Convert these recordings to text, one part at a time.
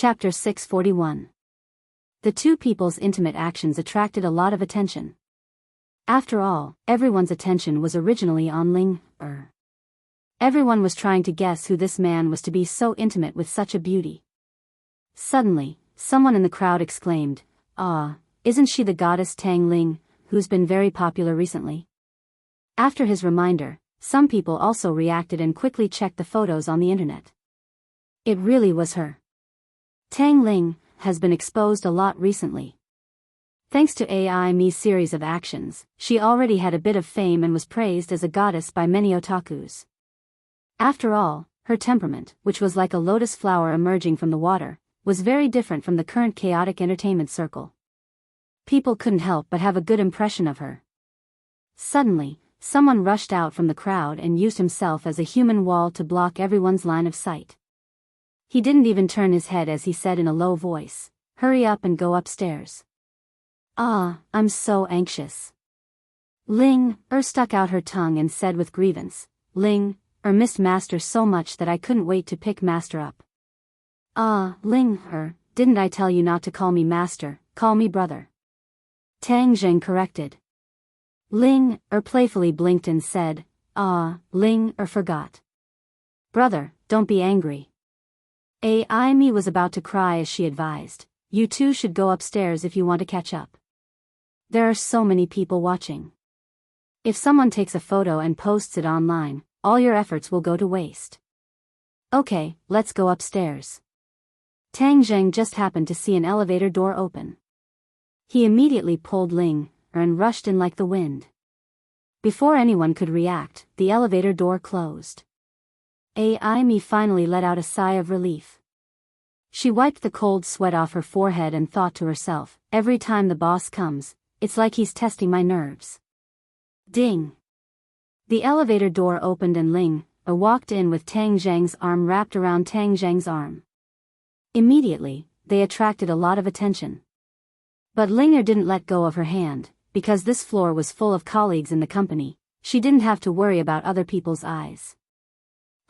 Chapter 641. The two people's intimate actions attracted a lot of attention. After all, everyone's attention was originally on Ling. Everyone was trying to guess who this man was to be so intimate with such a beauty. Suddenly, someone in the crowd exclaimed, "Ah, isn't she the goddess Tang Ling, who's been very popular recently?" After his reminder, some people also reacted and quickly checked the photos on the internet. It really was her. Tang Ling has been exposed a lot recently. Thanks to Aime's series of actions, she already had a bit of fame and was praised as a goddess by many otakus. After all, her temperament, which was like a lotus flower emerging from the water, was very different from the current chaotic entertainment circle. People couldn't help but have a good impression of her. Suddenly, someone rushed out from the crowd and used himself as a human wall to block everyone's line of sight. He didn't even turn his head as he said in a low voice, "Hurry up and go upstairs." "Ah, I'm so anxious." Ling stuck out her tongue and said with grievance, "Ling missed Master so much that I couldn't wait to pick Master up." "Ah, Ling didn't I tell you not to call me Master, call me brother?" Tang Zheng corrected. Ling playfully blinked and said, "Ah, Ling forgot." "Brother, don't be angry." Aime was about to cry as she advised, "You two should go upstairs if you want to catch up. There are so many people watching. If someone takes a photo and posts it online, all your efforts will go to waste." "Okay, let's go upstairs." Tang Zheng just happened to see an elevator door open. He immediately pulled Ling and rushed in like the wind. Before anyone could react, the elevator door closed. Aime finally let out a sigh of relief. She wiped the cold sweat off her forehead and thought to herself, "Every time the boss comes, it's like he's testing my nerves." Ding! The elevator door opened and Ling walked in with Tang Zheng's arm wrapped around Tang Zheng's arm. Immediately, they attracted a lot of attention. But Linger didn't let go of her hand, because this floor was full of colleagues in the company. She didn't have to worry about other people's eyes.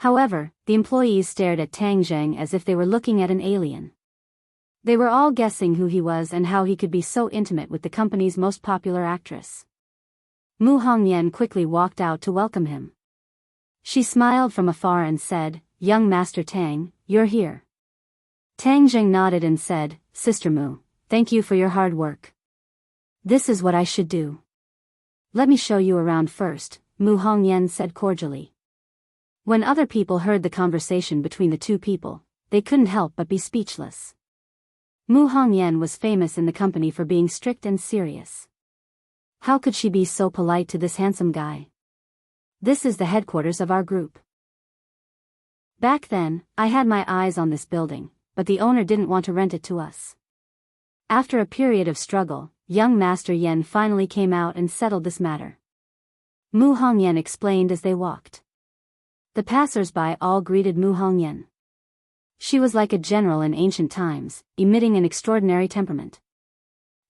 However, the employees stared at Tang Zheng as if they were looking at an alien. They were all guessing who he was and how he could be so intimate with the company's most popular actress. Mu Hongyan quickly walked out to welcome him. She smiled from afar and said, "Young Master Tang, you're here." Tang Zheng nodded and said, "Sister Mu, thank you for your hard work. This is what I should do." "Let me show you around first," Mu Hongyan said cordially. When other people heard the conversation between the two people, they couldn't help but be speechless. Mu Hongyan was famous in the company for being strict and serious. How could she be so polite to this handsome guy? "This is the headquarters of our group. Back then, I had my eyes on this building, but the owner didn't want to rent it to us. After a period of struggle, young Master Yen finally came out and settled this matter." Mu Hongyan explained as they walked. The passers-by all greeted Mu Hongyan. She was like a general in ancient times, emitting an extraordinary temperament.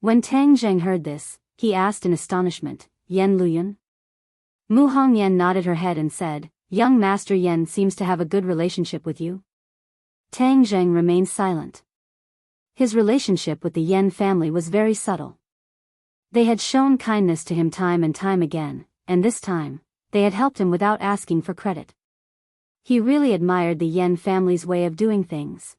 When Tang Zheng heard this, he asked in astonishment, "Yen Luyun?" Mu Hongyan nodded her head and said, "Young Master Yen seems to have a good relationship with you." Tang Zheng remained silent. His relationship with the Yen family was very subtle. They had shown kindness to him time and time again, and this time, they had helped him without asking for credit. He really admired the Yen family's way of doing things.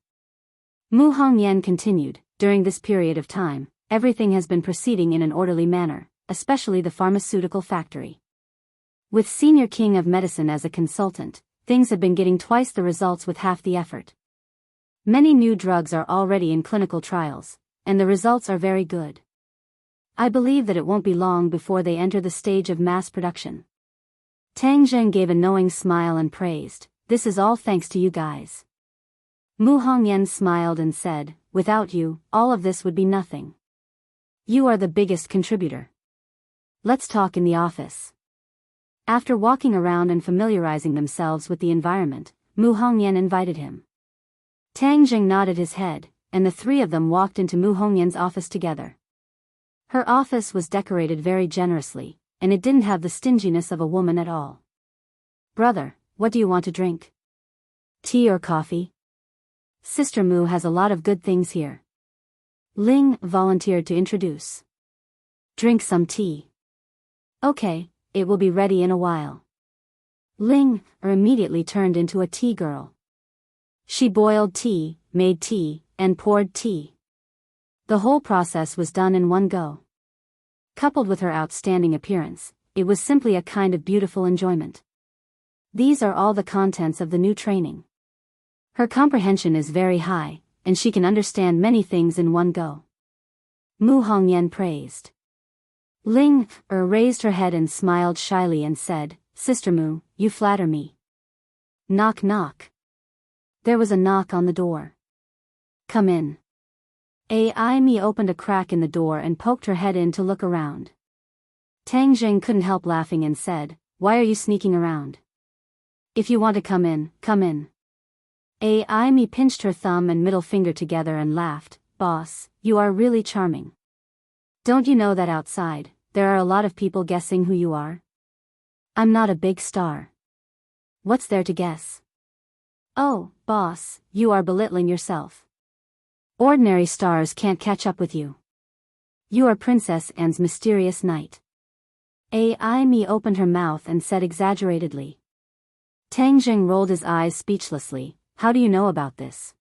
Mu Hongyan continued, "During this period of time, everything has been proceeding in an orderly manner, especially the pharmaceutical factory. With Senior King of Medicine as a consultant, things have been getting twice the results with half the effort. Many new drugs are already in clinical trials, and the results are very good. I believe that it won't be long before they enter the stage of mass production." Tang Zheng gave a knowing smile and praised, "This is all thanks to you guys." Mu Hongyan smiled and said, "Without you, all of this would be nothing. You are the biggest contributor. Let's talk in the office." After walking around and familiarizing themselves with the environment, Mu Hongyan invited him. Tang Zheng nodded his head, and the three of them walked into Mu Hongyan's office together. Her office was decorated very generously, and it didn't have the stinginess of a woman at all. "Brother, what do you want to drink? Tea or coffee?" Sister Mu has a lot of good things here. Ling volunteered to introduce. Drink some tea. Okay, it will be ready in a while. Ling immediately turned into a tea girl. She boiled tea, made tea, and poured tea. The whole process was done in one go. Coupled with her outstanding appearance, it was simply a kind of beautiful enjoyment. These are all the contents of the new training. Her comprehension is very high, and she can understand many things in one go. Mu Hongyan praised. Ling raised her head and smiled shyly and said, Sister Mu, you flatter me. Knock knock. There was a knock on the door. Come in. Ai Mi opened a crack in the door and poked her head in to look around. Tang Jing couldn't help laughing and said, Why are you sneaking around? If you want to come in, come in. Ai Mi pinched her thumb and middle finger together and laughed, Boss, you are really charming. Don't you know that outside, there are a lot of people guessing who you are? I'm not a big star. What's there to guess? Oh, boss, you are belittling yourself. Ordinary stars can't catch up with you. You are Princess Anne's mysterious knight. Ai Mi opened her mouth and said exaggeratedly. Tang Jing rolled his eyes speechlessly. How do you know about this?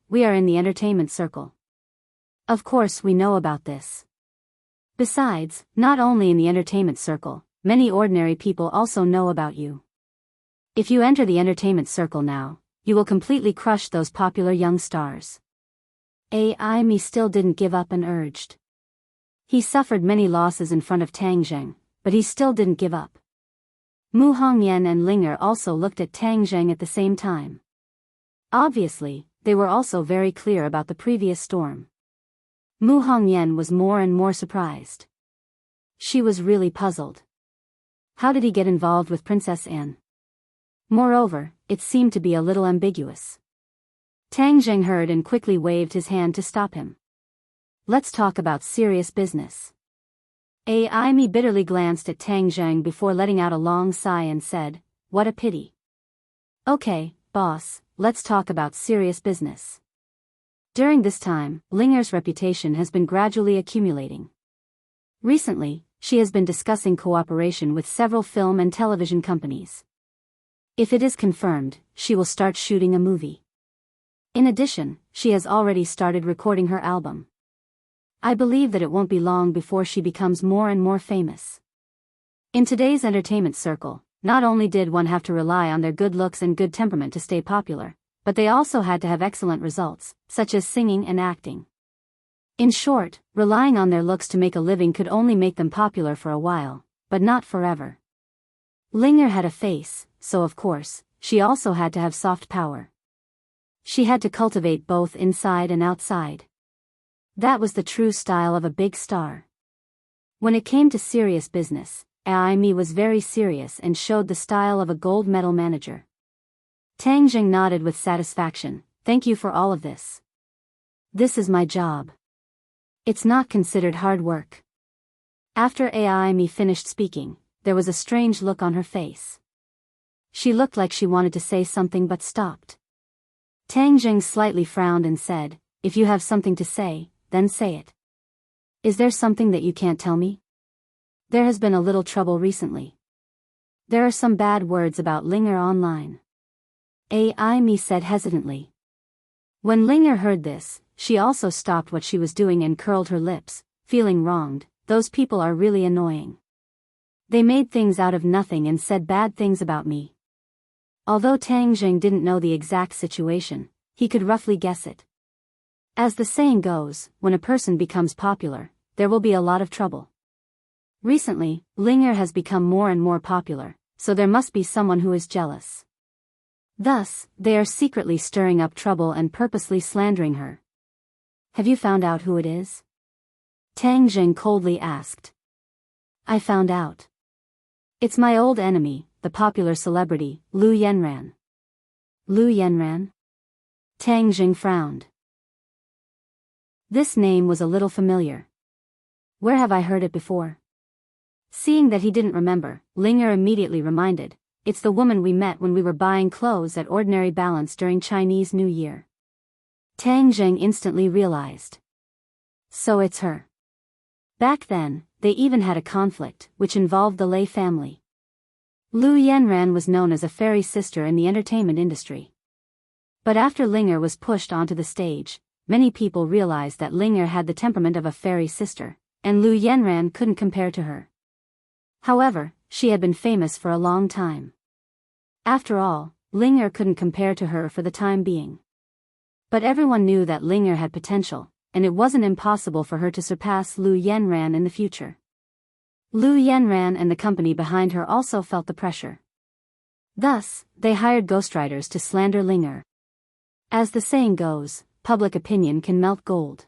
We are in the entertainment circle. Of course we know about this. Besides, not only in the entertainment circle, many ordinary people also know about you. If you enter the entertainment circle now, you will completely crush those popular young stars. Ai Mi still didn't give up and urged. He suffered many losses in front of Tang Zheng, but he still didn't give up. Mu Hongyan and Linger also looked at Tang Zheng at the same time. Obviously, they were also very clear about the previous storm. Mu Hongyan was more and more surprised. She was really puzzled. How did he get involved with Princess Anne? Moreover, it seemed to be a little ambiguous. Tang Zheng heard and quickly waved his hand to stop him. Let's talk about serious business. Ai Mi bitterly glanced at Tang Zheng before letting out a long sigh and said, What a pity. Okay, boss, let's talk about serious business. During this time, Linger's reputation has been gradually accumulating. Recently, she has been discussing cooperation with several film and television companies. If it is confirmed, she will start shooting a movie. In addition, she has already started recording her album. I believe that it won't be long before she becomes more and more famous. In today's entertainment circle, not only did one have to rely on their good looks and good temperament to stay popular, but they also had to have excellent results, such as singing and acting. In short, relying on their looks to make a living could only make them popular for a while, but not forever. Linger had a face, so of course, she also had to have soft power. She had to cultivate both inside and outside. That was the true style of a big star. When it came to serious business, Ai Mi was very serious and showed the style of a gold medal manager. Tang Jing nodded with satisfaction. Thank you for all of this. This is my job. It's not considered hard work. After Ai Mi finished speaking, there was a strange look on her face. She looked like she wanted to say something but stopped. Tang Jing slightly frowned and said, If you have something to say, then say it. Is there something that you can't tell me? There has been a little trouble recently. There are some bad words about Linger online. Ai Mi said hesitantly. When Linger heard this, she also stopped what she was doing and curled her lips, feeling wronged. Those people are really annoying. They made things out of nothing and said bad things about me. Although Tang Jing didn't know the exact situation, he could roughly guess it. As the saying goes, when a person becomes popular, there will be a lot of trouble. Recently, Linger has become more and more popular, so there must be someone who is jealous. Thus, they are secretly stirring up trouble and purposely slandering her. Have you found out who it is? Tang Jing coldly asked. I found out. It's my old enemy, the popular celebrity, Lu Yenran. Lu Yenran? Tang Jing frowned. This name was a little familiar. Where have I heard it before? Seeing that he didn't remember, Linger immediately reminded, it's the woman we met when we were buying clothes at Ordinary Balance during Chinese New Year. Tang Zheng instantly realized. So it's her. Back then, they even had a conflict, which involved the Lei family. Lu Yanran was known as a fairy sister in the entertainment industry. But after Linger was pushed onto the stage, many people realized that Linger had the temperament of a fairy sister, and Lu Yanran couldn't compare to her. However, she had been famous for a long time. After all, Linger couldn't compare to her for the time being. But everyone knew that Linger had potential, and it wasn't impossible for her to surpass Lu Yanran in the future. Lu Yanran and the company behind her also felt the pressure. Thus, they hired ghostwriters to slander Linger. As the saying goes, public opinion can melt gold.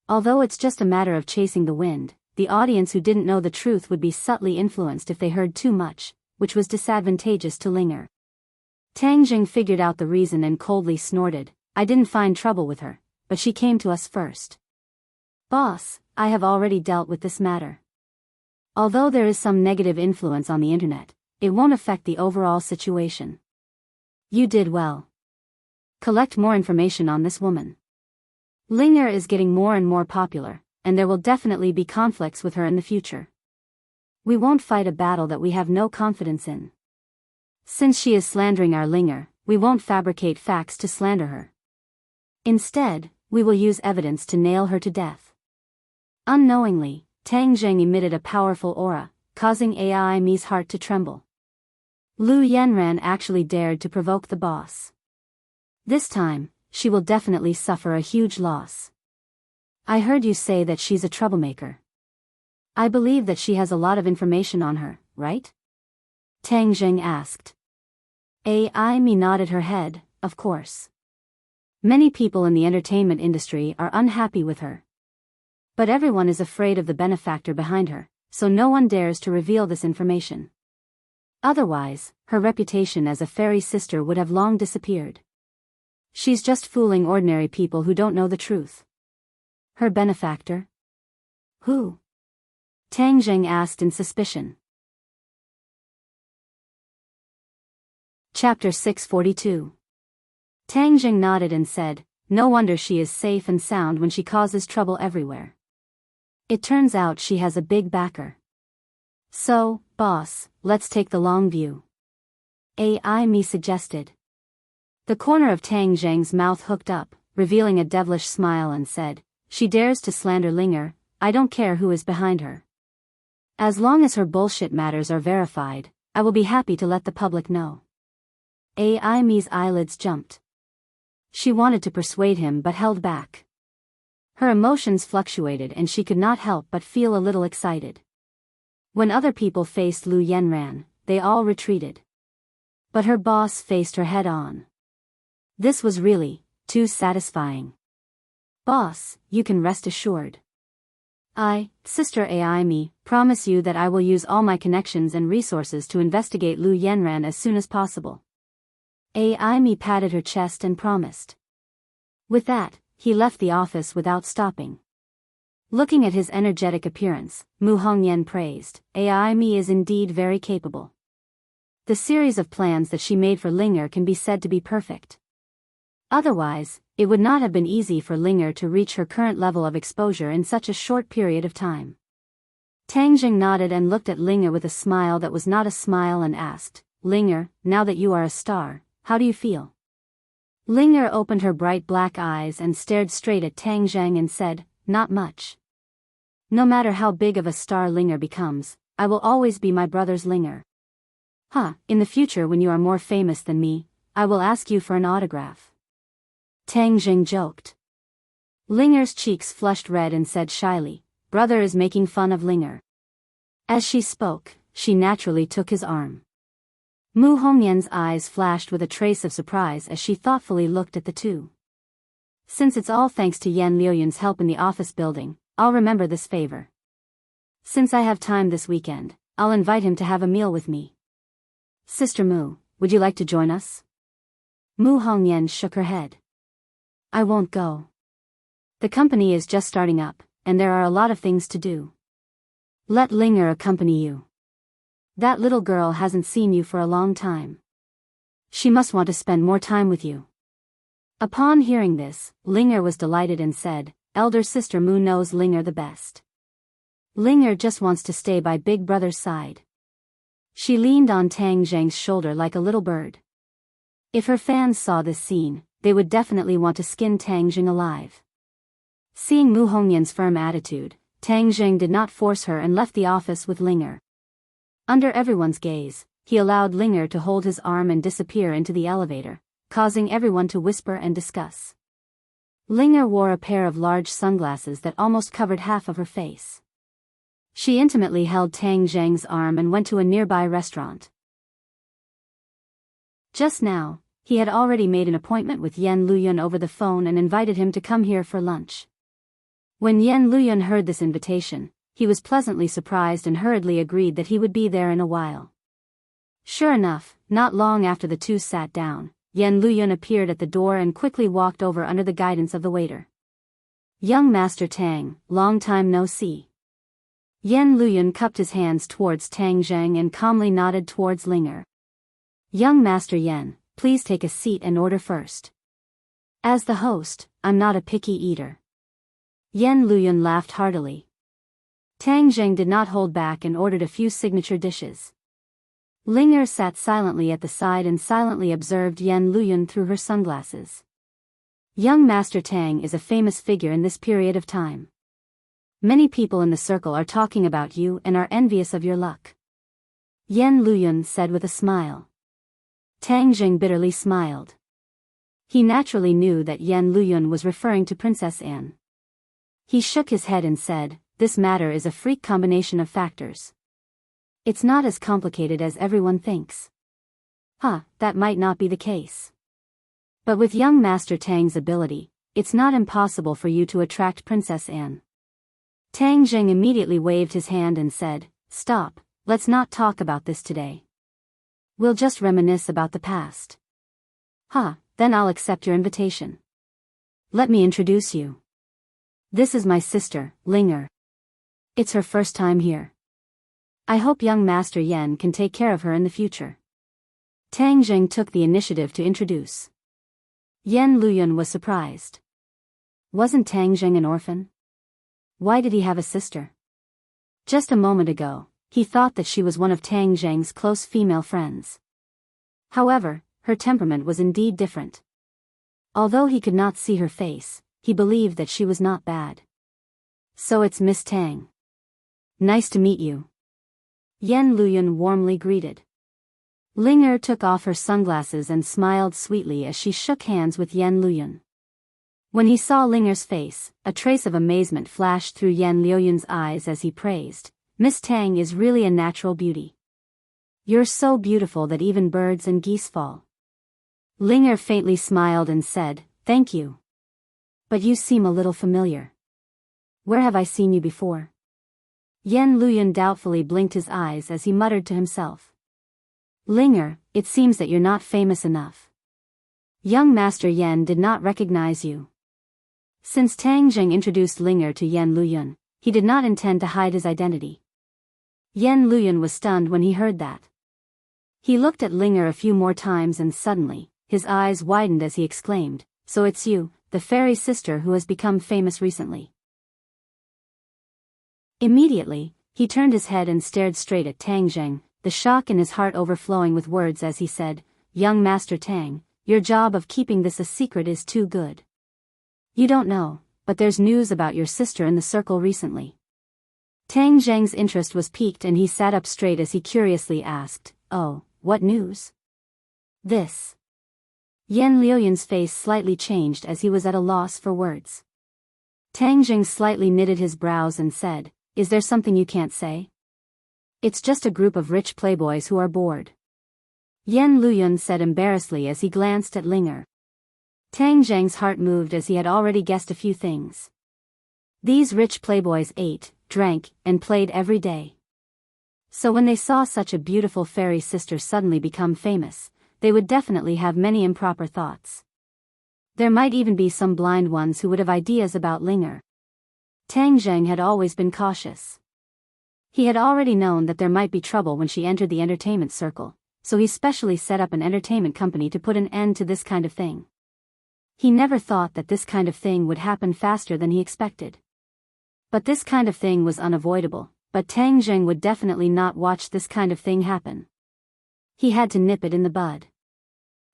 Although it's just a matter of chasing the wind, the audience who didn't know the truth would be subtly influenced if they heard too much, which was disadvantageous to Linger. Tang Jing figured out the reason and coldly snorted, "I didn't find trouble with her, but she came to us first. Boss, I have already dealt with this matter. Although there is some negative influence on the internet, it won't affect the overall situation. You did well. Collect more information on this woman. Linger is getting more and more popular, and there will definitely be conflicts with her in the future. We won't fight a battle that we have no confidence in. Since she is slandering our Linger, we won't fabricate facts to slander her. Instead, we will use evidence to nail her to death." Unknowingly, Tang Zheng emitted a powerful aura, causing Ai Mi's heart to tremble. Lu Yanran actually dared to provoke the boss. This time, she will definitely suffer a huge loss. I heard you say that she's a troublemaker. I believe that she has a lot of information on her, right? Tang Zheng asked. Ai Mi nodded her head, of course. Many people in the entertainment industry are unhappy with her. But everyone is afraid of the benefactor behind her, so no one dares to reveal this information. Otherwise, her reputation as a fairy sister would have long disappeared. She's just fooling ordinary people who don't know the truth. Her benefactor? Who? Tang Zheng asked in suspicion. Chapter 642. Tang Zheng nodded and said, "No wonder she is safe and sound when she causes trouble everywhere. It turns out she has a big backer. So, boss, let's take the long view." Ai Mi suggested. The corner of Tang Zheng's mouth hooked up, revealing a devilish smile and said, "She dares to slander Linger, I don't care who is behind her. As long as her bullshit matters are verified, I will be happy to let the public know." Ai Mi's eyelids jumped. She wanted to persuade him but held back. Her emotions fluctuated and she could not help but feel a little excited. When other people faced Lu Yanran, they all retreated. But her boss faced her head on. This was really too satisfying. "Boss, you can rest assured. I, Sister Ai Mi, promise you that I will use all my connections and resources to investigate Lu Yanran as soon as possible." Ai Mi patted her chest and promised. With that, he left the office without stopping. Looking at his energetic appearance, Mu Hongyan praised, "Ai Mi is indeed very capable. The series of plans that she made for Linger can be said to be perfect. Otherwise, it would not have been easy for Linger to reach her current level of exposure in such a short period of time." Tang Jing nodded and looked at Linger with a smile that was not a smile and asked, "Linger, now that you are a star, how do you feel?" Linger opened her bright black eyes and stared straight at Tang Zheng and said, "Not much. No matter how big of a star Linger becomes, I will always be my brother's Linger. In the future when you are more famous than me, I will ask you for an autograph." Tang Zheng joked. Linger's cheeks flushed red and said shyly, "Brother is making fun of Linger." As she spoke, she naturally took his arm. Mu Hongyan's eyes flashed with a trace of surprise as she thoughtfully looked at the two. "Since it's all thanks to Yan Liuyun's help in the office building, I'll remember this favor. Since I have time this weekend, I'll invite him to have a meal with me. Sister Mu, would you like to join us?" Mu Hongyan shook her head. "I won't go. The company is just starting up, and there are a lot of things to do. Let Linger accompany you." That little girl hasn't seen you for a long time. She must want to spend more time with you. Upon hearing this, Linger was delighted and said, elder sister Mu knows Linger the best. Linger just wants to stay by big brother's side. She leaned on Tang Zheng's shoulder like a little bird. If her fans saw this scene, they would definitely want to skin Tang Zheng alive. Seeing Mu Hongyan's firm attitude, Tang Zheng did not force her and left the office with Linger. Under everyone's gaze, he allowed Linger to hold his arm and disappear into the elevator, causing everyone to whisper and discuss. Linger wore a pair of large sunglasses that almost covered half of her face. She intimately held Tang Zheng's arm and went to a nearby restaurant. Just now, he had already made an appointment with Yan Luyun over the phone and invited him to come here for lunch. When Yan Luyun heard this invitation, he was pleasantly surprised and hurriedly agreed that he would be there in a while. Sure enough, not long after the two sat down, Yan Luyun appeared at the door and quickly walked over under the guidance of the waiter. Young Master Tang, long time no see. Yan Luyun cupped his hands towards Tang Zheng and calmly nodded towards Linger. Young Master Yan, please take a seat and order first. As the host, I'm not a picky eater. Yan Luyun laughed heartily. Tang Zheng did not hold back and ordered a few signature dishes. Linger sat silently at the side and silently observed Yan Luyun through her sunglasses. Young Master Tang is a famous figure in this period of time. Many people in the circle are talking about you and are envious of your luck. Yan Luyun said with a smile. Tang Zheng bitterly smiled. He naturally knew that Yan Luyun was referring to Princess Anne. He shook his head and said, this matter is a freak combination of factors. It's not as complicated as everyone thinks. That might not be the case. But with young Master Tang's ability, it's not impossible for you to attract Princess Anne. Tang Zheng immediately waved his hand and said, stop, let's not talk about this today. We'll just reminisce about the past. Then I'll accept your invitation. Let me introduce you. This is my sister, Linger. It's her first time here. I hope young Master Yan can take care of her in the future. Tang Zheng took the initiative to introduce. Yan Luyun was surprised. Wasn't Tang Zheng an orphan? Why did he have a sister? Just a moment ago, he thought that she was one of Tang Zheng's close female friends. However, her temperament was indeed different. Although he could not see her face, he believed that she was not bad. So it's Miss Tang. Nice to meet you. Yan Luyun warmly greeted. Linger took off her sunglasses and smiled sweetly as she shook hands with Yan Luyun. When he saw Linger's face, a trace of amazement flashed through Yan Luyun's eyes as he praised, Miss Tang is really a natural beauty. You're so beautiful that even birds and geese fall. Linger faintly smiled and said, thank you. But you seem a little familiar. Where have I seen you before? Yan Luyun doubtfully blinked his eyes as he muttered to himself. Linger, it seems that you're not famous enough. Young Master Yan did not recognize you. Since Tang Zheng introduced Linger to Yan Luyun, he did not intend to hide his identity. Yan Luyun was stunned when he heard that. He looked at Linger a few more times and suddenly, his eyes widened as he exclaimed, so it's you, the fairy sister who has become famous recently. Immediately, he turned his head and stared straight at Tang Zheng, the shock in his heart overflowing with words as he said, young Master Tang, your job of keeping this a secret is too good. You don't know, but there's news about your sister in the circle recently. Tang Zheng's interest was piqued and he sat up straight as he curiously asked, oh, what news? This. Yan Luyun's face slightly changed as he was at a loss for words. Tang Zheng slightly knitted his brows and said, is there something you can't say? It's just a group of rich playboys who are bored. Yan Luyun said embarrassedly as he glanced at Linger. Tang Zheng's heart moved as he had already guessed a few things. These rich playboys ate, drank, and played every day. So when they saw such a beautiful fairy sister suddenly become famous, they would definitely have many improper thoughts. There might even be some blind ones who would have ideas about Linger. Tang Zheng had always been cautious. He had already known that there might be trouble when she entered the entertainment circle, so he specially set up an entertainment company to put an end to this kind of thing. He never thought that this kind of thing would happen faster than he expected. But this kind of thing was unavoidable, but Tang Zheng would definitely not watch this kind of thing happen. He had to nip it in the bud.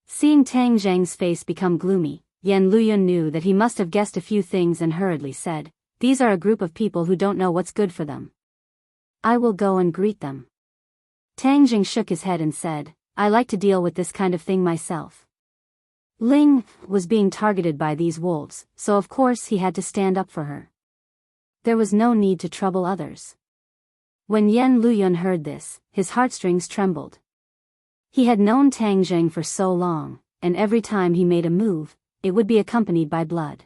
Seeing Tang Zheng's face become gloomy, Yan Luyun knew that he must have guessed a few things and hurriedly said, "These are a group of people who don't know what's good for them. I will go and greet them." Tang Zheng shook his head and said, "I like to deal with this kind of thing myself." Ling was being targeted by these wolves, so of course he had to stand up for her. There was no need to trouble others. When Yan Luyun heard this, his heartstrings trembled. He had known Tang Zheng for so long, and every time he made a move, it would be accompanied by blood.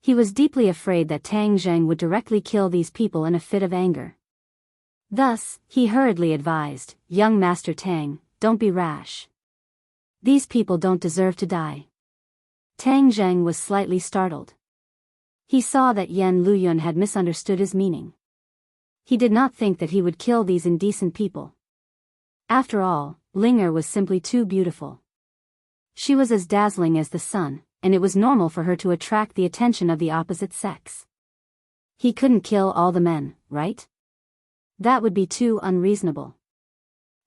He was deeply afraid that Tang Zheng would directly kill these people in a fit of anger. Thus, he hurriedly advised, "Young Master Tang, don't be rash. These people don't deserve to die." Tang Zheng was slightly startled. He saw that Yan Luyun had misunderstood his meaning. He did not think that he would kill these indecent people. After all, Linger was simply too beautiful. She was as dazzling as the sun, and it was normal for her to attract the attention of the opposite sex. He couldn't kill all the men, right? That would be too unreasonable.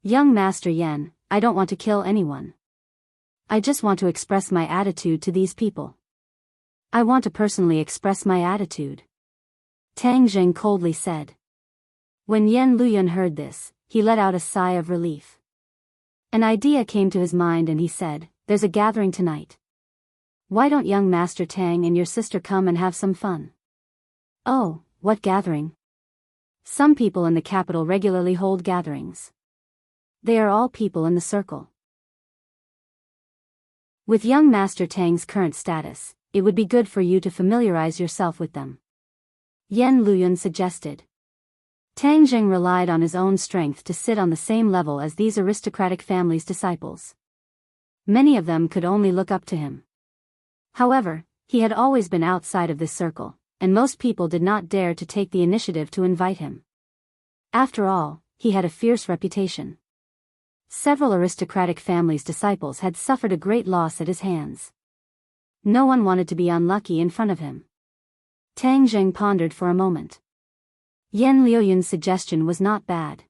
"Young Master Yan, I don't want to kill anyone. I just want to express my attitude to these people. I want to personally express my attitude," Tang Zheng coldly said. When Yan Luyun heard this, he let out a sigh of relief. An idea came to his mind and he said, "There's a gathering tonight. Why don't young Master Tang and your sister come and have some fun?" "Oh, what gathering?" "Some people in the capital regularly hold gatherings. They are all people in the circle. With young Master Tang's current status, it would be good for you to familiarize yourself with them," Yan Luyun suggested. Tang Zheng relied on his own strength to sit on the same level as these aristocratic families' disciples. Many of them could only look up to him. However, he had always been outside of this circle, and most people did not dare to take the initiative to invite him. After all, he had a fierce reputation. Several aristocratic families' disciples had suffered a great loss at his hands. No one wanted to be unlucky in front of him. Tang Zheng pondered for a moment. Yan Luyun's suggestion was not bad.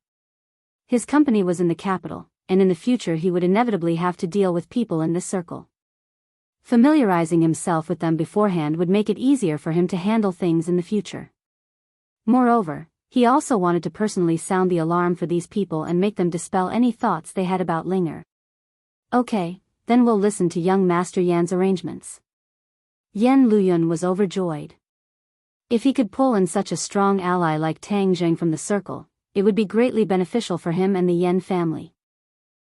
His company was in the capital, and in the future he would inevitably have to deal with people in this circle. Familiarizing himself with them beforehand would make it easier for him to handle things in the future. Moreover, he also wanted to personally sound the alarm for these people and make them dispel any thoughts they had about Linger. "Okay, then we'll listen to young Master Yan's arrangements." Yan Luyun was overjoyed. If he could pull in such a strong ally like Tang Zheng from the circle, it would be greatly beneficial for him and the Yan family.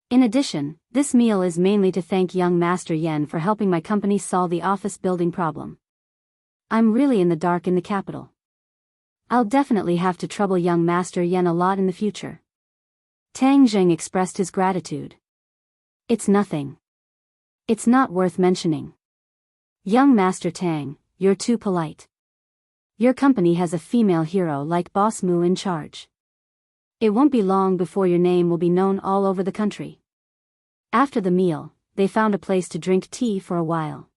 In addition, this meal is mainly to thank young Master Yan for helping my company solve the office building problem. I'm really in the dark in the capital. I'll definitely have to trouble young Master Yan a lot in the future. Tang Zheng expressed his gratitude. "It's nothing. It's not worth mentioning. Young Master Tang, you're too polite. Your company has a female hero like Boss Mu in charge. It won't be long before your name will be known all over the country." After the meal, they found a place to drink tea for a while.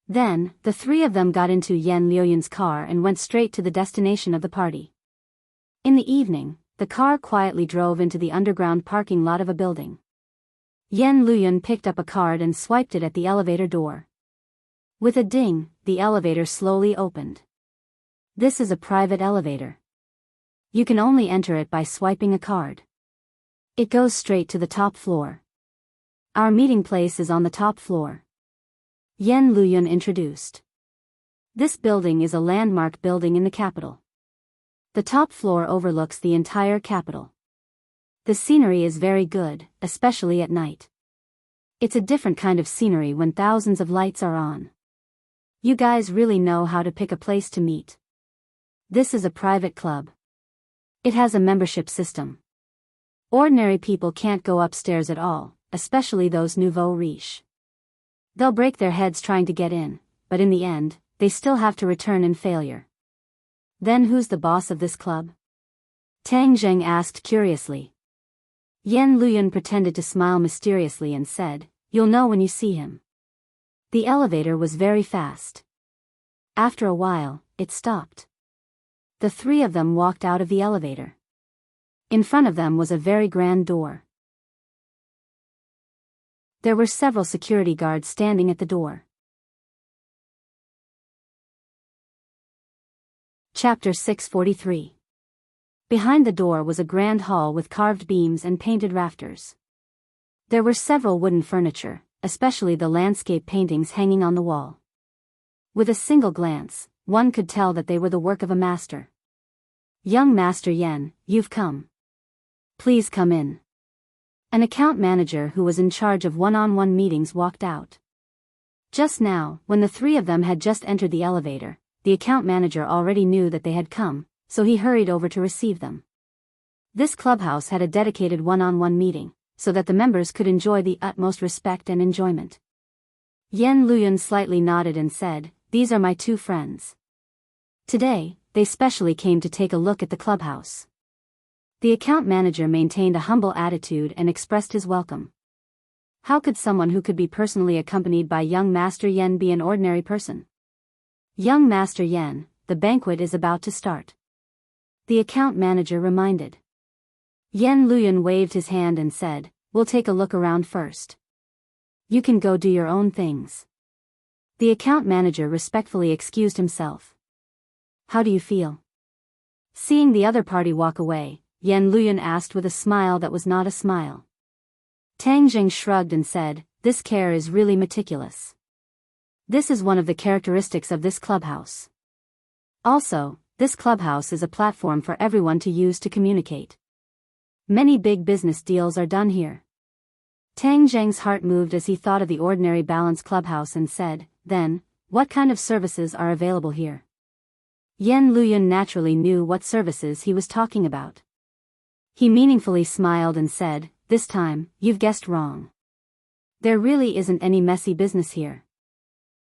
Then, the three of them got into Yan Luyun's car and went straight to the destination of the party. In the evening, the car quietly drove into the underground parking lot of a building. Yan Luyun picked up a card and swiped it at the elevator door. With a ding, the elevator slowly opened. This is a private elevator. You can only enter it by swiping a card. It goes straight to the top floor. Our meeting place is on the top floor, Yan Luyun introduced. This building is a landmark building in the capital. The top floor overlooks the entire capital. The scenery is very good, especially at night. It's a different kind of scenery when thousands of lights are on. You guys really know how to pick a place to meet. This is a private club. It has a membership system. Ordinary people can't go upstairs at all, especially those nouveau riche. They'll break their heads trying to get in, but in the end, they still have to return in failure. Then who's the boss of this club? Tang Zheng asked curiously. Yan Luyan pretended to smile mysteriously and said, "You'll know when you see him." The elevator was very fast. After a while, it stopped. The three of them walked out of the elevator. In front of them was a very grand door. There were several security guards standing at the door. Chapter 643. Behind the door was a grand hall with carved beams and painted rafters. There were several wooden furniture, especially the landscape paintings hanging on the wall. With a single glance, one could tell that they were the work of a master. "Young Master Yan, you've come. Please come in." An account manager who was in charge of one-on-one meetings walked out. Just now, when the three of them had just entered the elevator, the account manager already knew that they had come, so he hurried over to receive them. This clubhouse had a dedicated one-on-one meeting, so that the members could enjoy the utmost respect and enjoyment. Yan Luyan slightly nodded and said, "These are my two friends. Today, they specially came to take a look at the clubhouse." The account manager maintained a humble attitude and expressed his welcome. How could someone who could be personally accompanied by young Master Yan be an ordinary person? "Young Master Yan, the banquet is about to start," the account manager reminded. Yan Luyan waved his hand and said, "We'll take a look around first. You can go do your own things." The account manager respectfully excused himself. "How do you feel?" Seeing the other party walk away, Yan Luyan asked with a smile that was not a smile. Tang Zheng shrugged and said, "This care is really meticulous. This is one of the characteristics of this clubhouse. Also, this clubhouse is a platform for everyone to use to communicate. Many big business deals are done here." Tang Zheng's heart moved as he thought of the ordinary balance clubhouse and said, "Then, what kind of services are available here?" Yan Luyan naturally knew what services he was talking about. He meaningfully smiled and said, "This time, you've guessed wrong. There really isn't any messy business here."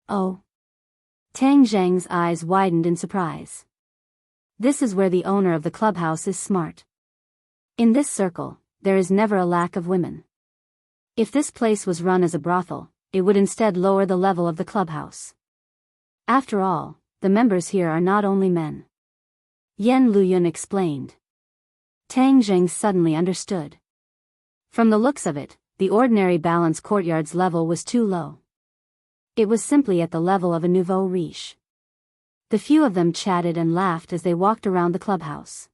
"Oh." Tang Zheng's eyes widened in surprise. This is where the owner of the clubhouse is smart. In this circle, there is never a lack of women. If this place was run as a brothel, it would instead lower the level of the clubhouse. After all, the members here are not only men. Yan Luyan explained. Tang Zheng suddenly understood. From the looks of it, the ordinary balance courtyard's level was too low. It was simply at the level of a nouveau riche. The few of them chatted and laughed as they walked around the clubhouse.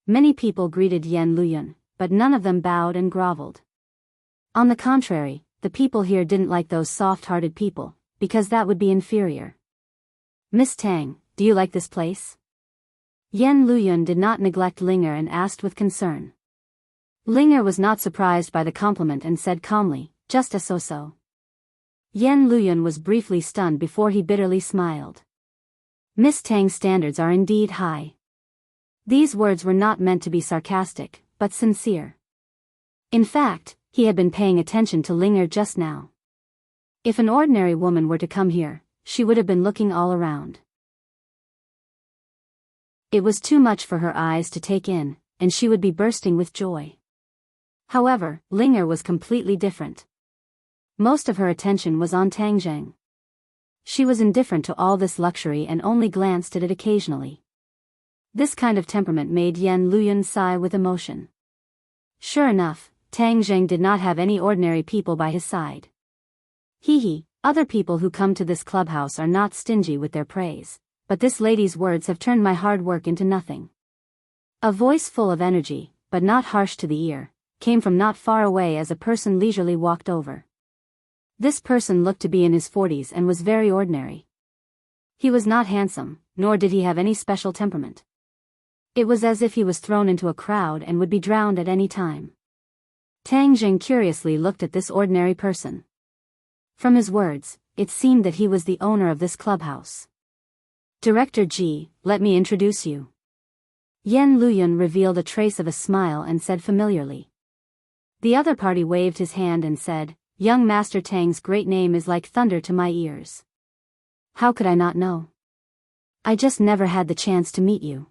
Many people greeted Yan Luyan, but none of them bowed and groveled. On the contrary, the people here didn't like those soft-hearted people, because that would be inferior. "Miss Tang, do you like this place?" Yan Luyan did not neglect Linger and asked with concern. Linger was not surprised by the compliment and said calmly, "Just a so-so." Yan Luyan was briefly stunned before he bitterly smiled. Miss Tang's standards are indeed high. These words were not meant to be sarcastic, but sincere. In fact, he had been paying attention to Linger just now. If an ordinary woman were to come here, she would have been looking all around. It was too much for her eyes to take in, and she would be bursting with joy. However, Linger was completely different. Most of her attention was on Tang Zheng. She was indifferent to all this luxury and only glanced at it occasionally. This kind of temperament made Yan Luyan sigh with emotion. Sure enough, Tang Zheng did not have any ordinary people by his side. Other people who come to this clubhouse are not stingy with their praise, but this lady's words have turned my hard work into nothing. A voice full of energy, but not harsh to the ear, came from not far away as a person leisurely walked over. This person looked to be in his 40s and was very ordinary. He was not handsome, nor did he have any special temperament. It was as if he was thrown into a crowd and would be drowned at any time. Tang Zheng curiously looked at this ordinary person. From his words, it seemed that he was the owner of this clubhouse. "Director Ji, let me introduce you." Yan Luyan revealed a trace of a smile and said familiarly. The other party waved his hand and said, "Young Master Tang's great name is like thunder to my ears. How could I not know? I just never had the chance to meet you."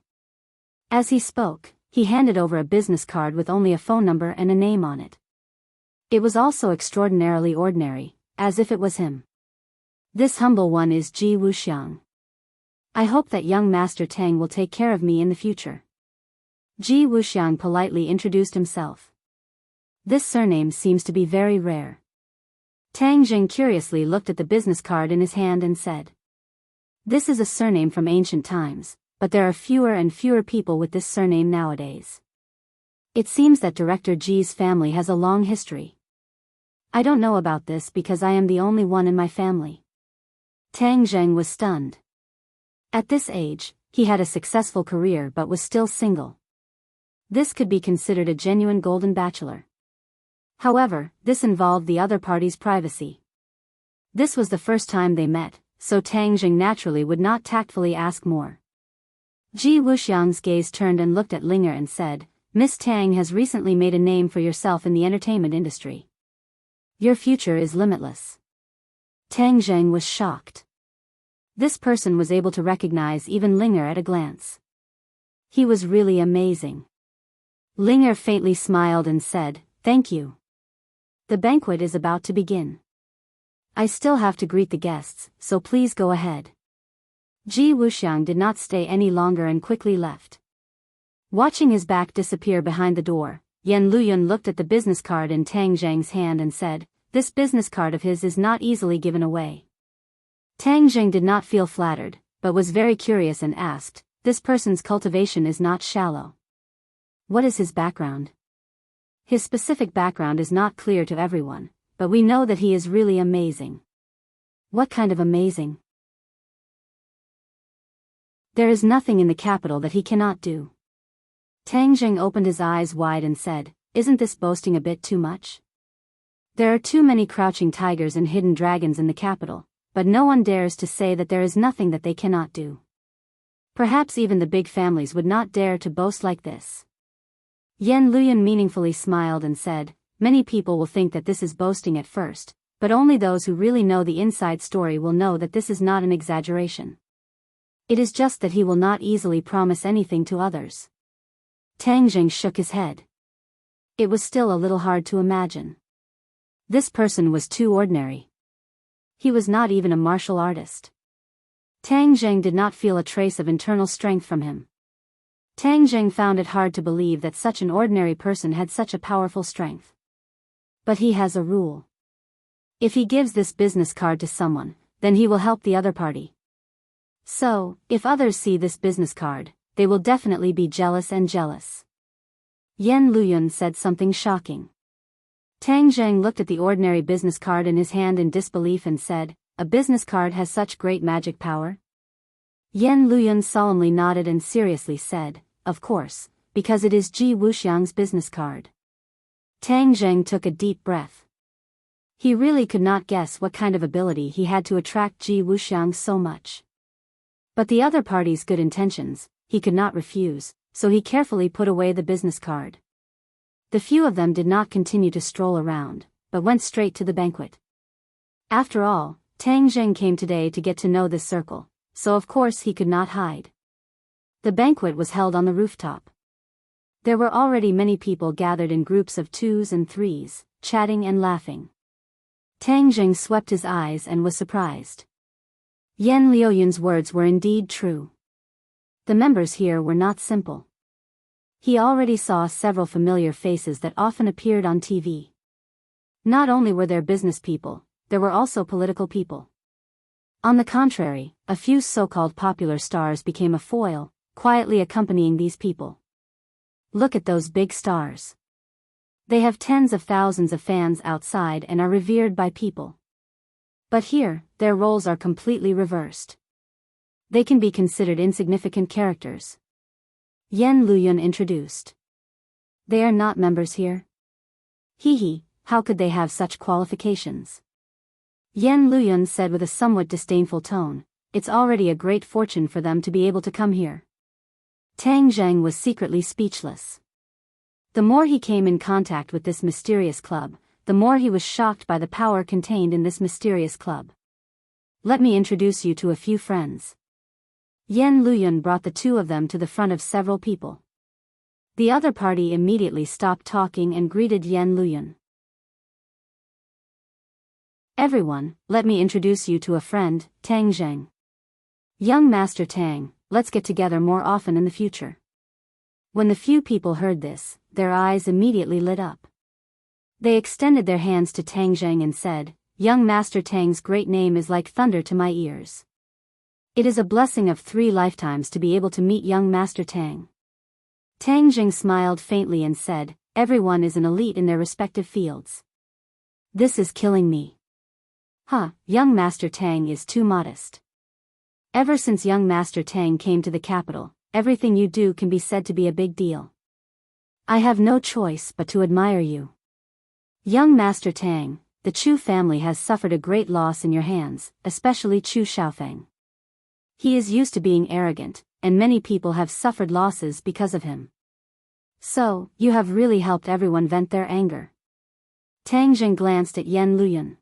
As he spoke, He handed over a business card with only a phone number and a name on it. It was also extraordinarily ordinary, as if it was him. This humble one is Ji Wuxiang. I hope that young Master Tang will take care of me in the future. Ji Wuxiang politely introduced himself. This surname seems to be very rare. Tang Jing curiously looked at the business card in his hand and said, "This is a surname from ancient times, but there are fewer and fewer people with this surname nowadays. It seems that Director Ji's family has a long history. I don't know about this because I am the only one in my family." Tang Zheng was stunned. At this age, he had a successful career but was still single. This could be considered a genuine golden bachelor. However, this involved the other party's privacy. This was the first time they met, so Tang Jing naturally would not tactfully ask more. Ji Wuxiang's gaze turned and looked at Linger and said, "Miss Tang has recently made a name for yourself in the entertainment industry. Your future is limitless." Tang Zheng was shocked. This person was able to recognize even Linger at a glance. He was really amazing. Linger faintly smiled and said, "Thank you. The banquet is about to begin. I still have to greet the guests, so please go ahead." Ji Wuxiang did not stay any longer and quickly left. Watching his back disappear behind the door, Yan Luyun looked at the business card in Tang Zheng's hand and said, "This business card of his is not easily given away." Tang Zheng did not feel flattered, but was very curious and asked, "This person's cultivation is not shallow. What is his background?" His specific background is not clear to everyone, but we know that he is really amazing. What kind of amazing? There is nothing in the capital that he cannot do. Tang Jing opened his eyes wide and said, "Isn't this boasting a bit too much? There are too many crouching tigers and hidden dragons in the capital, but no one dares to say that there is nothing that they cannot do. Perhaps even the big families would not dare to boast like this." Yan Luyan meaningfully smiled and said, "Many people will think that this is boasting at first, but only those who really know the inside story will know that this is not an exaggeration. It is just that he will not easily promise anything to others." Tang Jing shook his head. It was still a little hard to imagine. This person was too ordinary. He was not even a martial artist. Tang Jing did not feel a trace of internal strength from him. Tang Jing found it hard to believe that such an ordinary person had such a powerful strength. But he has a rule. If he gives this business card to someone, then he will help the other party. So, if others see this business card, they will definitely be jealous and jealous. Yan Luyun said something shocking. Tang Zheng looked at the ordinary business card in his hand in disbelief and said, "A business card has such great magic power?" Yan Luyun solemnly nodded and seriously said, "Of course, because it is Ji Wuxiang's business card." Tang Zheng took a deep breath. He really could not guess what kind of ability he had to attract Ji Wuxiang so much. But the other party's good intentions, he could not refuse, so he carefully put away the business card. The few of them did not continue to stroll around, but went straight to the banquet. After all, Tang Zheng came today to get to know this circle, so of course he could not hide. The banquet was held on the rooftop. There were already many people gathered in groups of 2s and 3s, chatting and laughing. Tang Zheng swept his eyes and was surprised. Yan Liuyun's words were indeed true. The members here were not simple. He already saw several familiar faces that often appeared on TV. Not only were there business people, there were also political people. On the contrary, a few so-called popular stars became a foil, quietly accompanying these people. Look at those big stars. They have tens of thousands of fans outside and are revered by people. But here, their roles are completely reversed. They can be considered insignificant characters. Yan Luyun introduced. They are not members here? Hee, how could they have such qualifications? Yan Luyun said with a somewhat disdainful tone, "It's already a great fortune for them to be able to come here." Tang Zheng was secretly speechless. The more he came in contact with this mysterious club, the more he was shocked by the power contained in this mysterious club. "Let me introduce you to a few friends." Yan Luyun brought the two of them to the front of several people. The other party immediately stopped talking and greeted Yan Luyan. Everyone, let me introduce you to a friend, Tang Zheng. Young Master Tang, let's get together more often in the future. When the few people heard this, their eyes immediately lit up. They extended their hands to Tang Zheng and said, Young Master Tang's great name is like thunder to my ears. It is a blessing of 3 lifetimes to be able to meet young Master Tang. Tang Zheng smiled faintly and said, everyone is an elite in their respective fields. This is killing me. Young Master Tang is too modest. Ever since young Master Tang came to the capital, everything you do can be said to be a big deal. I have no choice but to admire you. Young Master Tang, the Chu family has suffered a great loss in your hands, especially Chu Xiaofeng. He is used to being arrogant, and many people have suffered losses because of him. So, you have really helped everyone vent their anger. Tang Zheng glanced at Yan Luyan.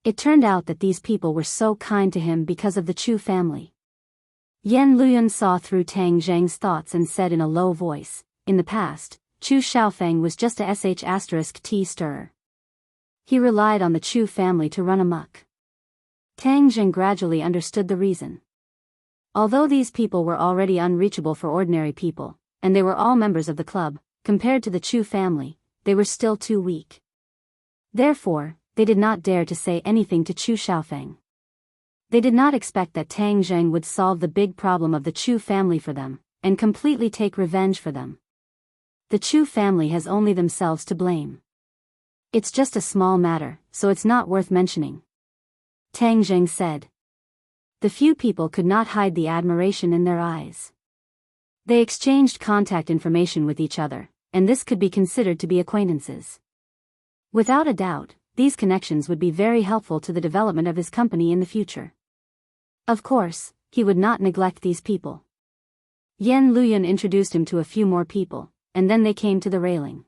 It turned out that these people were so kind to him because of the Chu family. Yan Luyan saw through Tang Zheng's thoughts and said in a low voice, in the past, Chu Xiaofeng was just a sh*t stirrer. He relied on the Chu family to run amok. Tang Zheng gradually understood the reason. Although these people were already unreachable for ordinary people, and they were all members of the club, compared to the Chu family, they were still too weak. Therefore, they did not dare to say anything to Chu Xiaofeng. They did not expect that Tang Zheng would solve the big problem of the Chu family for them, and completely take revenge for them. The Chu family has only themselves to blame. It's just a small matter, so it's not worth mentioning. Tang Zheng said. The few people could not hide the admiration in their eyes. They exchanged contact information with each other, and this could be considered to be acquaintances. Without a doubt, these connections would be very helpful to the development of his company in the future. Of course, he would not neglect these people. Yan Luyan introduced him to a few more people, and then they came to the railing.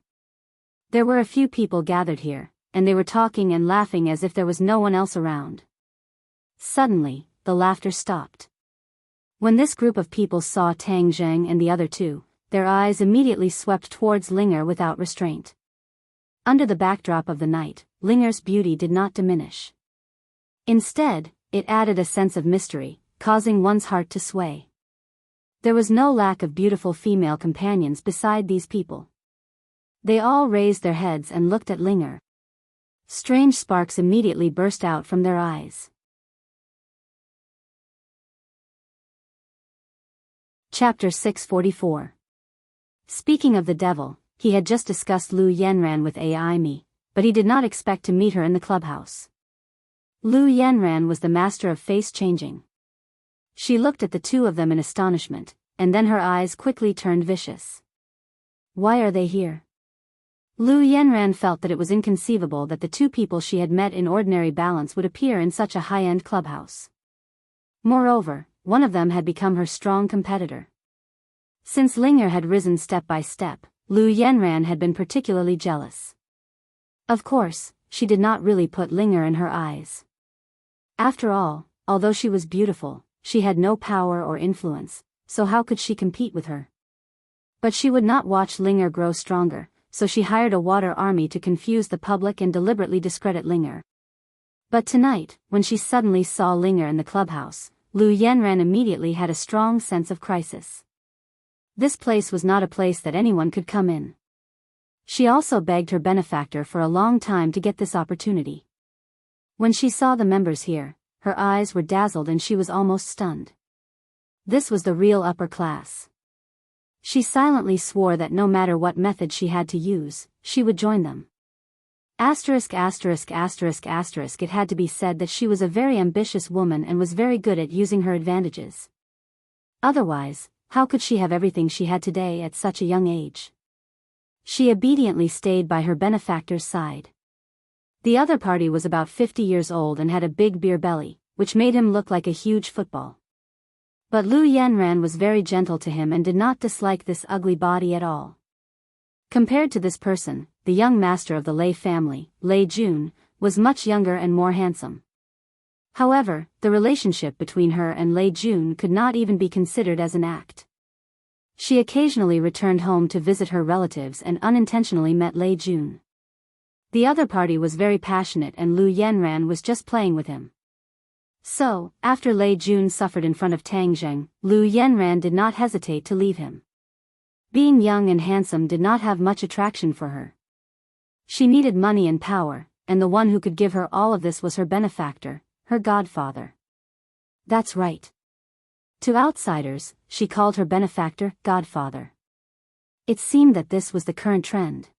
There were a few people gathered here, and they were talking and laughing as if there was no one else around. Suddenly, the laughter stopped. When this group of people saw Tang Zheng and the other two, their eyes immediately swept towards Linger without restraint. Under the backdrop of the night, Linger's beauty did not diminish. Instead, it added a sense of mystery, causing one's heart to sway. There was no lack of beautiful female companions beside these people. They all raised their heads and looked at Linger. Strange sparks immediately burst out from their eyes. Chapter 644. Speaking of the devil, he had just discussed Lu Yanran with Ai, but he did not expect to meet her in the clubhouse. Lu Yanran was the master of face changing. She looked at the two of them in astonishment, and then her eyes quickly turned vicious. Why are they here? Lu Yanran felt that it was inconceivable that the two people she had met in ordinary balance would appear in such a high-end clubhouse. Moreover, one of them had become her strong competitor. Since Linger had risen step by step, Lu Yanran had been particularly jealous. Of course, she did not really put Linger in her eyes. After all, although she was beautiful, she had no power or influence, so how could she compete with her? But she would not watch Linger grow stronger, so she hired a water army to confuse the public and deliberately discredit Linger. But tonight, when she suddenly saw Linger in the clubhouse, Lu Yanran immediately had a strong sense of crisis. This place was not a place that anyone could come in. She also begged her benefactor for a long time to get this opportunity. When she saw the members here, her eyes were dazzled and she was almost stunned. This was the real upper class. She silently swore that no matter what method she had to use, she would join them. It had to be said that she was a very ambitious woman and was very good at using her advantages. Otherwise, how could she have everything she had today at such a young age? She obediently stayed by her benefactor's side. The other party was about 50 years old and had a big beer belly, which made him look like a huge football. But Lu Yanran was very gentle to him and did not dislike this ugly body at all. Compared to this person, the young master of the Lei family, Lei Jun, was much younger and more handsome. However, the relationship between her and Lei Jun could not even be considered as an act. She occasionally returned home to visit her relatives and unintentionally met Lei Jun. The other party was very passionate and Lu Yanran was just playing with him. So, after Lei Jun suffered in front of Tang Zheng, Lu Yanran did not hesitate to leave him. Being young and handsome did not have much attraction for her. She needed money and power, and the one who could give her all of this was her benefactor, her godfather. That's right. To outsiders, she called her benefactor godfather. It seemed that this was the current trend.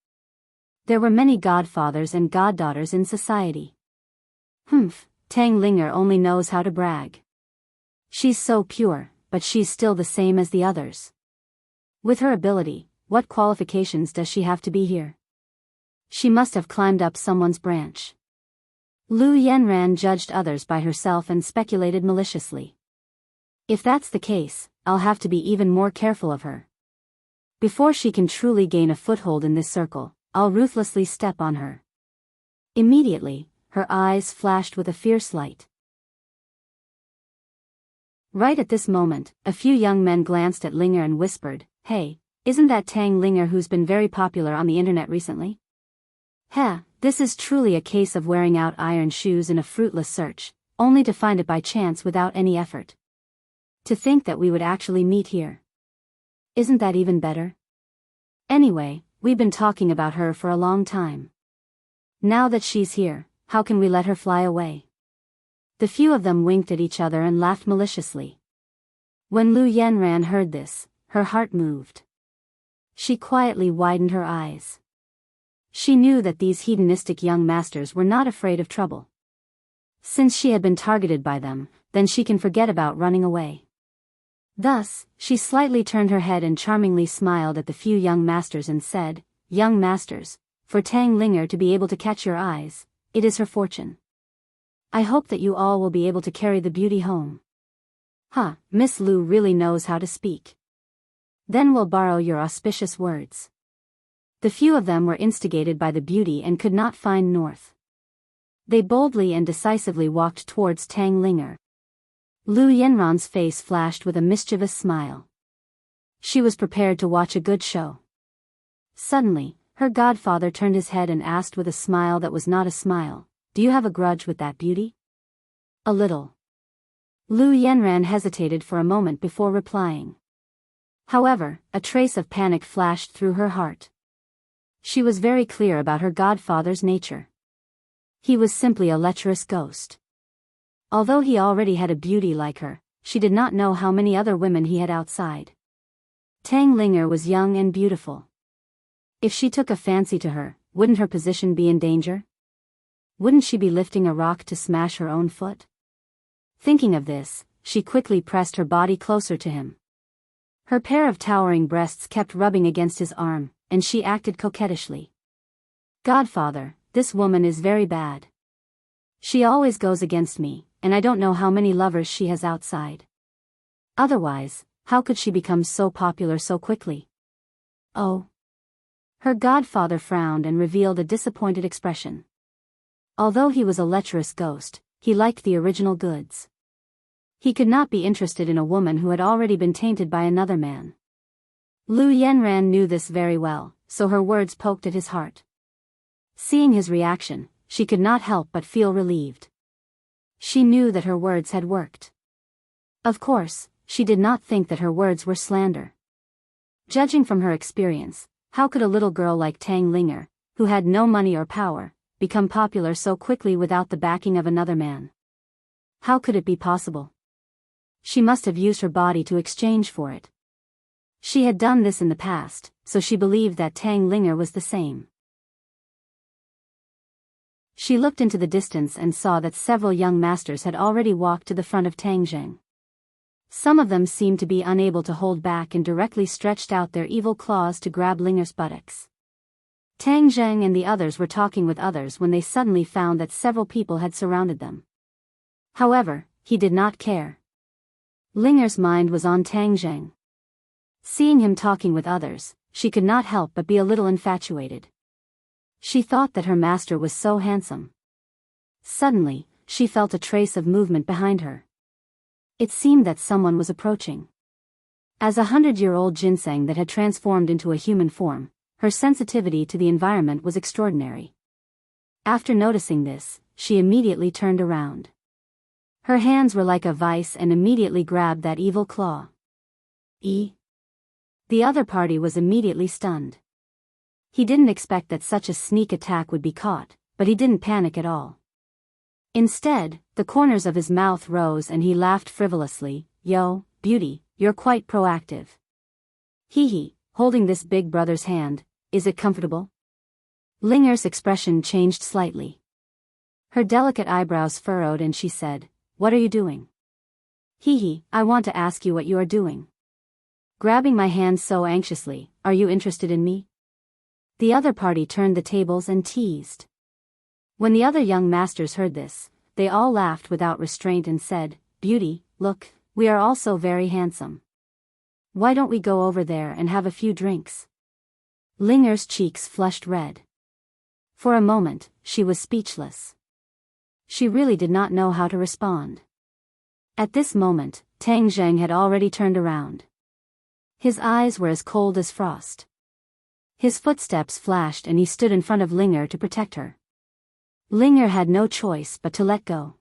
There were many godfathers and goddaughters in society. Tang Linger only knows how to brag. She's so pure, but she's still the same as the others. With her ability, what qualifications does she have to be here? She must have climbed up someone's branch. Lu Yanran judged others by herself and speculated maliciously. If that's the case, I'll have to be even more careful of her. Before she can truly gain a foothold in this circle, I'll ruthlessly step on her. Immediately, her eyes flashed with a fierce light. Right at this moment, a few young men glanced at Linger and whispered, "Hey, isn't that Tang Linger who's been very popular on the internet recently?" This is truly a case of wearing out iron shoes in a fruitless search, only to find it by chance without any effort. To think that we would actually meet here. Isn't that even better? Anyway, we've been talking about her for a long time. Now that she's here, how can we let her fly away? The few of them winked at each other and laughed maliciously. When Lu Yanran heard this, her heart moved. She quietly widened her eyes. She knew that these hedonistic young masters were not afraid of trouble. Since she had been targeted by them, then she can forget about running away. Thus, she slightly turned her head and charmingly smiled at the few young masters and said, "Young masters, for Tang Linger to be able to catch your eyes, it is her fortune. I hope that you all will be able to carry the beauty home." Miss Lu really knows how to speak. Then we'll borrow your auspicious words. The few of them were instigated by the beauty and could not find north. They boldly and decisively walked towards Tang Linger. Lu Yanran's face flashed with a mischievous smile. She was prepared to watch a good show. Suddenly, her godfather turned his head and asked with a smile that was not a smile, "Do you have a grudge with that beauty?" "A little." Lu Yanran hesitated for a moment before replying. However, a trace of panic flashed through her heart. She was very clear about her godfather's nature. He was simply a lecherous ghost. Although he already had a beauty like her, she did not know how many other women he had outside. Tang Linger was young and beautiful. If she took a fancy to her, wouldn't her position be in danger? Wouldn't she be lifting a rock to smash her own foot? Thinking of this, she quickly pressed her body closer to him. Her pair of towering breasts kept rubbing against his arm, and she acted coquettishly. "Godfather, this woman is very bad. She always goes against me, and I don't know how many lovers she has outside. Otherwise, how could she become so popular so quickly?" "Oh." Her godfather frowned and revealed a disappointed expression. Although he was a lecherous ghost, he liked the original goods. He could not be interested in a woman who had already been tainted by another man. Lu Yanran knew this very well, so her words poked at his heart. Seeing his reaction, she could not help but feel relieved. She knew that her words had worked. Of course, she did not think that her words were slander. Judging from her experience, how could a little girl like Tang Linger, who had no money or power, become popular so quickly without the backing of another man? How could it be possible? She must have used her body to exchange for it. She had done this in the past, so she believed that Tang Linger was the same. She looked into the distance and saw that several young masters had already walked to the front of Tang Zheng. Some of them seemed to be unable to hold back and directly stretched out their evil claws to grab Linger's buttocks. Tang Zheng and the others were talking with others when they suddenly found that several people had surrounded them. However, he did not care. Linger's mind was on Tang Zheng. Seeing him talking with others, she could not help but be a little infatuated. She thought that her master was so handsome. Suddenly, she felt a trace of movement behind her. It seemed that someone was approaching. As a 100-year-old ginseng that had transformed into a human form, her sensitivity to the environment was extraordinary. After noticing this, she immediately turned around. Her hands were like a vice and immediately grabbed that evil claw. The other party was immediately stunned. He didn't expect that such a sneak attack would be caught, but he didn't panic at all. Instead, the corners of his mouth rose and he laughed frivolously. Yo, beauty, you're quite proactive. Hee, holding this big brother's hand, is it comfortable? Linger's expression changed slightly. Her delicate eyebrows furrowed and she said, what are you doing? Hee, I want to ask you what you are doing. Grabbing my hand so anxiously, are you interested in me? The other party turned the tables and teased. When the other young masters heard this, they all laughed without restraint and said, beauty, look, we are all so very handsome. Why don't we go over there and have a few drinks? Linger's cheeks flushed red. For a moment, she was speechless. She really did not know how to respond. At this moment, Tang Zheng had already turned around. His eyes were as cold as frost. His footsteps flashed and he stood in front of Linger to protect her. Linger had no choice but to let go.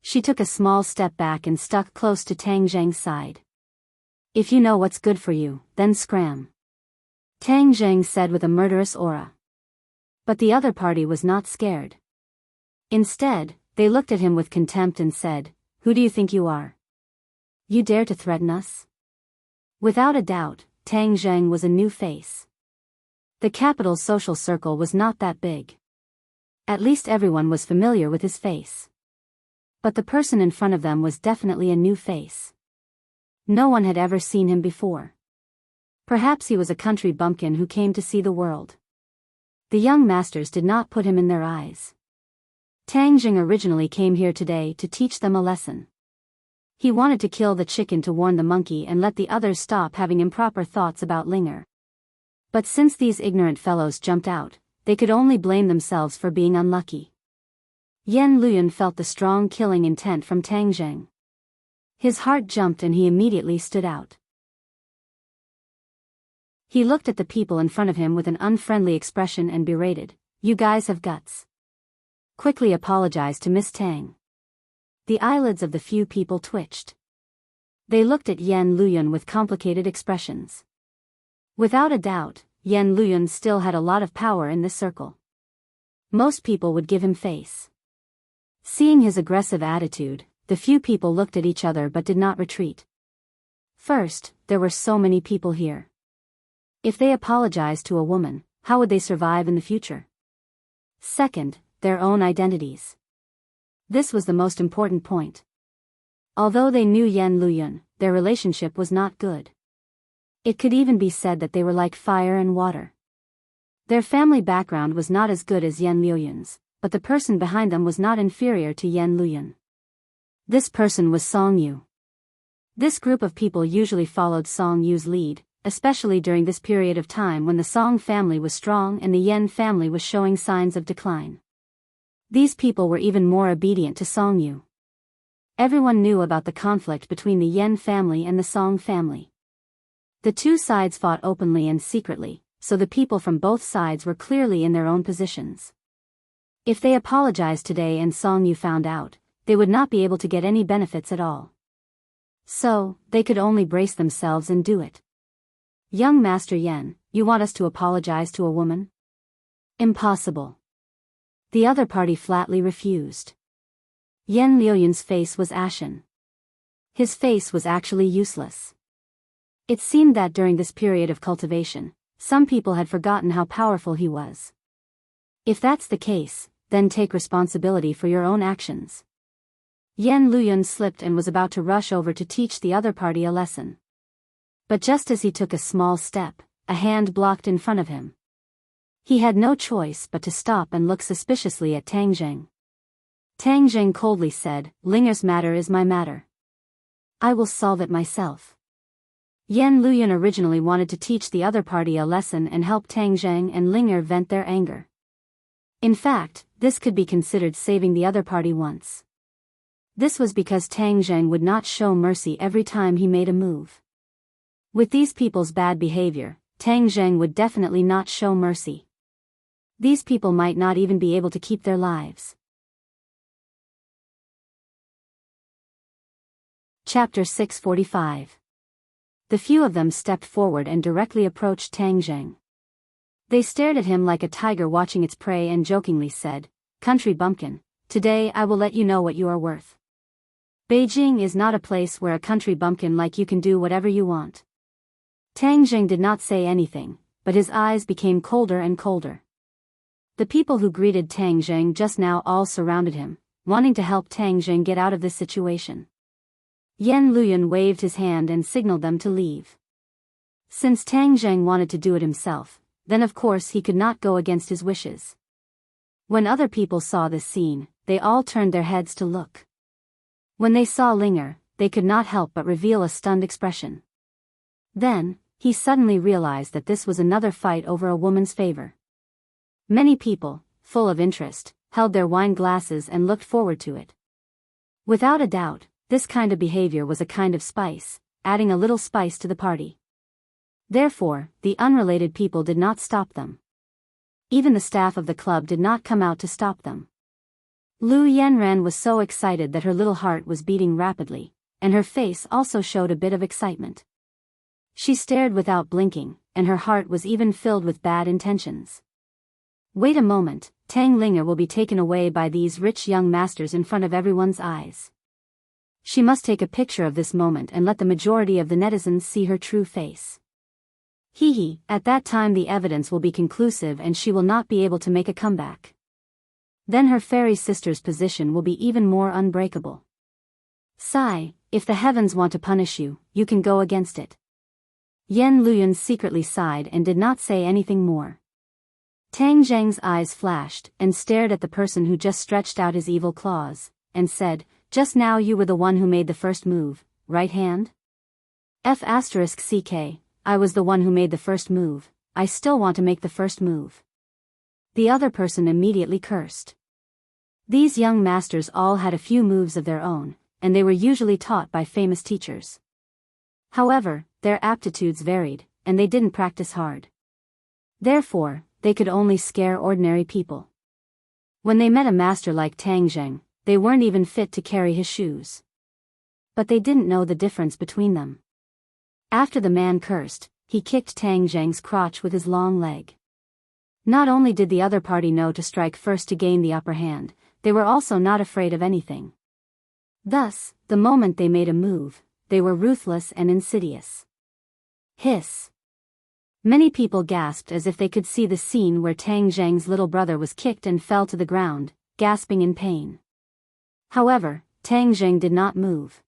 She took a small step back and stuck close to Tang Zheng's side. If you know what's good for you, then scram. Tang Zheng said with a murderous aura. But the other party was not scared. Instead, they looked at him with contempt and said, who do you think you are? You dare to threaten us? Without a doubt, Tang Zheng was a new face. The capital's social circle was not that big. At least everyone was familiar with his face. But the person in front of them was definitely a new face. No one had ever seen him before. Perhaps he was a country bumpkin who came to see the world. The young masters did not put him in their eyes. Tang Zheng originally came here today to teach them a lesson. He wanted to kill the chicken to warn the monkey and let the others stop having improper thoughts about Linger. But since these ignorant fellows jumped out, they could only blame themselves for being unlucky. Yan Luyan felt the strong killing intent from Tang Zheng. His heart jumped and he immediately stood out. He looked at the people in front of him with an unfriendly expression and berated, you guys have guts. Quickly apologized to Miss Tang. The eyelids of the few people twitched. They looked at Yan Luyan with complicated expressions. Without a doubt, Yan Luyan still had a lot of power in this circle. Most people would give him face. Seeing his aggressive attitude, the few people looked at each other but did not retreat. First, there were so many people here. If they apologized to a woman, how would they survive in the future? Second, their own identities. This was the most important point. Although they knew Yan Luyan, their relationship was not good. It could even be said that they were like fire and water. Their family background was not as good as Yan Luyan's, but the person behind them was not inferior to Yan Luyan. This person was Song Yu. This group of people usually followed Song Yu's lead, especially during this period of time when the Song family was strong and the Yan family was showing signs of decline. These people were even more obedient to Song Yu. Everyone knew about the conflict between the Yan family and the Song family. The two sides fought openly and secretly, so the people from both sides were clearly in their own positions. If they apologized today and Song Yu found out, they would not be able to get any benefits at all. So, they could only brace themselves and do it. Young Master Yan, you want us to apologize to a woman? Impossible. The other party flatly refused. Yan Liuyan's face was ashen. His face was actually useless. It seemed that during this period of cultivation, some people had forgotten how powerful he was. If that's the case, then take responsibility for your own actions. Yan Luyan slipped and was about to rush over to teach the other party a lesson. But just as he took a small step, a hand blocked in front of him. He had no choice but to stop and look suspiciously at Tang Zheng. Tang Zheng coldly said, Linger's matter is my matter. I will solve it myself. Yan Luyan originally wanted to teach the other party a lesson and help Tang Zheng and Linger vent their anger. In fact, this could be considered saving the other party once. This was because Tang Zheng would not show mercy every time he made a move. With these people's bad behavior, Tang Zheng would definitely not show mercy. These people might not even be able to keep their lives. Chapter 645. The few of them stepped forward and directly approached Tang Zheng. They stared at him like a tiger watching its prey and jokingly said, "Country bumpkin, today I will let you know what you are worth. Beijing is not a place where a country bumpkin like you can do whatever you want." Tang Zheng did not say anything, but his eyes became colder and colder. The people who greeted Tang Zheng just now all surrounded him, wanting to help Tang Zheng get out of this situation. Yan Luyan waved his hand and signaled them to leave. Since Tang Zheng wanted to do it himself, then of course he could not go against his wishes. When other people saw this scene, they all turned their heads to look. When they saw Linger, they could not help but reveal a stunned expression. Then, he suddenly realized that this was another fight over a woman's favor. Many people, full of interest, held their wine glasses and looked forward to it. Without a doubt, this kind of behavior was a kind of spice, adding a little spice to the party. Therefore, the unrelated people did not stop them. Even the staff of the club did not come out to stop them. Lu Yanran was so excited that her little heart was beating rapidly, and her face also showed a bit of excitement. She stared without blinking, and her heart was even filled with bad intentions. Wait a moment, Tang Linger will be taken away by these rich young masters in front of everyone's eyes. She must take a picture of this moment and let the majority of the netizens see her true face. Hee, at that time the evidence will be conclusive and she will not be able to make a comeback. Then her fairy sister's position will be even more unbreakable. Sigh, if the heavens want to punish you, you can go against it. Yan Luyan secretly sighed and did not say anything more. Tang Zheng's eyes flashed and stared at the person who just stretched out his evil claws, and said, "Just now you were the one who made the first move, right hand?" F***ck, I was the one who made the first move, I still want to make the first move. The other person immediately cursed. These young masters all had a few moves of their own, and they were usually taught by famous teachers. However, their aptitudes varied, and they didn't practice hard. Therefore, they could only scare ordinary people. When they met a master like Tang Zheng, they weren't even fit to carry his shoes. But they didn't know the difference between them. After the man cursed, he kicked Tang Zheng's crotch with his long leg. Not only did the other party know to strike first to gain the upper hand, they were also not afraid of anything. Thus, the moment they made a move, they were ruthless and insidious. Hiss. Many people gasped as if they could see the scene where Tang Zheng's little brother was kicked and fell to the ground, gasping in pain. However, Tang Zheng did not move.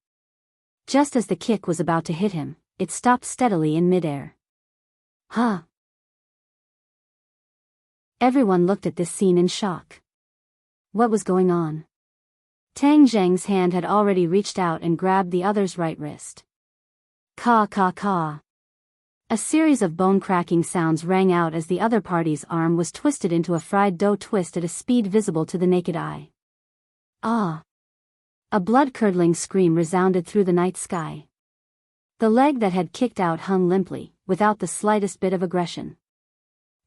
Just as the kick was about to hit him, it stopped steadily in midair. Huh. Everyone looked at this scene in shock. What was going on? Tang Zheng's hand had already reached out and grabbed the other's right wrist. Caw caw caw. A series of bone-cracking sounds rang out as the other party's arm was twisted into a fried dough twist at a speed visible to the naked eye. Ah! A blood-curdling scream resounded through the night sky. The leg that had kicked out hung limply, without the slightest bit of aggression.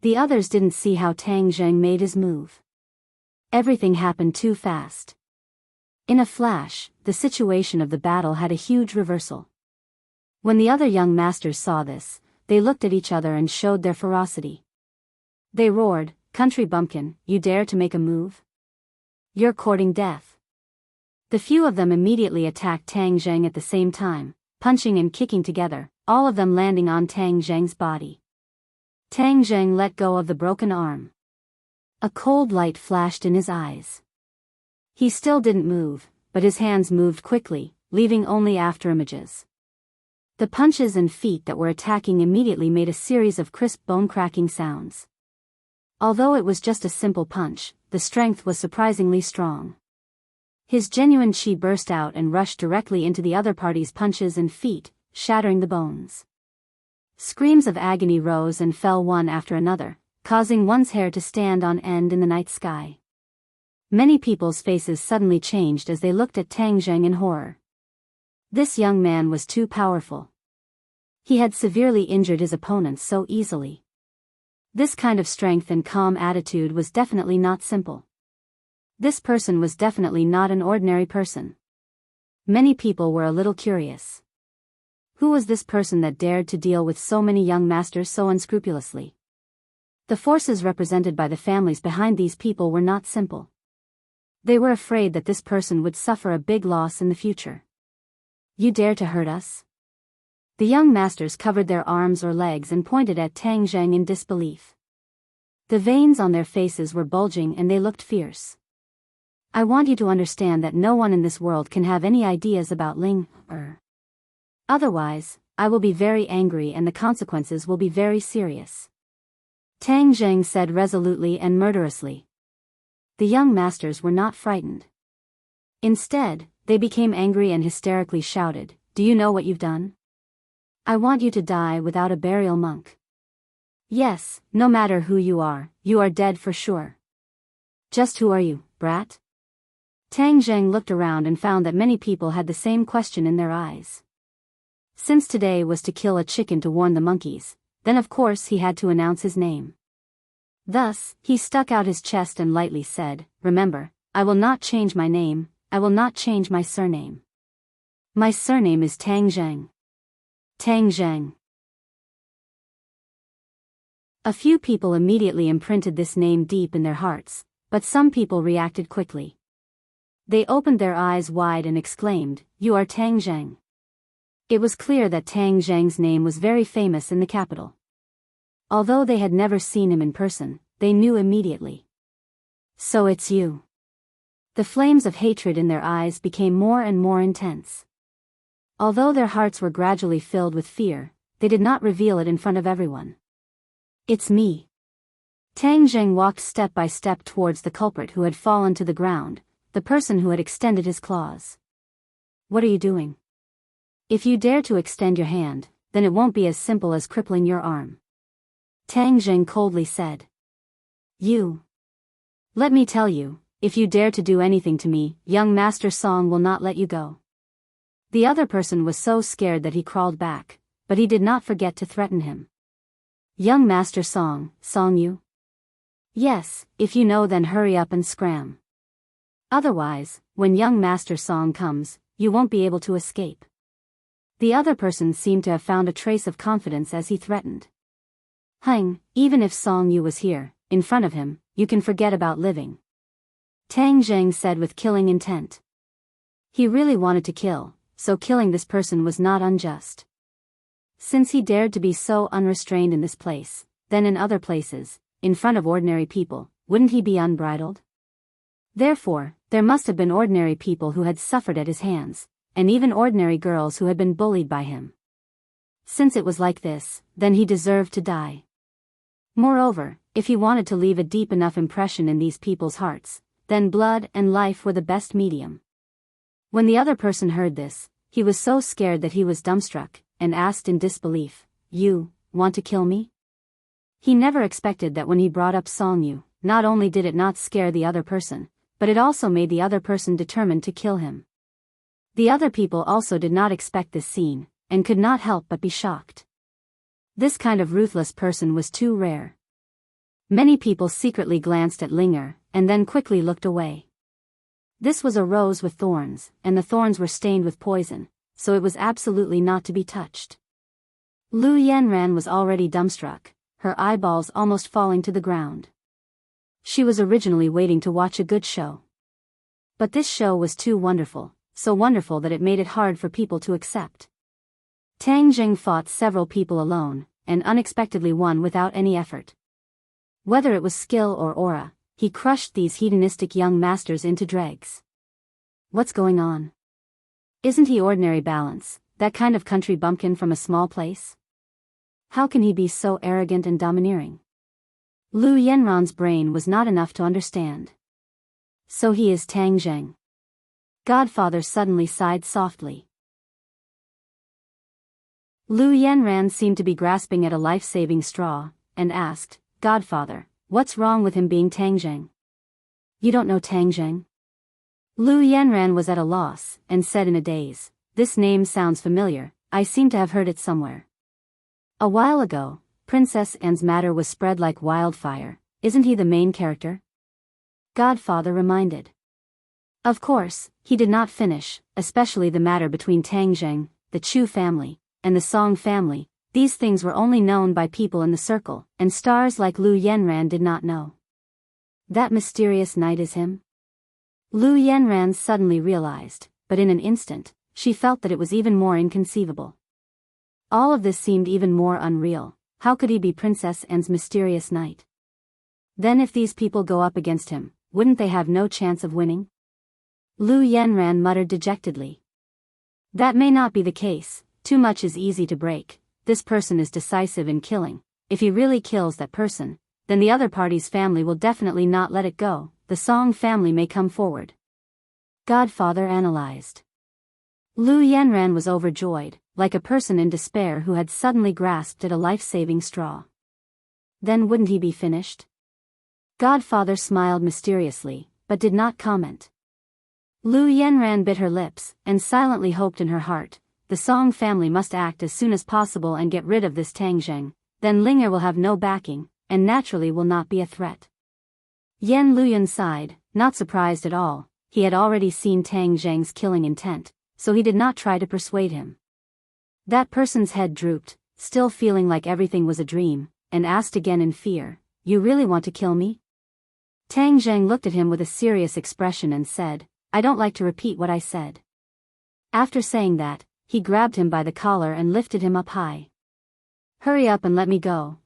The others didn't see how Tang Zheng made his move. Everything happened too fast. In a flash, the situation of the battle had a huge reversal. When the other young masters saw this, they looked at each other and showed their ferocity. They roared, "Country bumpkin, you dare to make a move? You're courting death." The few of them immediately attacked Tang Zheng at the same time, punching and kicking together, all of them landing on Tang Zheng's body. Tang Zheng let go of the broken arm. A cold light flashed in his eyes. He still didn't move, but his hands moved quickly, leaving only afterimages. The punches and feet that were attacking immediately made a series of crisp bone-cracking sounds. Although it was just a simple punch, the strength was surprisingly strong. His genuine chi burst out and rushed directly into the other party's punches and feet, shattering the bones. Screams of agony rose and fell one after another, causing one's hair to stand on end in the night sky. Many people's faces suddenly changed as they looked at Tang Zheng in horror. This young man was too powerful. He had severely injured his opponents so easily. This kind of strength and calm attitude was definitely not simple. This person was definitely not an ordinary person. Many people were a little curious. Who was this person that dared to deal with so many young masters so unscrupulously? The forces represented by the families behind these people were not simple. They were afraid that this person would suffer a big loss in the future. You dare to hurt us? The young masters covered their arms or legs and pointed at Tang Zheng in disbelief. The veins on their faces were bulging and they looked fierce. I want you to understand that no one in this world can have any ideas about Ling. Otherwise, I will be very angry and the consequences will be very serious. Tang Zheng said resolutely and murderously. The young masters were not frightened. Instead, they became angry and hysterically shouted, "Do you know what you've done? I want you to die without a burial monk. Yes, no matter who you are dead for sure. Just who are you, brat?" Tang Zheng looked around and found that many people had the same question in their eyes. Since today was to kill a chicken to warn the monkeys, then of course he had to announce his name. Thus, he stuck out his chest and lightly said, "Remember, I will not change my name, I will not change my surname. My surname is Tang Zheng. Tang Zheng." A few people immediately imprinted this name deep in their hearts, but some people reacted quickly. They opened their eyes wide and exclaimed, "You are Tang Zheng." It was clear that Tang Zheng's name was very famous in the capital. Although they had never seen him in person, they knew immediately. "So it's you." The flames of hatred in their eyes became more and more intense. Although their hearts were gradually filled with fear, they did not reveal it in front of everyone. "It's me." Tang Zheng walked step by step towards the culprit who had fallen to the ground, the person who had extended his claws. "What are you doing? If you dare to extend your hand, then it won't be as simple as crippling your arm." Tang Zheng coldly said. "You. Let me tell you, if you dare to do anything to me, young Master Song will not let you go." The other person was so scared that he crawled back, but he did not forget to threaten him. "Young Master Song you? Yes, if you know then hurry up and scram. Otherwise, when young Master Song comes, you won't be able to escape." The other person seemed to have found a trace of confidence as he threatened. Even if Song Yu was here, in front of him, you can forget about living." Tang Zheng said with killing intent. He really wanted to kill, so killing this person was not unjust. Since he dared to be so unrestrained in this place, then in other places, in front of ordinary people, wouldn't he be unbridled? Therefore, there must have been ordinary people who had suffered at his hands, and even ordinary girls who had been bullied by him. Since it was like this, then he deserved to die. Moreover, if he wanted to leave a deep enough impression in these people's hearts, then blood and life were the best medium. When the other person heard this, he was so scared that he was dumbstruck, and asked in disbelief, "You want to kill me?" He never expected that when he brought up Song Yu, not only did it not scare the other person, but it also made the other person determined to kill him. The other people also did not expect this scene, and could not help but be shocked. This kind of ruthless person was too rare. Many people secretly glanced at Linger, and then quickly looked away. This was a rose with thorns, and the thorns were stained with poison, so it was absolutely not to be touched. Lu Yanran was already dumbstruck, her eyeballs almost falling to the ground. She was originally waiting to watch a good show. But this show was too wonderful, so wonderful that it made it hard for people to accept. Tang Zheng fought several people alone, and unexpectedly won without any effort. Whether it was skill or aura, he crushed these hedonistic young masters into dregs. What's going on? Isn't he ordinary balance, that kind of country bumpkin from a small place? How can he be so arrogant and domineering? Lu Yanran's brain was not enough to understand. So he is Tang Zheng. Godfather suddenly sighed softly. Lu Yanran seemed to be grasping at a life-saving straw, and asked, "Godfather, what's wrong with him being Tang Zheng?" "You don't know Tang Zheng?" Lu Yanran was at a loss, and said in a daze, "This name sounds familiar, I seem to have heard it somewhere." A while ago, Princess Anne's matter was spread like wildfire. Isn't he the main character? Godfather reminded. Of course, he did not finish, especially the matter between Tang Zheng, the Chu family, and the Song family. These things were only known by people in the circle, and stars like Lu Yenran did not know. That mysterious knight is him? Lu Yenran suddenly realized, but in an instant, she felt that it was even more inconceivable. All of this seemed even more unreal. How could he be Princess Anne's mysterious knight? Then if these people go up against him, wouldn't they have no chance of winning? Lu Yenran muttered dejectedly. That may not be the case. Too much is easy to break. This person is decisive in killing. If he really kills that person, then the other party's family will definitely not let it go. The Song family may come forward. Godfather analyzed. Lu Yenran was overjoyed, like a person in despair who had suddenly grasped at a life-saving straw. Then wouldn't he be finished? Godfather smiled mysteriously, but did not comment. Lu Yenran bit her lips, and silently hoped in her heart, the Song family must act as soon as possible and get rid of this Tang Zheng, then Ling'er will have no backing, and naturally will not be a threat. Yan Luyan sighed, not surprised at all. He had already seen Tang Zheng's killing intent, so he did not try to persuade him. That person's head drooped, still feeling like everything was a dream, and asked again in fear, "You really want to kill me?" Tang Zheng looked at him with a serious expression and said, "I don't like to repeat what I said." After saying that, he grabbed him by the collar and lifted him up high. "Hurry up and let me go,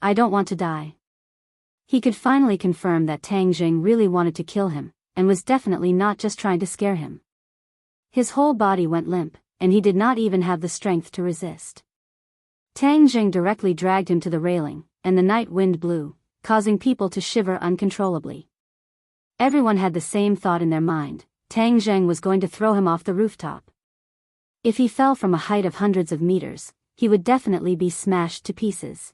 I don't want to die." He could finally confirm that Tang Zheng really wanted to kill him, and was definitely not just trying to scare him. His whole body went limp, and he did not even have the strength to resist. Tang Zheng directly dragged him to the railing, and the night wind blew, causing people to shiver uncontrollably. Everyone had the same thought in their mind: Tang Zheng was going to throw him off the rooftop. If he fell from a height of hundreds of meters, he would definitely be smashed to pieces.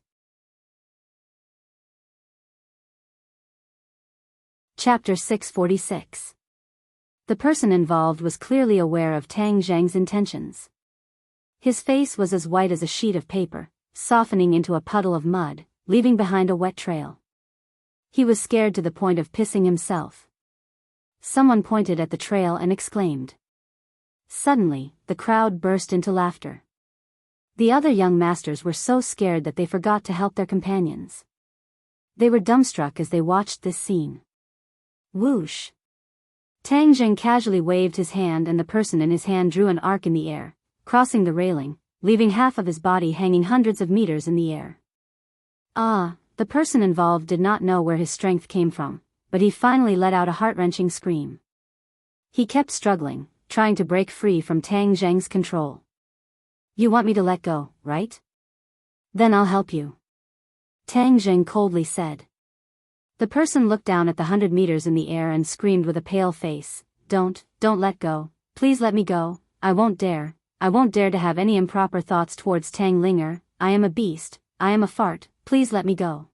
Chapter 646. The person involved was clearly aware of Tang Zheng's intentions. His face was as white as a sheet of paper, softening into a puddle of mud, leaving behind a wet trail. He was scared to the point of pissing himself. Someone pointed at the trail and exclaimed. Suddenly, the crowd burst into laughter. The other young masters were so scared that they forgot to help their companions. They were dumbstruck as they watched this scene. Whoosh! Tang Zheng casually waved his hand, and the person in his hand drew an arc in the air, crossing the railing, leaving half of his body hanging hundreds of meters in the air. The person involved did not know where his strength came from, but he finally let out a heart-wrenching scream. He kept struggling, trying to break free from Tang Zheng's control. "You want me to let go, right? Then I'll help you," Tang Zheng coldly said. The person looked down at the 100 meters in the air and screamed with a pale face, Don't let go, please let me go, I won't dare to have any improper thoughts towards Tang Ling'er, I am a beast, I am a fart, please let me go."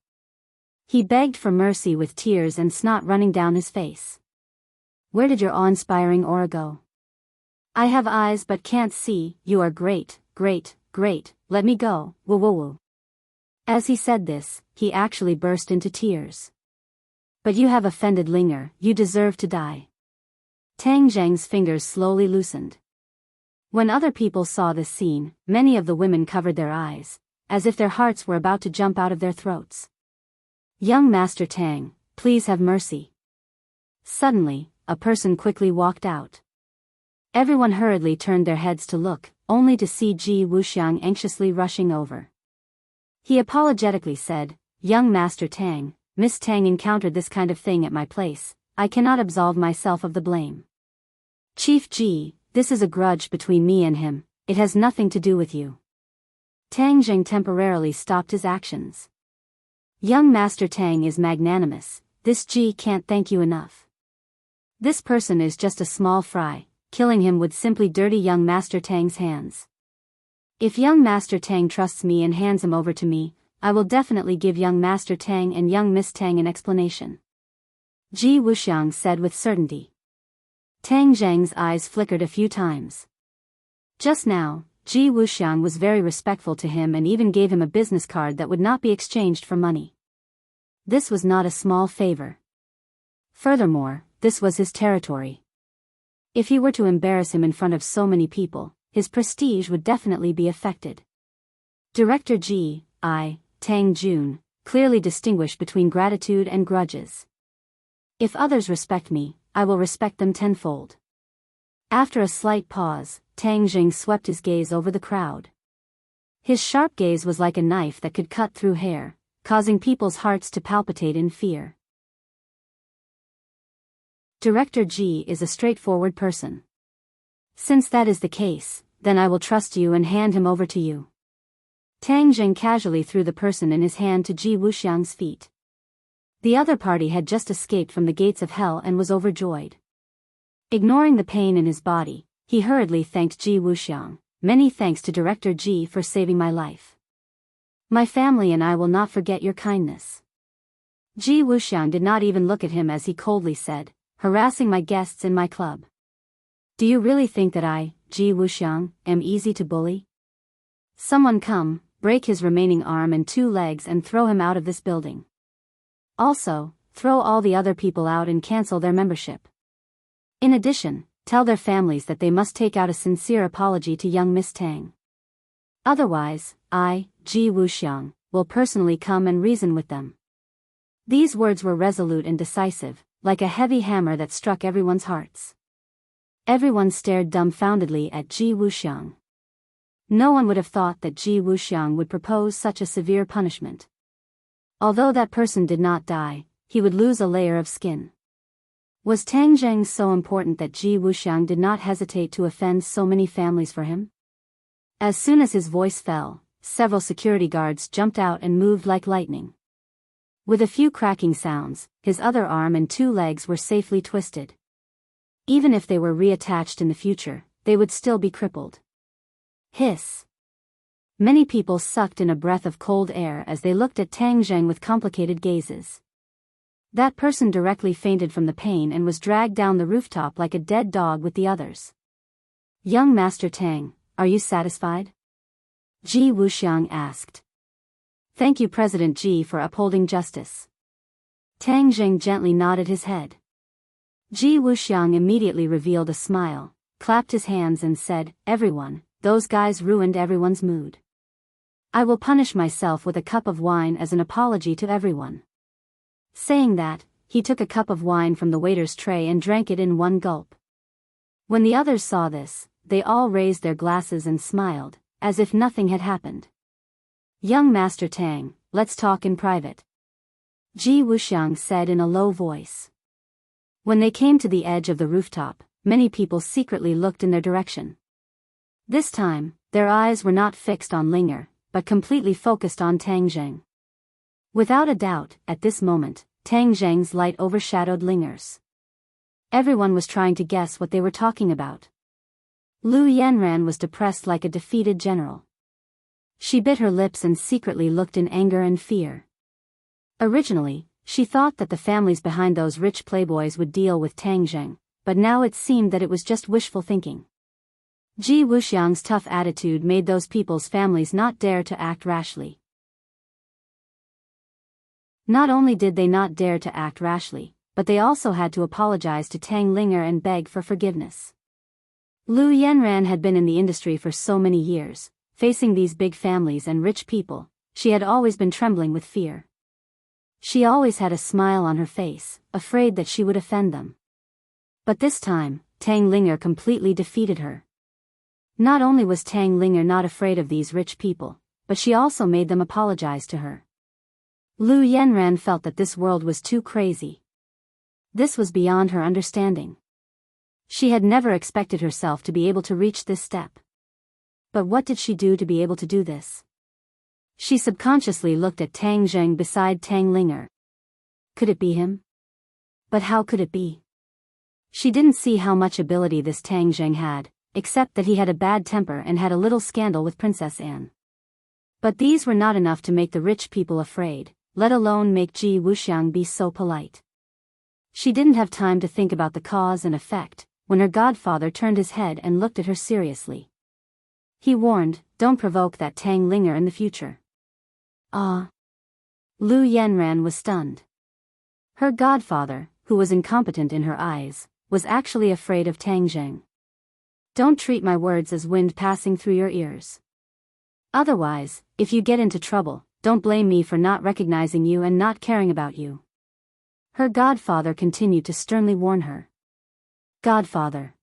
He begged for mercy with tears and snot running down his face. "Where did your awe-inspiring aura go? I have eyes but can't see, you are great, let me go, woo. As he said this, he actually burst into tears. "But you have offended Ling'er, you deserve to die." Tang Zheng's fingers slowly loosened. When other people saw this scene, many of the women covered their eyes, as if their hearts were about to jump out of their throats. "Young Master Tang, please have mercy." Suddenly, a person quickly walked out. Everyone hurriedly turned their heads to look, only to see Ji Wuxiang anxiously rushing over. He apologetically said, "Young Master Tang, Miss Tang encountered this kind of thing at my place, I cannot absolve myself of the blame. Chief Ji, this is a grudge between me and him, it has nothing to do with you." Tang Zheng temporarily stopped his actions. "Young Master Tang is magnanimous, this Ji can't thank you enough. This person is just a small fry, killing him would simply dirty young Master Tang's hands. If young Master Tang trusts me and hands him over to me, I will definitely give young Master Tang and young Miss Tang an explanation," Ji Wuxiang said with certainty. Tang Zheng's eyes flickered a few times. Just now, Ji Wuxiang was very respectful to him and even gave him a business card that would not be exchanged for money. This was not a small favor. Furthermore, this was his territory. If he were to embarrass him in front of so many people, his prestige would definitely be affected. Director Tang Jun, clearly distinguished between gratitude and grudges. If others respect me, I will respect them tenfold. After a slight pause, Tang Jing swept his gaze over the crowd. His sharp gaze was like a knife that could cut through hair, causing people's hearts to palpitate in fear. Director Ji is a straightforward person. Since that is the case, then I will trust you and hand him over to you. Tang Jing casually threw the person in his hand to Ji Wuxiang's feet. The other party had just escaped from the gates of hell and was overjoyed. Ignoring the pain in his body, he hurriedly thanked Ji Wuxiang. Many thanks to Director Ji for saving my life. My family and I will not forget your kindness. Ji Wuxiang did not even look at him as he coldly said, harassing my guests in my club. Do you really think that I, Ji Wuxiang, am easy to bully? Someone come, break his remaining arm and 2 legs and throw him out of this building. Also, throw all the other people out and cancel their membership. In addition, tell their families that they must take out a sincere apology to young Miss Tang. Otherwise, I, Ji Wuxiang, will personally come and reason with them. These words were resolute and decisive, like a heavy hammer that struck everyone's hearts. Everyone stared dumbfoundedly at Ji Wuxiang. No one would have thought that Ji Wuxiang would propose such a severe punishment. Although that person did not die, he would lose a layer of skin. Was Tang Jing so important that Ji Wuxiang did not hesitate to offend so many families for him? As soon as his voice fell, several security guards jumped out and moved like lightning. With a few cracking sounds, his other arm and 2 legs were safely twisted. Even if they were reattached in the future, they would still be crippled. Hiss. Many people sucked in a breath of cold air as they looked at Tang Jing with complicated gazes. That person directly fainted from the pain and was dragged down the rooftop like a dead dog with the others. Young Master Tang, are you satisfied? Ji Wuxiang asked. Thank you President Ji for upholding justice. Tang Jing gently nodded his head. Ji Wuxiang immediately revealed a smile, clapped his hands and said, everyone, those guys ruined everyone's mood. I will punish myself with a cup of wine as an apology to everyone. Saying that, he took a cup of wine from the waiter's tray and drank it in one gulp. When the others saw this, they all raised their glasses and smiled, as if nothing had happened. Young Master Tang, let's talk in private. Ji Wuxiang said in a low voice. When they came to the edge of the rooftop, many people secretly looked in their direction. This time, their eyes were not fixed on Linger, but completely focused on Tang Jing. Without a doubt, at this moment, Tang Jing's light overshadowed Linger's. Everyone was trying to guess what they were talking about. Lu Yanran was depressed like a defeated general. She bit her lips and secretly looked in anger and fear. Originally, she thought that the families behind those rich playboys would deal with Tang Jing, but now it seemed that it was just wishful thinking. Ji Wuxiang's tough attitude made those people's families not dare to act rashly. Not only did they not dare to act rashly, but they also had to apologize to Tang Linger and beg for forgiveness. Lu Yanran had been in the industry for so many years, facing these big families and rich people, she had always been trembling with fear. She always had a smile on her face, afraid that she would offend them. But this time, Tang Linger completely defeated her. Not only was Tang Linger not afraid of these rich people, but she also made them apologize to her. Lu Yanran felt that this world was too crazy. This was beyond her understanding. She had never expected herself to be able to reach this step. But what did she do to be able to do this? She subconsciously looked at Tang Jing beside Tang Linger. Could it be him? But how could it be? She didn't see how much ability this Tang Jing had, except that he had a bad temper and had a little scandal with Princess Anne. But these were not enough to make the rich people afraid, let alone make Ji Wuxiang be so polite. She didn't have time to think about the cause and effect, when her godfather turned his head and looked at her seriously. He warned, don't provoke that Tang Linger in the future. Ah. Lu Yanran was stunned. Her godfather, who was incompetent in her eyes, was actually afraid of Tang Zheng. Don't treat my words as wind passing through your ears. Otherwise, if you get into trouble, don't blame me for not recognizing you and not caring about you. Her godfather continued to sternly warn her. Godfather.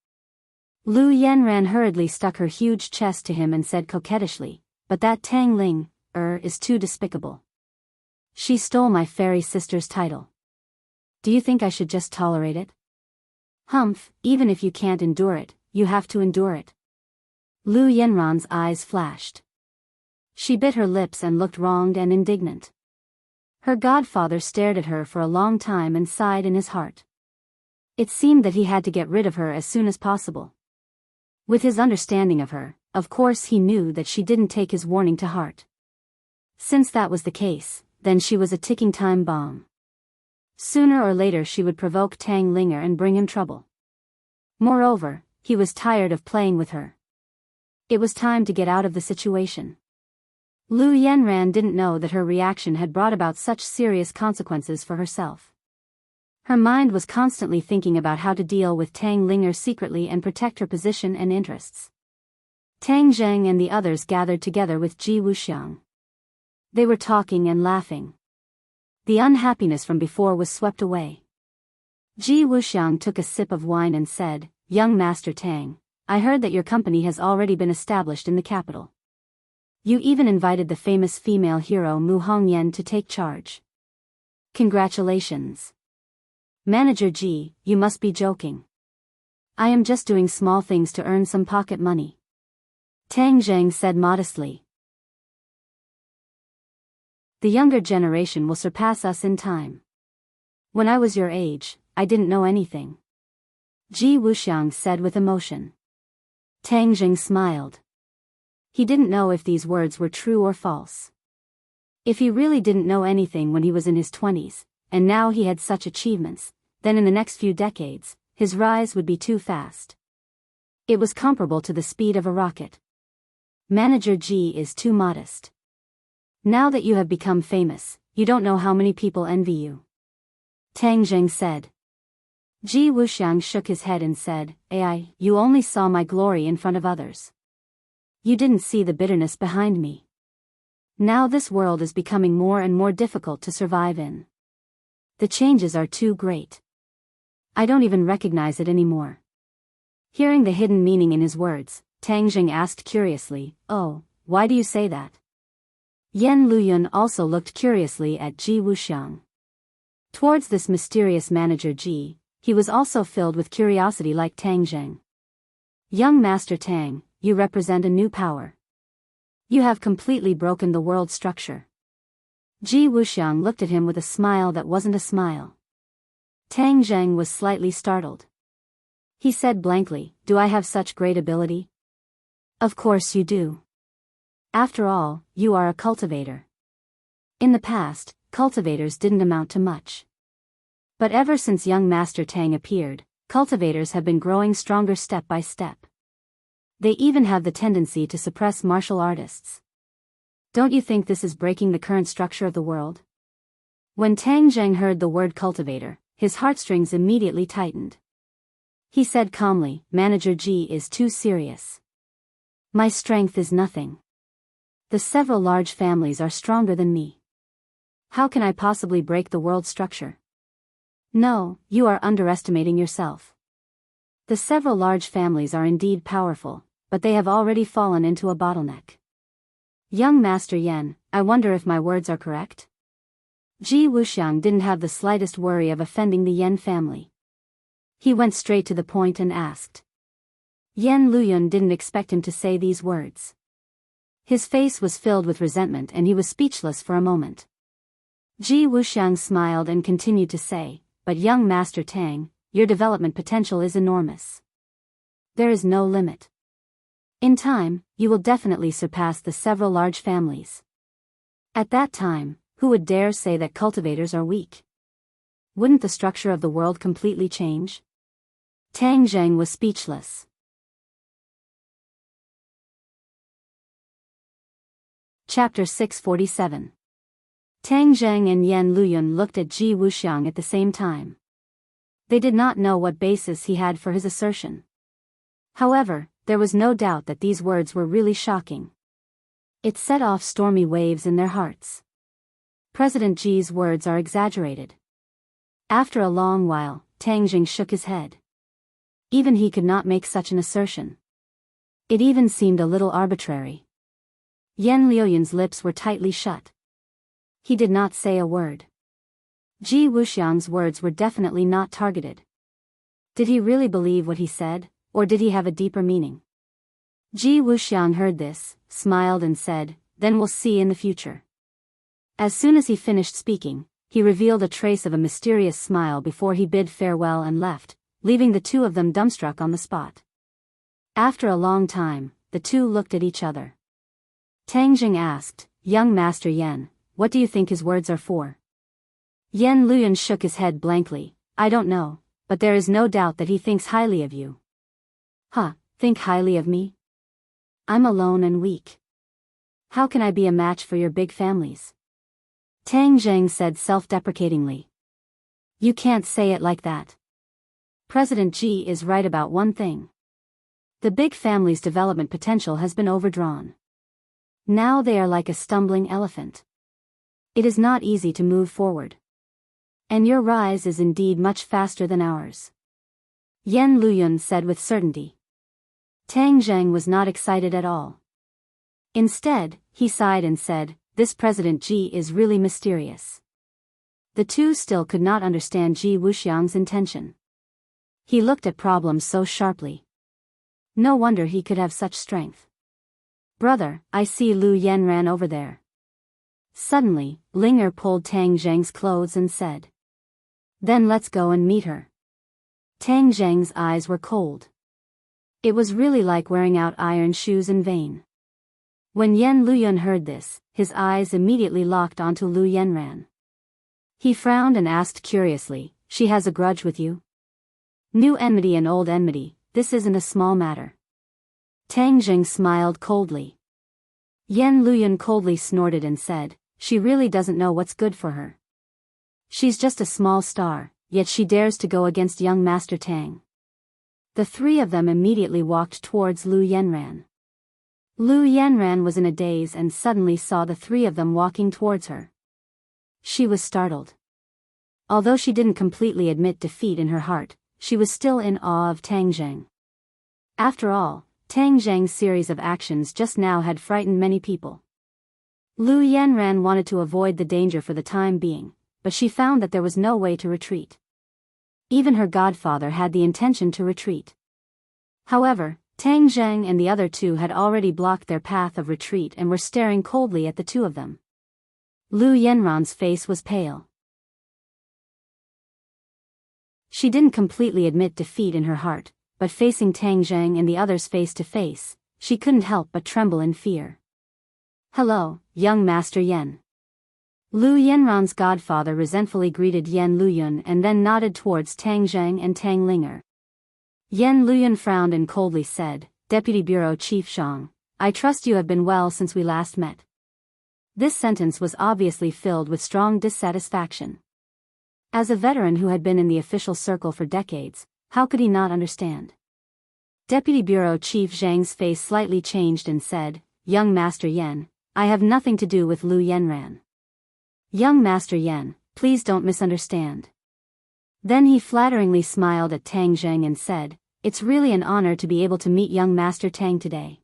Lu Yanran hurriedly stuck her huge chest to him and said coquettishly, but that Tang Ling, is too despicable. She stole my fairy sister's title. Do you think I should just tolerate it? Humph, even if you can't endure it, you have to endure it. Lu Yanran's eyes flashed. She bit her lips and looked wronged and indignant. Her godfather stared at her for a long time and sighed in his heart. It seemed that he had to get rid of her as soon as possible. With his understanding of her, of course he knew that she didn't take his warning to heart. Since that was the case, then she was a ticking time bomb. Sooner or later she would provoke Tang Linger and bring him trouble. Moreover, he was tired of playing with her. It was time to get out of the situation. Lu Yanran didn't know that her reaction had brought about such serious consequences for herself. Her mind was constantly thinking about how to deal with Tang Linger secretly and protect her position and interests. Tang Zheng and the others gathered together with Ji Wuxiang. They were talking and laughing. The unhappiness from before was swept away. Ji Wuxiang took a sip of wine and said, "Young Master Tang, I heard that your company has already been established in the capital. You even invited the famous female hero Mu Hongyan to take charge. Congratulations. Manager Ji, you must be joking. I am just doing small things to earn some pocket money." Tang Zheng said modestly. The younger generation will surpass us in time. When I was your age, I didn't know anything. Ji Wuxiang said with emotion. Tang Zheng smiled. He didn't know if these words were true or false. If he really didn't know anything when he was in his 20s, and now he had such achievements, then in the next few decades, his rise would be too fast. It was comparable to the speed of a rocket. Manager Ji is too modest. Now that you have become famous, you don't know how many people envy you. Tang Zheng said. Ji Wuxiang shook his head and said, "Ai, you only saw my glory in front of others. You didn't see the bitterness behind me. Now this world is becoming more and more difficult to survive in. The changes are too great. I don't even recognize it anymore." Hearing the hidden meaning in his words, Tang Zheng asked curiously, "Oh, why do you say that?" Yan Luyun also looked curiously at Ji Wuxiang. Towards this mysterious manager Ji, he was also filled with curiosity like Tang Zheng. "Young Master Tang, you represent a new power. You have completely broken the world structure." Ji Wuxiang looked at him with a smile that wasn't a smile. Tang Zheng was slightly startled. He said blankly, "Do I have such great ability?" "Of course you do. After all, you are a cultivator." In the past, cultivators didn't amount to much. But ever since young Master Tang appeared, cultivators have been growing stronger step by step. They even have the tendency to suppress martial artists. Don't you think this is breaking the current structure of the world? When Tang Zheng heard the word cultivator, his heartstrings immediately tightened. He said calmly, "Manager Ji is too serious. My strength is nothing. The several large families are stronger than me. How can I possibly break the world structure?" "No, you are underestimating yourself. The several large families are indeed powerful, but they have already fallen into a bottleneck. Young Master Yan, I wonder if my words are correct?" Ji Wuxiang didn't have the slightest worry of offending the Yan family. He went straight to the point and asked. Yan Luyun didn't expect him to say these words. His face was filled with resentment and he was speechless for a moment. Ji Wuxiang smiled and continued to say, "But young Master Tang, your development potential is enormous. There is no limit. In time, you will definitely surpass the several large families. At that time, who would dare say that cultivators are weak? Wouldn't the structure of the world completely change?" Tang Zheng was speechless. Chapter 647. Tang Zheng and Yan Luyun looked at Ji Wuxiang at the same time. They did not know what basis he had for his assertion. However, there was no doubt that these words were really shocking. It set off stormy waves in their hearts. President Ji's words are exaggerated. After a long while, Tang Zheng shook his head. Even he could not make such an assertion. It even seemed a little arbitrary. Yan Luyun's lips were tightly shut. He did not say a word. Ji Wuxiang's words were definitely not targeted. Did he really believe what he said, or did he have a deeper meaning? Ji Wuxiang heard this, smiled and said, "Then we'll see in the future." As soon as he finished speaking, he revealed a trace of a mysterious smile before he bid farewell and left, leaving the two of them dumbstruck on the spot. After a long time, the two looked at each other. Tang Zheng asked, "Young Master Yan, what do you think his words are for?" Yan Luyun shook his head blankly. "I don't know, but there is no doubt that he thinks highly of you." "Huh, think highly of me? I'm alone and weak. How can I be a match for your big families?" Tang Zheng said self-deprecatingly. "You can't say it like that. President Ji is right about one thing. The big family's development potential has been overdrawn. Now they are like a stumbling elephant. It is not easy to move forward. And your rise is indeed much faster than ours," Yan Luyun said with certainty. Tang Zheng was not excited at all. Instead, he sighed and said, "This President Ji is really mysterious." The two still could not understand Ji Wuxiang's intention. He looked at problems so sharply. No wonder he could have such strength. "Brother, I see Lu Yanran over there." Suddenly, Linger pulled Tang Zheng's clothes and said, "Then let's go and meet her." Tang Zheng's eyes were cold. It was really like wearing out iron shoes in vain. When Yan Luyun heard this, his eyes immediately locked onto Lu Yanran. He frowned and asked curiously, "She has a grudge with you?" "New enmity and old enmity, this isn't a small matter." Tang Zheng smiled coldly. Yan Luyun coldly snorted and said, "She really doesn't know what's good for her. She's just a small star, yet she dares to go against young Master Tang." The three of them immediately walked towards Lu Yanran. Lu Yanran was in a daze and suddenly saw the three of them walking towards her. She was startled. Although she didn't completely admit defeat in her heart, she was still in awe of Tang Zheng. After all, Tang Zheng's series of actions just now had frightened many people. Lu Yanran wanted to avoid the danger for the time being, but she found that there was no way to retreat. Even her godfather had the intention to retreat. However, Tang Zheng and the other two had already blocked their path of retreat and were staring coldly at the two of them. Lu Yanran's face was pale. She didn't completely admit defeat in her heart, but facing Tang Zheng and the others face to face, she couldn't help but tremble in fear. "Hello, young Master Yan." Lu Yanran's godfather resentfully greeted Yan Luyun and then nodded towards Tang Zheng and Tang Linger. Yan Luyun frowned and coldly said, "Deputy Bureau Chief Zhang, I trust you have been well since we last met." This sentence was obviously filled with strong dissatisfaction. As a veteran who had been in the official circle for decades, how could he not understand? Deputy Bureau Chief Zhang's face slightly changed and said, "Young Master Yan, I have nothing to do with Lu Yanran. Young Master Yan, please don't misunderstand." Then he flatteringly smiled at Tang Zheng and said, "It's really an honor to be able to meet young Master Tang today."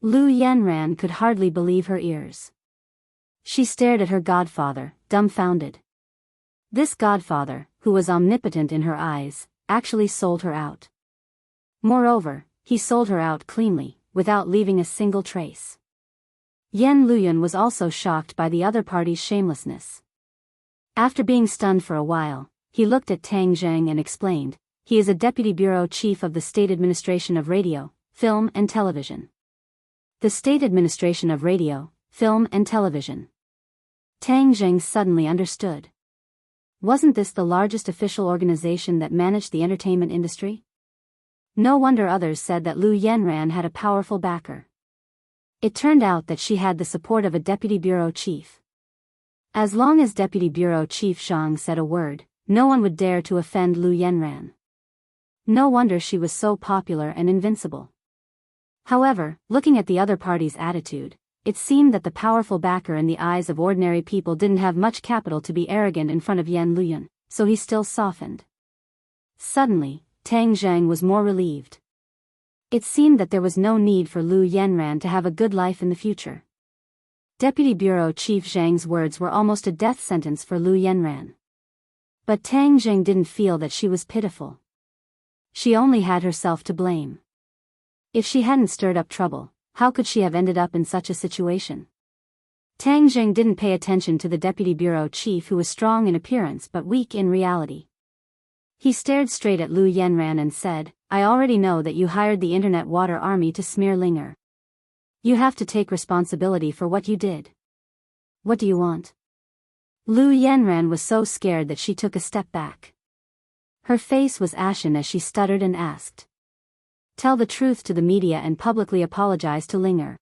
Lu Yanran could hardly believe her ears. She stared at her godfather, dumbfounded. This godfather, who was omnipotent in her eyes, actually sold her out. Moreover, he sold her out cleanly, without leaving a single trace. Yan Luyun was also shocked by the other party's shamelessness. After being stunned for a while, he looked at Tang Zheng and explained, "He is a deputy bureau chief of the State Administration of Radio, Film and Television." The State Administration of Radio, Film and Television. Tang Zheng suddenly understood. Wasn't this the largest official organization that managed the entertainment industry? No wonder others said that Lu Yanran had a powerful backer. It turned out that she had the support of a deputy bureau chief. As long as Deputy Bureau Chief Zhang said a word, no one would dare to offend Lu Yanran. No wonder she was so popular and invincible. However, looking at the other party's attitude, it seemed that the powerful backer in the eyes of ordinary people didn't have much capital to be arrogant in front of Yan Luyan, so he still softened. Suddenly, Tang Zhang was more relieved. It seemed that there was no need for Lu Yanran to have a good life in the future. Deputy Bureau Chief Zhang's words were almost a death sentence for Lu Yanran. But Tang Zhang didn't feel that she was pitiful. She only had herself to blame. If she hadn't stirred up trouble, how could she have ended up in such a situation? Tang Zhang didn't pay attention to the deputy bureau chief, who was strong in appearance but weak in reality. He stared straight at Lu Yanran and said, "I already know that you hired the internet water army to smear Linger. You have to take responsibility for what you did. What do you want?" Lu Yanran was so scared that she took a step back. Her face was ashen as she stuttered and asked, "Tell the truth to the media and publicly apologize to Linger."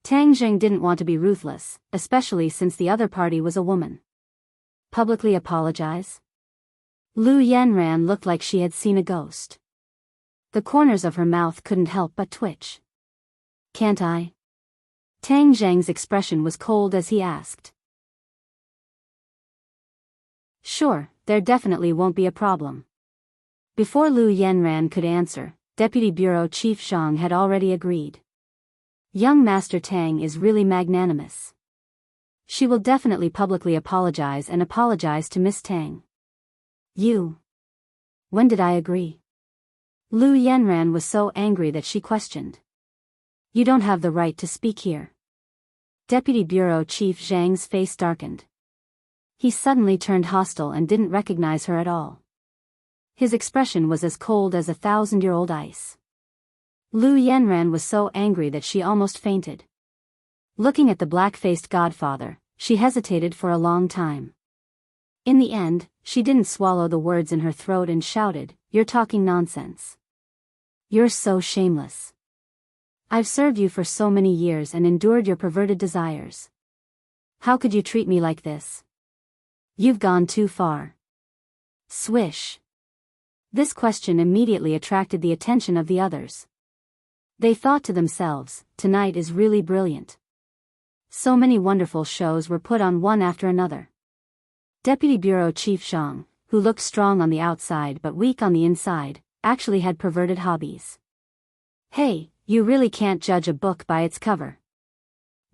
Tang Zhang didn't want to be ruthless, especially since the other party was a woman. Publicly apologize? Lu Yanran looked like she had seen a ghost. The corners of her mouth couldn't help but twitch. "Can't I?" Tang Zhang's expression was cold as he asked. "Sure, there definitely won't be a problem." Before Lu Yanran could answer, Deputy Bureau Chief Zhang had already agreed. Young Master Tang is really magnanimous. She will definitely publicly apologize and apologize to Miss Tang. You. When did I agree? Lu Yanran was so angry that she questioned. "You don't have the right to speak here." Deputy Bureau Chief Zhang's face darkened. He suddenly turned hostile and didn't recognize her at all. His expression was as cold as 1,000-year-old ice. Lu Yanran was so angry that she almost fainted. Looking at the black-faced godfather, she hesitated for a long time. In the end, she didn't swallow the words in her throat and shouted, "You're talking nonsense. You're so shameless. I've served you for so many years and endured your perverted desires. How could you treat me like this? You've gone too far." Swish. This question immediately attracted the attention of the others. They thought to themselves, "Tonight is really brilliant." So many wonderful shows were put on one after another. Deputy Bureau Chief Zhang, who looked strong on the outside but weak on the inside, actually had perverted hobbies. "Hey, you really can't judge a book by its cover."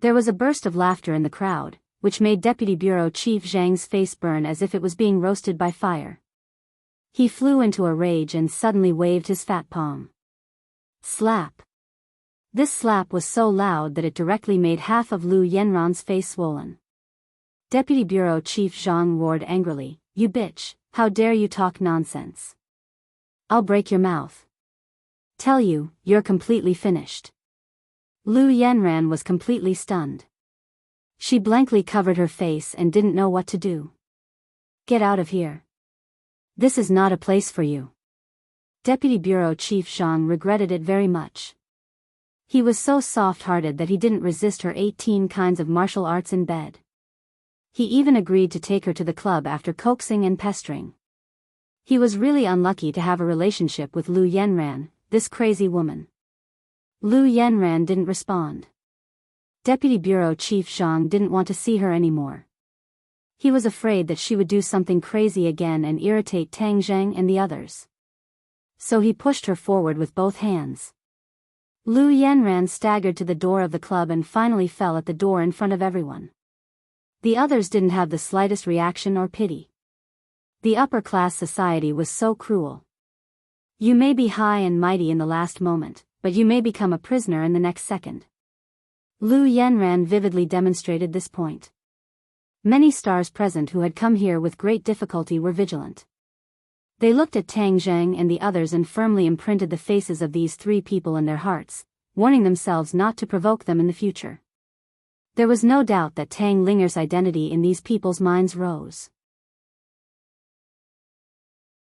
There was a burst of laughter in the crowd, which made Deputy Bureau Chief Zhang's face burn as if it was being roasted by fire. He flew into a rage and suddenly waved his fat palm. Slap. This slap was so loud that it directly made half of Lu Yanran's face swollen. Deputy Bureau Chief Zhang roared angrily, "You bitch, how dare you talk nonsense? I'll break your mouth. Tell you, you're completely finished." Lu Yanran was completely stunned. She blankly covered her face and didn't know what to do. "Get out of here. This is not a place for you." Deputy Bureau Chief Zhang regretted it very much. He was so soft-hearted that he didn't resist her 18 kinds of martial arts in bed. He even agreed to take her to the club after coaxing and pestering. He was really unlucky to have a relationship with Lu Yanran, this crazy woman. Lu Yanran didn't respond. Deputy Bureau Chief Zhang didn't want to see her anymore. He was afraid that she would do something crazy again and irritate Tang Zhang and the others. So he pushed her forward with both hands. Lu Yanran staggered to the door of the club and finally fell at the door in front of everyone. The others didn't have the slightest reaction or pity. The upper-class society was so cruel. You may be high and mighty in the last moment, but you may become a prisoner in the next second. Lu Yanran vividly demonstrated this point. Many stars present who had come here with great difficulty were vigilant. They looked at Tang Zhang and the others and firmly imprinted the faces of these three people in their hearts, warning themselves not to provoke them in the future. There was no doubt that Tang Linger's identity in these people's minds rose.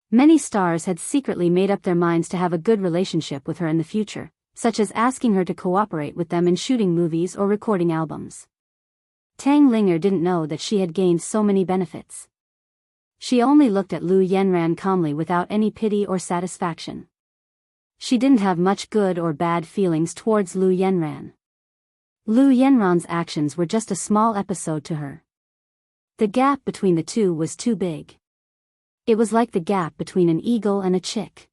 Many stars had secretly made up their minds to have a good relationship with her in the future, such as asking her to cooperate with them in shooting movies or recording albums. Tang Linger didn't know that she had gained so many benefits. She only looked at Lu Yenran calmly without any pity or satisfaction. She didn't have much good or bad feelings towards Lu Yenran. Lu Yenran's actions were just a small episode to her. The gap between the two was too big. It was like the gap between an eagle and a chick.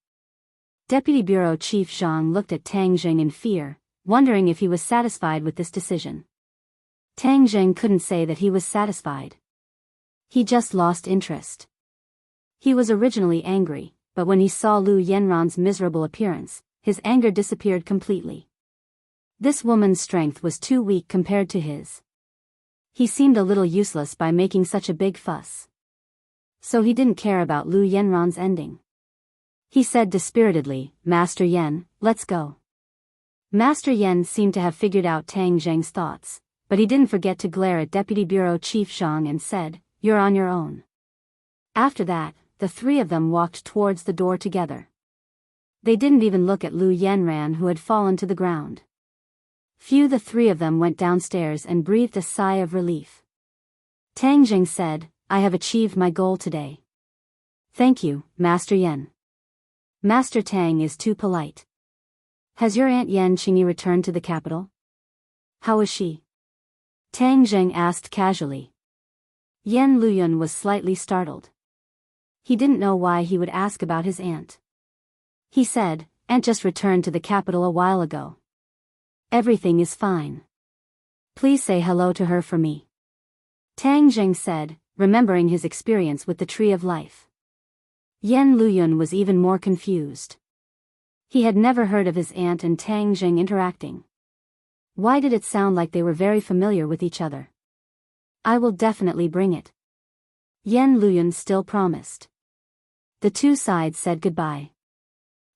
Deputy Bureau Chief Zhang looked at Tang Zheng in fear, wondering if he was satisfied with this decision. Tang Zheng couldn't say that he was satisfied. He just lost interest. He was originally angry, but when he saw Lu Yenran's miserable appearance, his anger disappeared completely. This woman's strength was too weak compared to his. He seemed a little useless by making such a big fuss. So he didn't care about Lu Yenran's ending. He said dispiritedly, "Master Yen, let's go." Master Yen seemed to have figured out Tang Zheng's thoughts, but he didn't forget to glare at Deputy Bureau Chief Zhang and said, "You're on your own." After that, the three of them walked towards the door together. They didn't even look at Lu Yenran, who had fallen to the ground. The three of them went downstairs and breathed a sigh of relief. Tang Zheng said, "I have achieved my goal today. Thank you, Master Yen." Master Tang is too polite. Has your Aunt Yen Qingyi returned to the capital? How is she? Tang Zheng asked casually. Yen Luyun was slightly startled. He didn't know why he would ask about his aunt. He said, "Aunt just returned to the capital a while ago. Everything is fine. Please say hello to her for me." Tang Zheng said, remembering his experience with the Tree of Life. Yen Luyun was even more confused. He had never heard of his aunt and Tang Zheng interacting. Why did it sound like they were very familiar with each other? "I will definitely bring it." Yen Luyun still promised. The two sides said goodbye.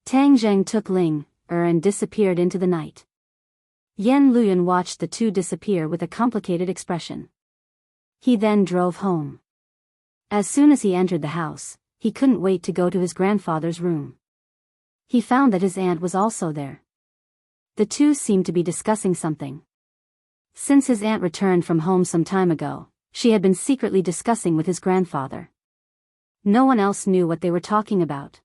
Tang Zheng took Ling and disappeared into the night. Yen Luyun watched the two disappear with a complicated expression. He then drove home. As soon as he entered the house, he couldn't wait to go to his grandfather's room. He found that his aunt was also there. The two seemed to be discussing something. Since his aunt returned from home some time ago, she had been secretly discussing with his grandfather. No one else knew what they were talking about.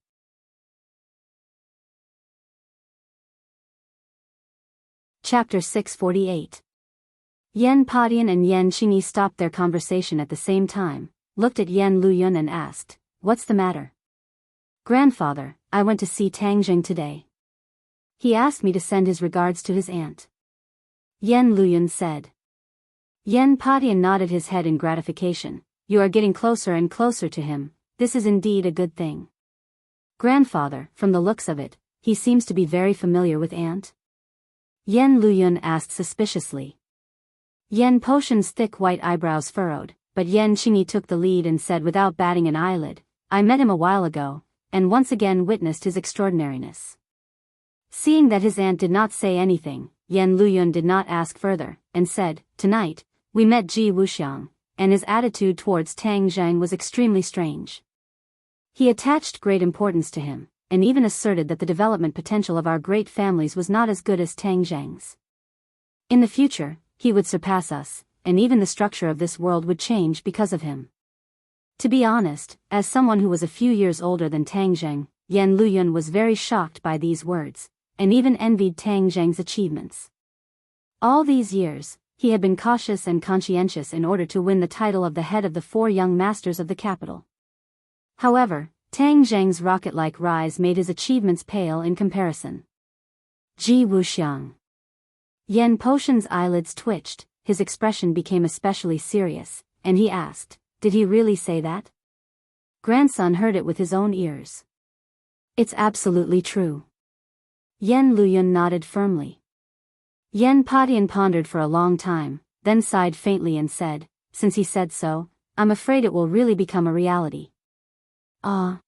Chapter 648. Yen Padian and Yen Qingyi stopped their conversation at the same time, looked at Yen Luyun and asked, "What's the matter?" "Grandfather, I went to see Tang Zheng today. He asked me to send his regards to his aunt," Yen Luyun said. Yen Padian nodded his head in gratification. "You are getting closer and closer to him. This is indeed a good thing." "Grandfather, from the looks of it, he seems to be very familiar with aunt?" Yen Luyun asked suspiciously. Yen Potion's thick white eyebrows furrowed, but Yen Qingyi took the lead and said without batting an eyelid, "I met him a while ago, and once again witnessed his extraordinariness." Seeing that his aunt did not say anything, Yen Luyun did not ask further, and said, "Tonight, we met Ji Wuxiang, and his attitude towards Tang Zheng was extremely strange. He attached great importance to him, and even asserted that the development potential of our great families was not as good as Tang Zheng's. In the future, he would surpass us, and even the structure of this world would change because of him." To be honest, as someone who was a few years older than Tang Zheng, Yen Luyun was very shocked by these words, and even envied Tang Zheng's achievements. All these years, he had been cautious and conscientious in order to win the title of the head of the 4 young masters of the capital. However, Tang Zheng's rocket-like rise made his achievements pale in comparison. Ji Wuxiang. Yen Potion's eyelids twitched, his expression became especially serious, and he asked, "Did he really say that?" Grandson heard it with his own ears. "It's absolutely true." Yen Luyun nodded firmly. Yen Padian pondered for a long time, then sighed faintly and said, "Since he said so, I'm afraid it will really become a reality." Ah.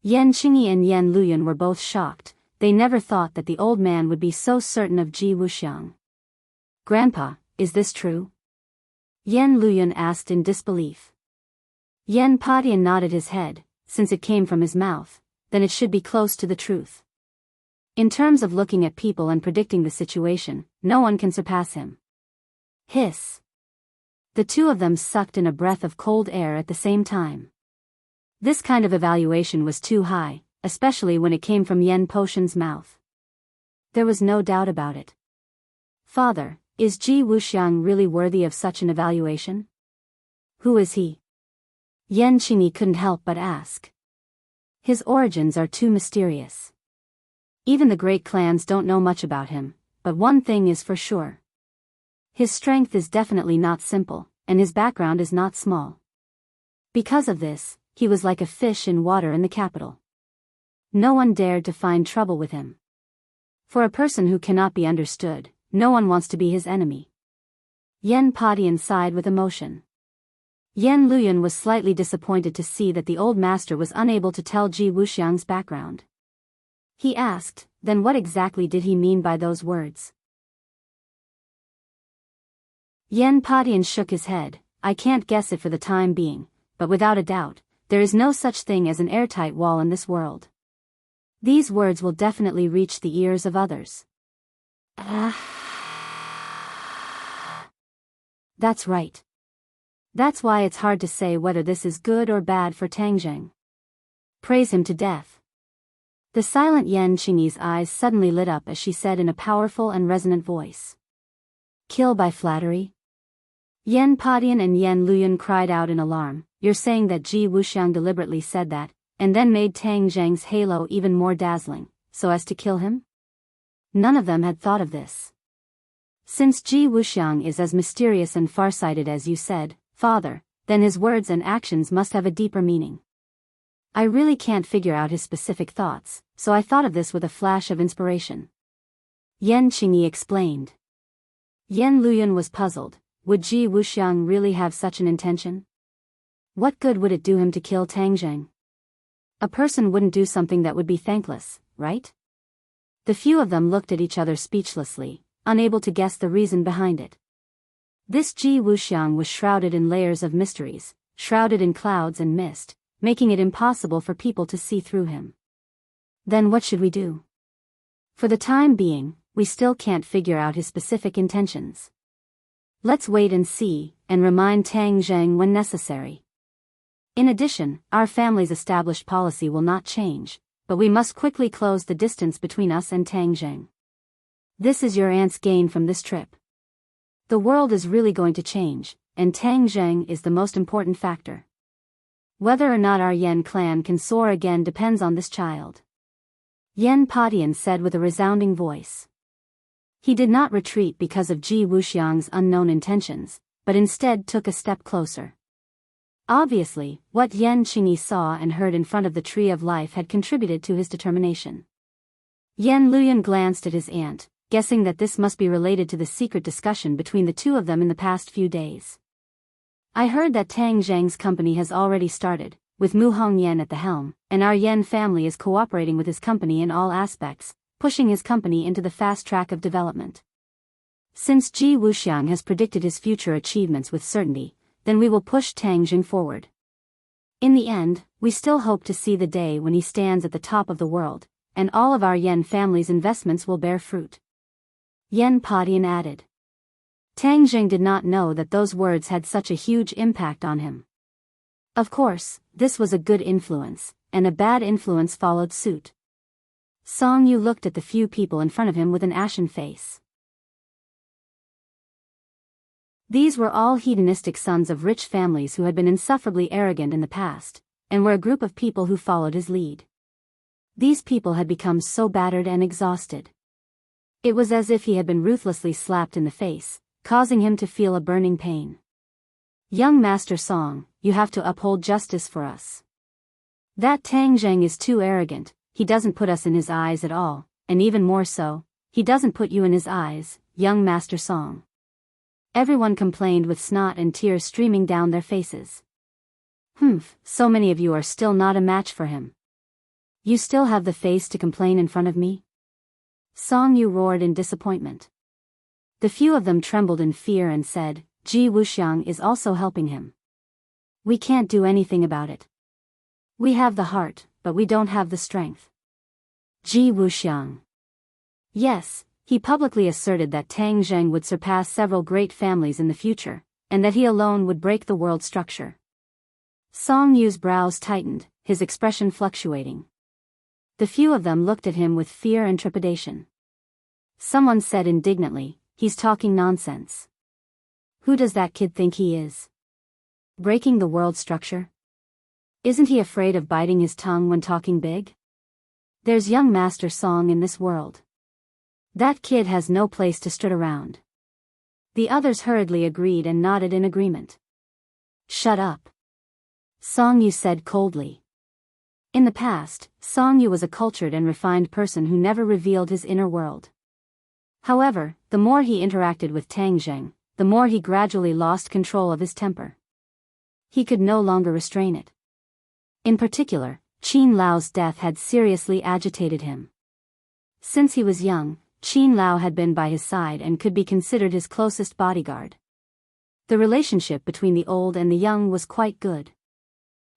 Yen Qingyi and Yen Luyun were both shocked. They never thought that the old man would be so certain of Ji Wuxiang. "Grandpa, is this true?" Yen Luyun asked in disbelief. Yen Padian nodded his head. "Since it came from his mouth, then it should be close to the truth." In terms of looking at people and predicting the situation, no one can surpass him. Hiss. The two of them sucked in a breath of cold air at the same time. This kind of evaluation was too high, especially when it came from Yen Potion's mouth. There was no doubt about it. Father, is Ji Wuxiang really worthy of such an evaluation? Who is he? Yen Qingyi couldn't help but ask. His origins are too mysterious. Even the great clans don't know much about him, but one thing is for sure. His strength is definitely not simple, and his background is not small. Because of this, he was like a fish in water in the capital. No one dared to find trouble with him. For a person who cannot be understood, no one wants to be his enemy. Yen Padian sighed with emotion. Yen Luyan was slightly disappointed to see that the old master was unable to tell Ji Wuxiang's background. He asked, then what exactly did he mean by those words? Yen Padian shook his head. I can't guess it for the time being, but without a doubt, there is no such thing as an airtight wall in this world. These words will definitely reach the ears of others. That's right. That's why it's hard to say whether this is good or bad for Tang Zheng. Praise him to death. The silent Yen Qingyi's eyes suddenly lit up as she said in a powerful and resonant voice. Kill by flattery? Yen Padian and Yen Luyan cried out in alarm. You're saying that Ji Wuxiang deliberately said that, and then made Tang Zheng's halo even more dazzling, so as to kill him? None of them had thought of this. Since Ji Wuxiang is as mysterious and farsighted as you said, Father, then his words and actions must have a deeper meaning. I really can't figure out his specific thoughts, so I thought of this with a flash of inspiration. Yen Qingyi explained. Yen Luyan was puzzled. Would Ji Wuxiang really have such an intention? What good would it do him to kill Tang Zheng? A person wouldn't do something that would be thankless, right? The few of them looked at each other speechlessly, unable to guess the reason behind it. This Ji Wuxiang was shrouded in layers of mysteries, shrouded in clouds and mist, making it impossible for people to see through him. Then what should we do? For the time being, we still can't figure out his specific intentions. Let's wait and see, and remind Tang Zheng when necessary. In addition, our family's established policy will not change, but we must quickly close the distance between us and Tang Zheng. This is your aunt's gain from this trip. The world is really going to change, and Tang Zheng is the most important factor. Whether or not our Yen clan can soar again depends on this child. Yen Padian said with a resounding voice. He did not retreat because of Ji Wuxiang's unknown intentions, but instead took a step closer. Obviously, what Yen Qingyi saw and heard in front of the Tree of Life had contributed to his determination. Yen Luyan glanced at his aunt, guessing that this must be related to the secret discussion between the two of them in the past few days. I heard that Tang Zheng's company has already started, with Mu Hongyan at the helm, and our Yen family is cooperating with his company in all aspects, pushing his company into the fast track of development. Since Ji Wuxiang has predicted his future achievements with certainty, then we will push Tang Zheng forward. In the end, we still hope to see the day when he stands at the top of the world, and all of our Yen family's investments will bear fruit. Yen Padian added. Tang Zheng did not know that those words had such a huge impact on him. Of course, this was a good influence, and a bad influence followed suit. Song Yu looked at the few people in front of him with an ashen face. These were all hedonistic sons of rich families who had been insufferably arrogant in the past, and were a group of people who followed his lead. These people had become so battered and exhausted. It was as if he had been ruthlessly slapped in the face, causing him to feel a burning pain. Young Master Song, you have to uphold justice for us. That Tang Zheng is too arrogant, he doesn't put us in his eyes at all, and even more so, he doesn't put you in his eyes, young Master Song. Everyone complained with snot and tears streaming down their faces. So many of you are still not a match for him. You still have the face to complain in front of me? Song Yu roared in disappointment. The few of them trembled in fear and said, Ji Wuxiang is also helping him. We can't do anything about it. We have the heart, but we don't have the strength. Ji Wuxiang. Yes, he publicly asserted that Tang Zheng would surpass several great families in the future, and that he alone would break the world structure. Song Yu's brows tightened, his expression fluctuating. The few of them looked at him with fear and trepidation. Someone said indignantly, "He's talking nonsense. Who does that kid think he is? Breaking the world structure? Isn't he afraid of biting his tongue when talking big? There's young Master Song in this world. That kid has no place to strut around." The others hurriedly agreed and nodded in agreement. "Shut up," Song Yu said coldly. In the past, Song Yu was a cultured and refined person who never revealed his inner world. However, the more he interacted with Tang Zheng, the more he gradually lost control of his temper. He could no longer restrain it. In particular, Qin Lao's death had seriously agitated him. Since he was young, Qin Lao had been by his side and could be considered his closest bodyguard. The relationship between the old and the young was quite good.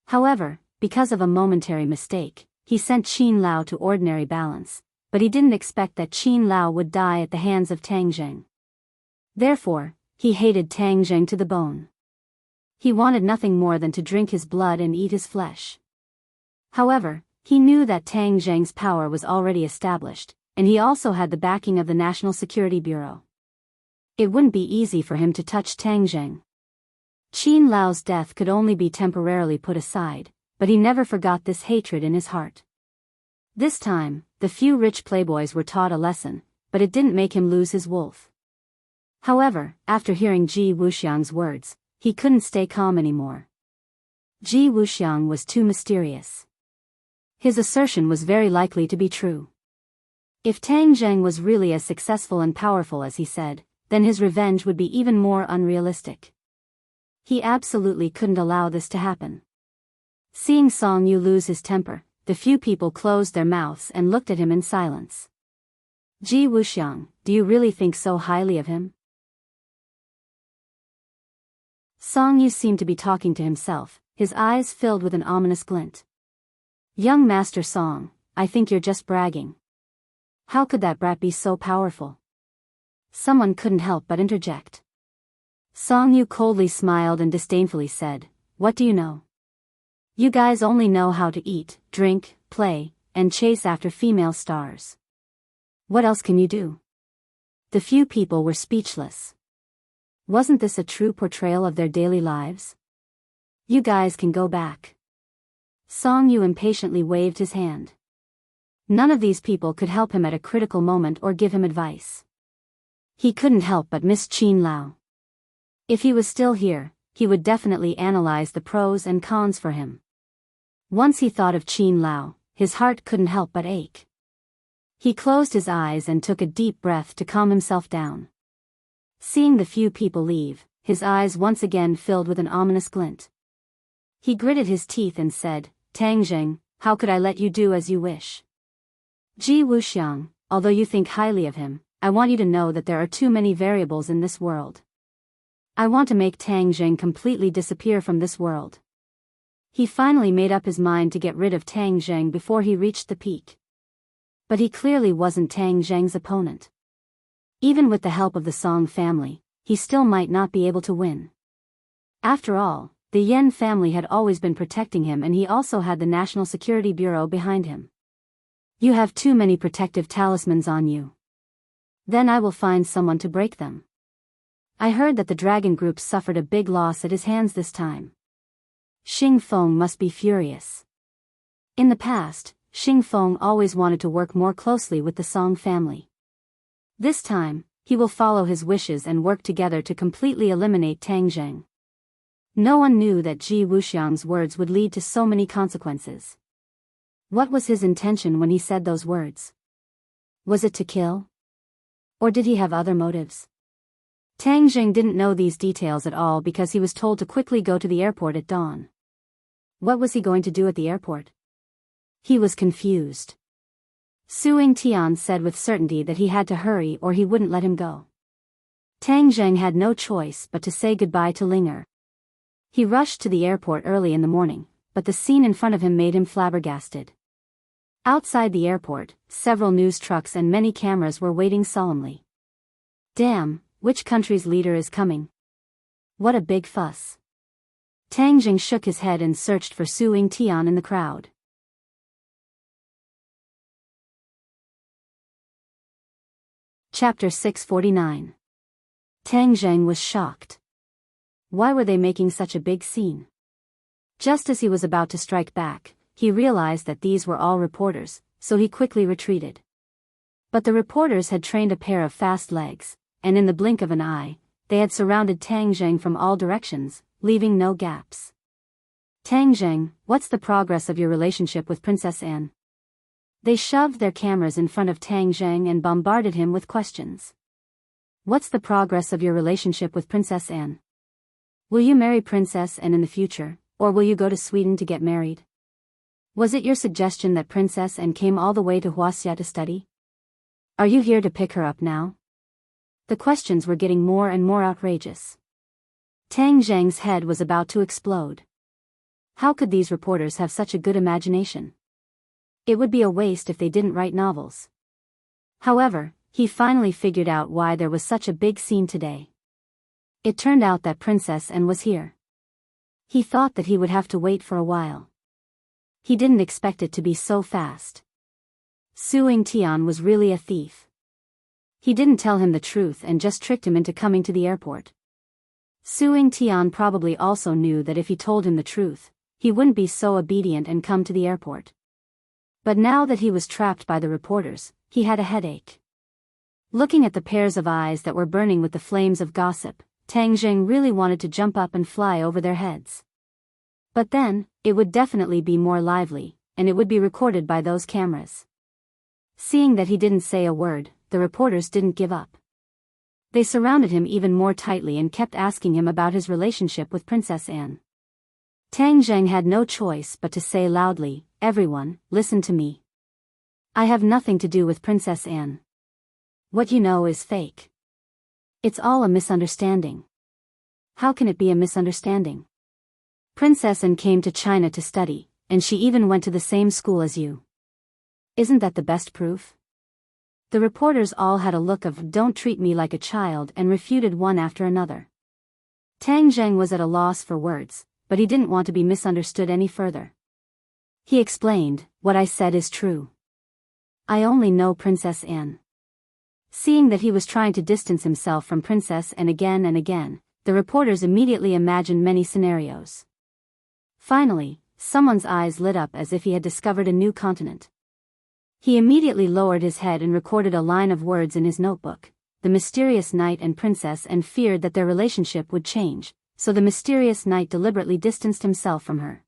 However, because of a momentary mistake, he sent Qin Lao to ordinary balance, but he didn't expect that Qin Lao would die at the hands of Tang Zheng. Therefore, he hated Tang Zheng to the bone. He wanted nothing more than to drink his blood and eat his flesh. However, he knew that Tang Zheng's power was already established, and he also had the backing of the National Security Bureau. It wouldn't be easy for him to touch Tang Zheng. Qin Lao's death could only be temporarily put aside, but he never forgot this hatred in his heart. This time, the few rich playboys were taught a lesson, but it didn't make him lose his wolf. However, after hearing Ji Wuxiang's words, he couldn't stay calm anymore. Ji Wuxiang was too mysterious. His assertion was very likely to be true. If Tang Zheng was really as successful and powerful as he said, then his revenge would be even more unrealistic. He absolutely couldn't allow this to happen. Seeing Song Yu lose his temper, the few people closed their mouths and looked at him in silence. "Ji Wuxiang, do you really think so highly of him?" Song Yu seemed to be talking to himself, his eyes filled with an ominous glint. "Young Master Song, I think you're just bragging. How could that brat be so powerful?" Someone couldn't help but interject. Song Yu coldly smiled and disdainfully said, "What do you know? You guys only know how to eat, drink, play, and chase after female stars. What else can you do?" The few people were speechless. Wasn't this a true portrayal of their daily lives? "You guys can go back." Song Yu impatiently waved his hand. None of these people could help him at a critical moment or give him advice. He couldn't help but miss Qin Lao. If he was still here, he would definitely analyze the pros and cons for him. Once he thought of Qin Lao, his heart couldn't help but ache. He closed his eyes and took a deep breath to calm himself down. Seeing the few people leave, his eyes once again filled with an ominous glint. He gritted his teeth and said, "Tang Zheng, how could I let you do as you wish? Ji Wuxiang, although you think highly of him, I want you to know that there are too many variables in this world. I want to make Tang Zheng completely disappear from this world." He finally made up his mind to get rid of Tang Zheng before he reached the peak. But he clearly wasn't Tang Zheng's opponent. Even with the help of the Song family, he still might not be able to win. After all, the Yen family had always been protecting him, and he also had the National Security Bureau behind him. "You have too many protective talismans on you. Then I will find someone to break them. I heard that the dragon group suffered a big loss at his hands this time." Xing Feng must be furious. In the past, Xing Feng always wanted to work more closely with the Song family. This time, he will follow his wishes and work together to completely eliminate Tang Zheng. No one knew that Ji Wuxiang's words would lead to so many consequences. What was his intention when he said those words? Was it to kill? Or did he have other motives? Tang Zheng didn't know these details at all because he was told to quickly go to the airport at dawn. What was he going to do at the airport? He was confused. Suing Tian said with certainty that he had to hurry or he wouldn't let him go. Tang Zheng had no choice but to say goodbye to Linger. He rushed to the airport early in the morning, but the scene in front of him made him flabbergasted. Outside the airport, several news trucks and many cameras were waiting solemnly. Damn, which country's leader is coming? What a big fuss. Tang Jing shook his head and searched for Su Yingtian in the crowd. Chapter 649. Tang Jing was shocked. Why were they making such a big scene? Just as he was about to strike back, he realized that these were all reporters, so he quickly retreated. But the reporters had trained a pair of fast legs, and in the blink of an eye, they had surrounded Tang Jing from all directions, leaving no gaps. Tang Jing, what's the progress of your relationship with Princess Anne? They shoved their cameras in front of Tang Jing and bombarded him with questions. What's the progress of your relationship with Princess Anne? Will you marry Princess Anne in the future, or will you go to Sweden to get married? Was it your suggestion that Princess Anne came all the way to Huaxia to study? Are you here to pick her up now? The questions were getting more and more outrageous. Tang Jing's head was about to explode. How could these reporters have such a good imagination? It would be a waste if they didn't write novels. However, he finally figured out why there was such a big scene today. It turned out that Princess Anne was here. He thought that he would have to wait for a while. He didn't expect it to be so fast. Su Yingtian was really a thief. He didn't tell him the truth and just tricked him into coming to the airport. Su Yingtian probably also knew that if he told him the truth, he wouldn't be so obedient and come to the airport. But now that he was trapped by the reporters, he had a headache. Looking at the pairs of eyes that were burning with the flames of gossip, Tang Jing really wanted to jump up and fly over their heads. But then, it would definitely be more lively, and it would be recorded by those cameras. Seeing that he didn't say a word, the reporters didn't give up. They surrounded him even more tightly and kept asking him about his relationship with Princess Anne. Tang Jing had no choice but to say loudly, "Everyone, listen to me. I have nothing to do with Princess Anne. What you know is fake. It's all a misunderstanding." How can it be a misunderstanding? Princess Anne came to China to study, and she even went to the same school as you. Isn't that the best proof? The reporters all had a look of "don't treat me like a child" and refuted one after another. Tang Jing was at a loss for words, but he didn't want to be misunderstood any further. He explained, "What I said is true. I only know Princess Anne." Seeing that he was trying to distance himself from Princess Anne again and again, the reporters immediately imagined many scenarios. Finally, someone's eyes lit up as if he had discovered a new continent. He immediately lowered his head and recorded a line of words in his notebook. The mysterious knight and princess Anne feared that their relationship would change, so the mysterious knight deliberately distanced himself from her.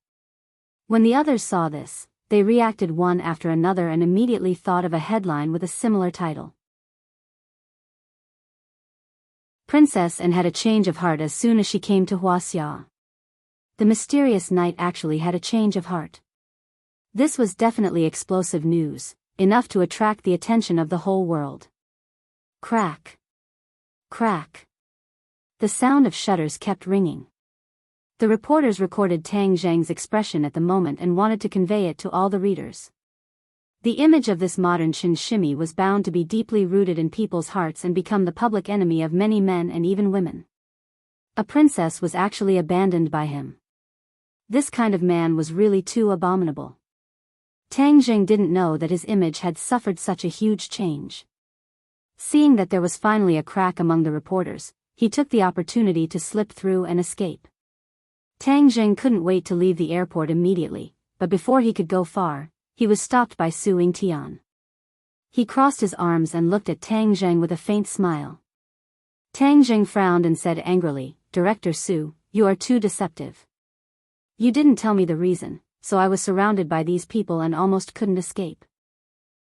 When the others saw this, they reacted one after another and immediately thought of a headline with a similar title. Princess Anne had a change of heart as soon as she came to Huaxia. The mysterious knight actually had a change of heart. This was definitely explosive news, enough to attract the attention of the whole world. Crack. Crack. The sound of shutters kept ringing. The reporters recorded Tang Jing's expression at the moment and wanted to convey it to all the readers. The image of this modern chinshimi was bound to be deeply rooted in people's hearts and become the public enemy of many men and even women. A princess was actually abandoned by him. This kind of man was really too abominable. Tang Jing didn't know that his image had suffered such a huge change. Seeing that there was finally a crack among the reporters, he took the opportunity to slip through and escape. Tang Jing couldn't wait to leave the airport immediately, but before he could go far, he was stopped by Su Yingtian. He crossed his arms and looked at Tang Jing with a faint smile. Tang Jing frowned and said angrily, "Director Su, you are too deceptive. You didn't tell me the reason, so I was surrounded by these people and almost couldn't escape."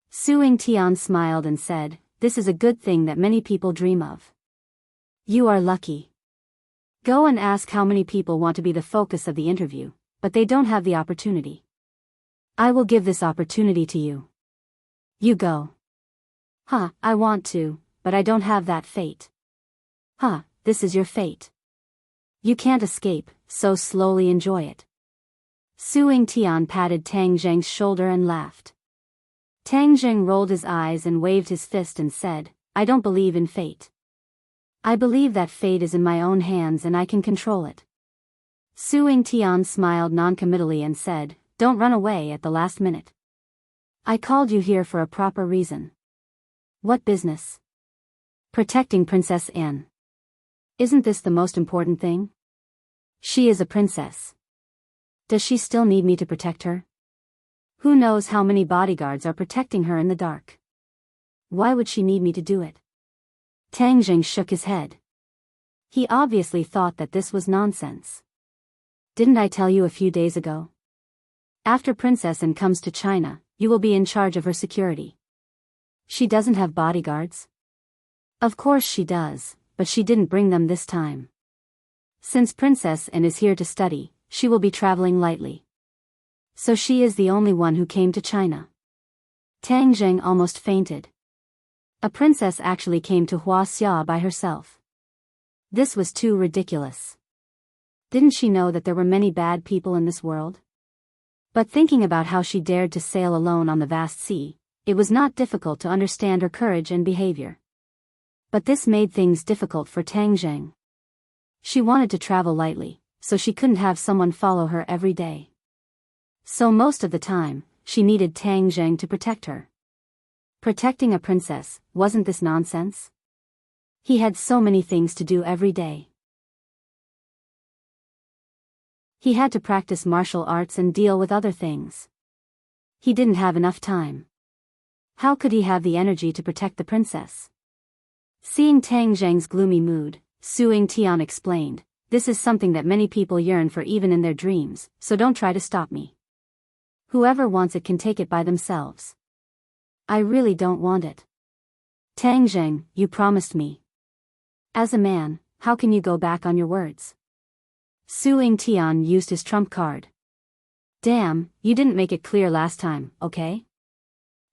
Su Yingtian smiled and said, "This is a good thing that many people dream of. You are lucky. Go and ask how many people want to be the focus of the interview, but they don't have the opportunity. I will give this opportunity to you. You go." "Huh, I want to, but I don't have that fate." "Huh, this is your fate. You can't escape, so slowly enjoy it." Su Yingtian patted Tang Jing's shoulder and laughed. Tang Jing rolled his eyes and waved his fist and said, I don't believe in fate. I believe that fate is in my own hands and I can control it. Su Tian smiled noncommittally and said, don't run away at the last minute. I called you here for a proper reason. What business? Protecting Princess Anne. Isn't this the most important thing? She is a princess. Does she still need me to protect her? Who knows how many bodyguards are protecting her in the dark? Why would she need me to do it? Tang Jing shook his head. He obviously thought that this was nonsense. Didn't I tell you a few days ago? After Princess Anne comes to China, you will be in charge of her security. She doesn't have bodyguards? Of course she does, but she didn't bring them this time. Since Princess Anne is here to study, she will be traveling lightly. So she is the only one who came to China. Tang Jing almost fainted. A princess actually came to Huaxia by herself. This was too ridiculous. Didn't she know that there were many bad people in this world? But thinking about how she dared to sail alone on the vast sea, it was not difficult to understand her courage and behavior. But this made things difficult for Tang Jing. She wanted to travel lightly, so she couldn't have someone follow her every day. So most of the time, she needed Tang Jing to protect her. Protecting a princess, wasn't this nonsense? He had so many things to do every day. He had to practice martial arts and deal with other things. He didn't have enough time. How could he have the energy to protect the princess? Seeing Tang Jing's gloomy mood, Su Tian explained, this is something that many people yearn for even in their dreams, so don't try to stop me. Whoever wants it can take it by themselves. I really don't want it. Tang Jing, you promised me. As a man, how can you go back on your words? Su Tian used his trump card. Damn, you didn't make it clear last time, okay?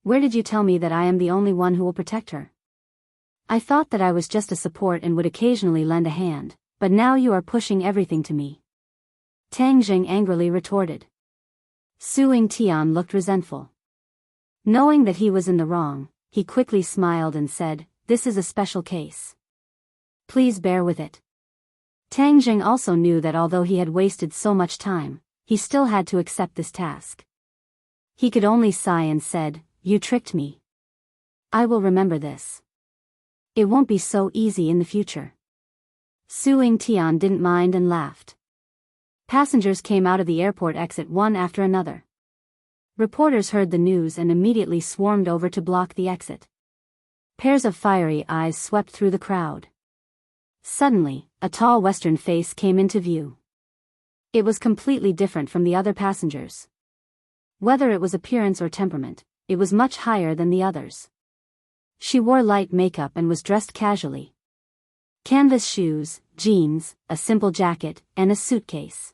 Where did you tell me that I am the only one who will protect her? I thought that I was just a support and would occasionally lend a hand, but now you are pushing everything to me. Tang Jing angrily retorted. Su Tian looked resentful. Knowing that he was in the wrong, he quickly smiled and said, this is a special case. Please bear with it. Tang Jing also knew that although he had wasted so much time, he still had to accept this task. He could only sigh and said, you tricked me. I will remember this. It won't be so easy in the future. Su Tian didn't mind and laughed. Passengers came out of the airport exit one after another. Reporters heard the news and immediately swarmed over to block the exit. Pairs of fiery eyes swept through the crowd. Suddenly, a tall Western face came into view. It was completely different from the other passengers. Whether it was appearance or temperament, it was much higher than the others. She wore light makeup and was dressed casually. Canvas shoes, jeans, a simple jacket, and a suitcase.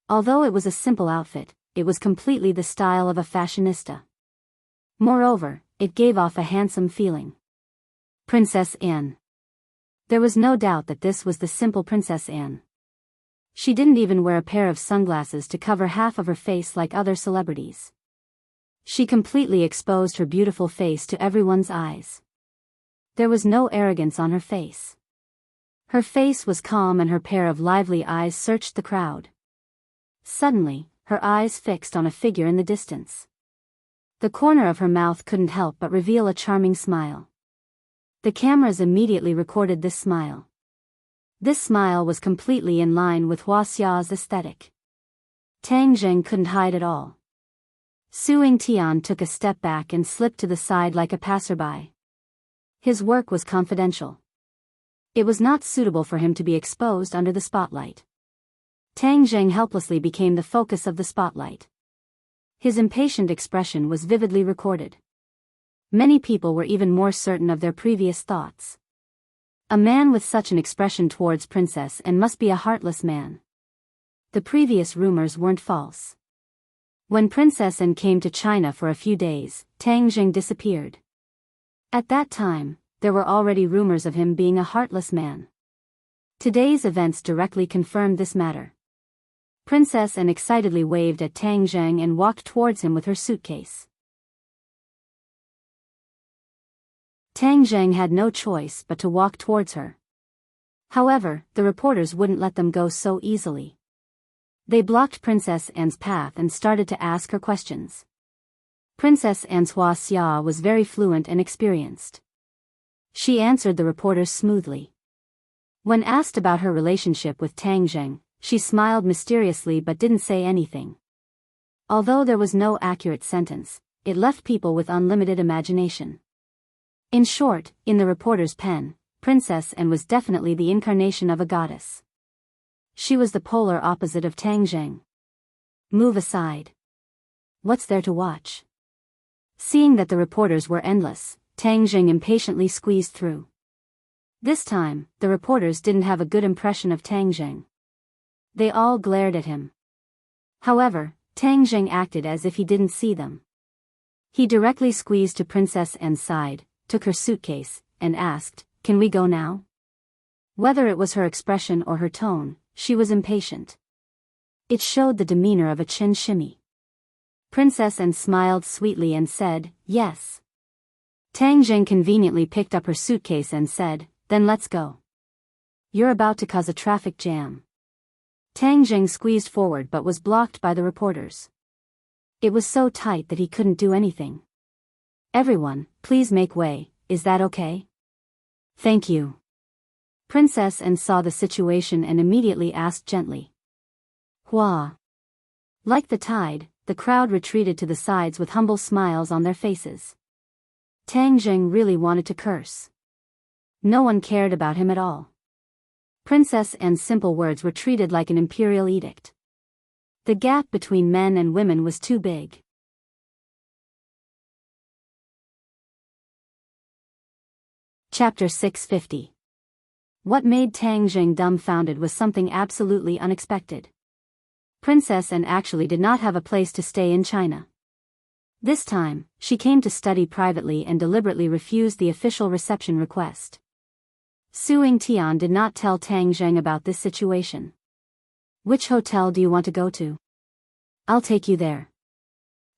Although it was a simple outfit, it was completely the style of a fashionista. Moreover, it gave off a handsome feeling. Princess Anne. There was no doubt that this was the simple Princess Anne. She didn't even wear a pair of sunglasses to cover half of her face like other celebrities. She completely exposed her beautiful face to everyone's eyes. There was no arrogance on her face. Her face was calm and her pair of lively eyes searched the crowd. Suddenly, her eyes fixed on a figure in the distance. The corner of her mouth couldn't help but reveal a charming smile. The cameras immediately recorded this smile. This smile was completely in line with Huaxia's aesthetic. Tang Jing couldn't hide it all. Su Tian took a step back and slipped to the side like a passerby. His work was confidential. It was not suitable for him to be exposed under the spotlight. Tang Jing helplessly became the focus of the spotlight. His impatient expression was vividly recorded. Many people were even more certain of their previous thoughts. A man with such an expression towards Princess Anne must be a heartless man. The previous rumors weren't false. When Princess Anne came to China for a few days, Tang Jing disappeared. At that time, there were already rumors of him being a heartless man. Today's events directly confirmed this matter. Princess Anne excitedly waved at Tang Jing and walked towards him with her suitcase. Tang Zheng had no choice but to walk towards her. However, the reporters wouldn't let them go so easily. They blocked Princess Anne's path and started to ask her questions. Princess Anne's Xia was very fluent and experienced. She answered the reporters smoothly. When asked about her relationship with Tang Zheng, she smiled mysteriously but didn't say anything. Although there was no accurate sentence, it left people with unlimited imagination. In short, in the reporter's pen, Princess Anne was definitely the incarnation of a goddess. She was the polar opposite of Tang Zheng. Move aside. What's there to watch? Seeing that the reporters were endless, Tang Zheng impatiently squeezed through. This time, the reporters didn't have a good impression of Tang Zheng. They all glared at him. However, Tang Zheng acted as if he didn't see them. He directly squeezed to Princess Anne's side, took her suitcase, and asked, "Can we go now?" Whether it was her expression or her tone, she was impatient. It showed the demeanor of a chin shimmy. Princess Anne smiled sweetly and said, "Yes." Tang Zheng conveniently picked up her suitcase and said, "Then let's go. You're about to cause a traffic jam." Tang Zheng squeezed forward but was blocked by the reporters. It was so tight that he couldn't do anything. "Everyone, please make way, is that okay?" "Thank you." Princess Anne saw the situation and immediately asked gently. "Hua." Like the tide, the crowd retreated to the sides with humble smiles on their faces. Tang Zheng really wanted to curse. No one cared about him at all. Princess Anne's simple words were treated like an imperial edict. The gap between men and women was too big. Chapter 650. What made Tang Zheng dumbfounded was something absolutely unexpected. Princess Anne actually did not have a place to stay in China. This time, she came to study privately and deliberately refused the official reception request. Su Yingtian did not tell Tang Zheng about this situation. "Which hotel do you want to go to? I'll take you there."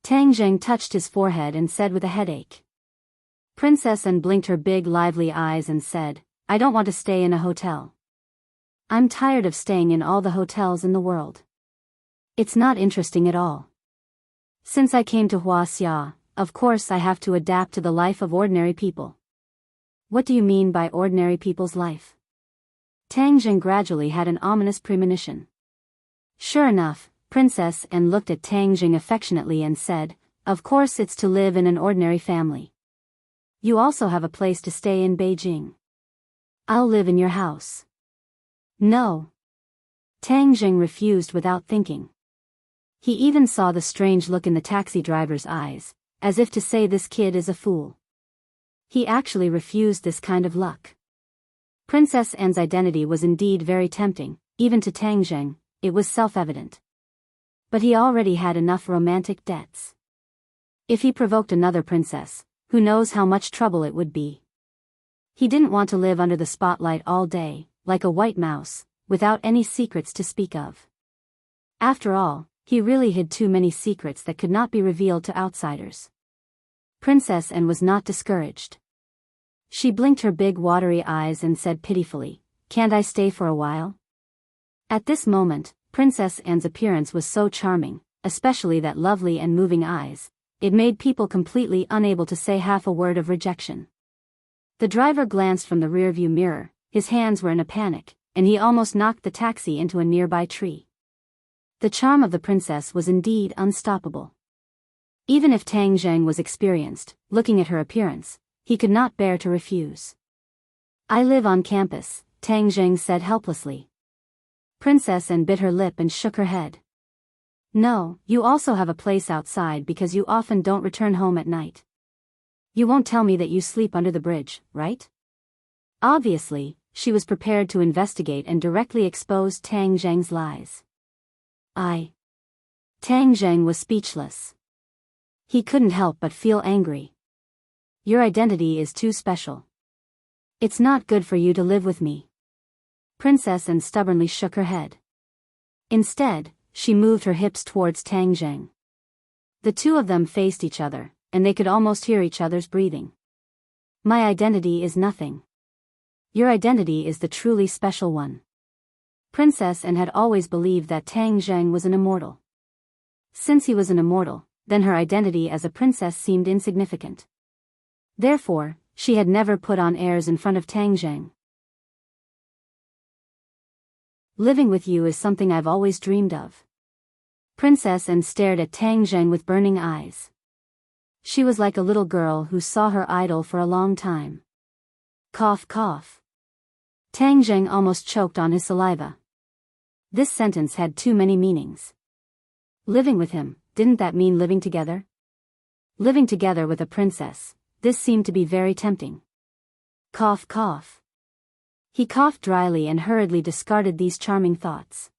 Tang Zheng touched his forehead and said with a headache. Princess Anne blinked her big lively eyes and said, "I don't want to stay in a hotel. I'm tired of staying in all the hotels in the world. It's not interesting at all. Since I came to Xia, of course I have to adapt to the life of ordinary people." "What do you mean by ordinary people's life?" Tang Zheng gradually had an ominous premonition. Sure enough, Princess Anne looked at Tang Zheng affectionately and said, "Of course it's to live in an ordinary family. You also have a place to stay in Beijing. I'll live in your house." "No." Tang Zheng refused without thinking. He even saw the strange look in the taxi driver's eyes, as if to say this kid is a fool. He actually refused this kind of luck. Princess Anne's identity was indeed very tempting, even to Tang Zheng, it was self-evident. But he already had enough romantic debts. If he provoked another princess, who knows how much trouble it would be. He didn't want to live under the spotlight all day, like a white mouse, without any secrets to speak of. After all, he really hid too many secrets that could not be revealed to outsiders. Princess Anne was not discouraged. She blinked her big watery eyes and said pitifully, "Can't I stay for a while?" At this moment, Princess Anne's appearance was so charming, especially that lovely and moving eyes, it made people completely unable to say half a word of rejection. The driver glanced from the rearview mirror, his hands were in a panic, and he almost knocked the taxi into a nearby tree. The charm of the princess was indeed unstoppable. Even if Tang Zheng was experienced, looking at her appearance, he could not bear to refuse. "I live on campus," Tang Zheng said helplessly. Princess Anne bit her lip and shook her head. "No, you also have a place outside because you often don't return home at night. You won't tell me that you sleep under the bridge, right?" Obviously, she was prepared to investigate and directly expose Tang Zheng's lies. Tang Zheng was speechless. He couldn't help but feel angry. "Your identity is too special. It's not good for you to live with me." Princess Anne stubbornly shook her head. Instead, she moved her hips towards Tang Zheng. The two of them faced each other, and they could almost hear each other's breathing. My identity is nothing. Your identity is the truly special one. Princess Anne had always believed that Tang Zheng was an immortal. Since he was an immortal, then her identity as a princess seemed insignificant. Therefore, she had never put on airs in front of Tang Zheng. Living with you is something I've always dreamed of. Princess Anne stared at Tang Zheng with burning eyes. She was like a little girl who saw her idol for a long time. Cough cough. Tang Zheng almost choked on his saliva. This sentence had too many meanings. Living with him, didn't that mean living together? Living together with a princess, this seemed to be very tempting. Cough cough. He coughed dryly and hurriedly discarded these charming thoughts.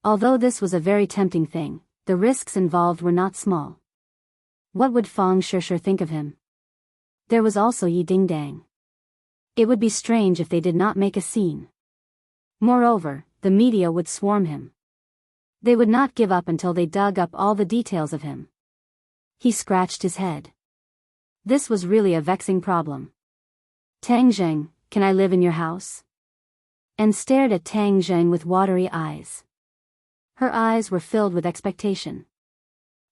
Although this was a very tempting thing, the risks involved were not small. What would Fang Shishir think of him? There was also Yi Dingdang. It would be strange if they did not make a scene. Moreover, the media would swarm him. They would not give up until they dug up all the details of him. He scratched his head. This was really a vexing problem. Tang Zheng, can I live in your house? And stared at Tang Zheng with watery eyes. Her eyes were filled with expectation.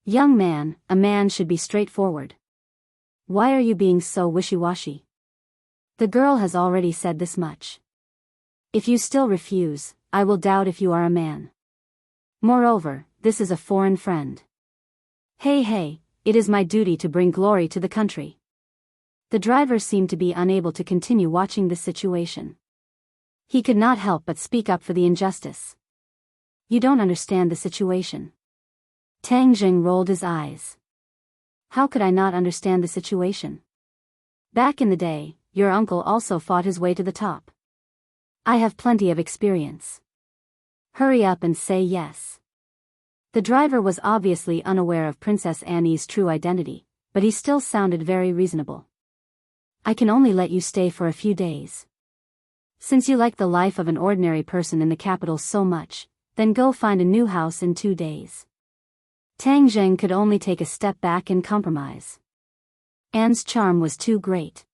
Young man, a man should be straightforward. Why are you being so wishy-washy? The girl has already said this much. If you still refuse, I will doubt if you are a man. Moreover, this is a foreign friend. Hey, it is my duty to bring glory to the country. The driver seemed to be unable to continue watching this situation. He could not help but speak up for the injustice. You don't understand the situation. Tang Zheng rolled his eyes. How could I not understand the situation? Back in the day, your uncle also fought his way to the top. I have plenty of experience. Hurry up and say yes. The driver was obviously unaware of Princess Annie's true identity, but he still sounded very reasonable. I can only let you stay for a few days. Since you like the life of an ordinary person in the capital so much, then go find a new house in 2 days. Tang Zheng could only take a step back and compromise. Anne's charm was too great.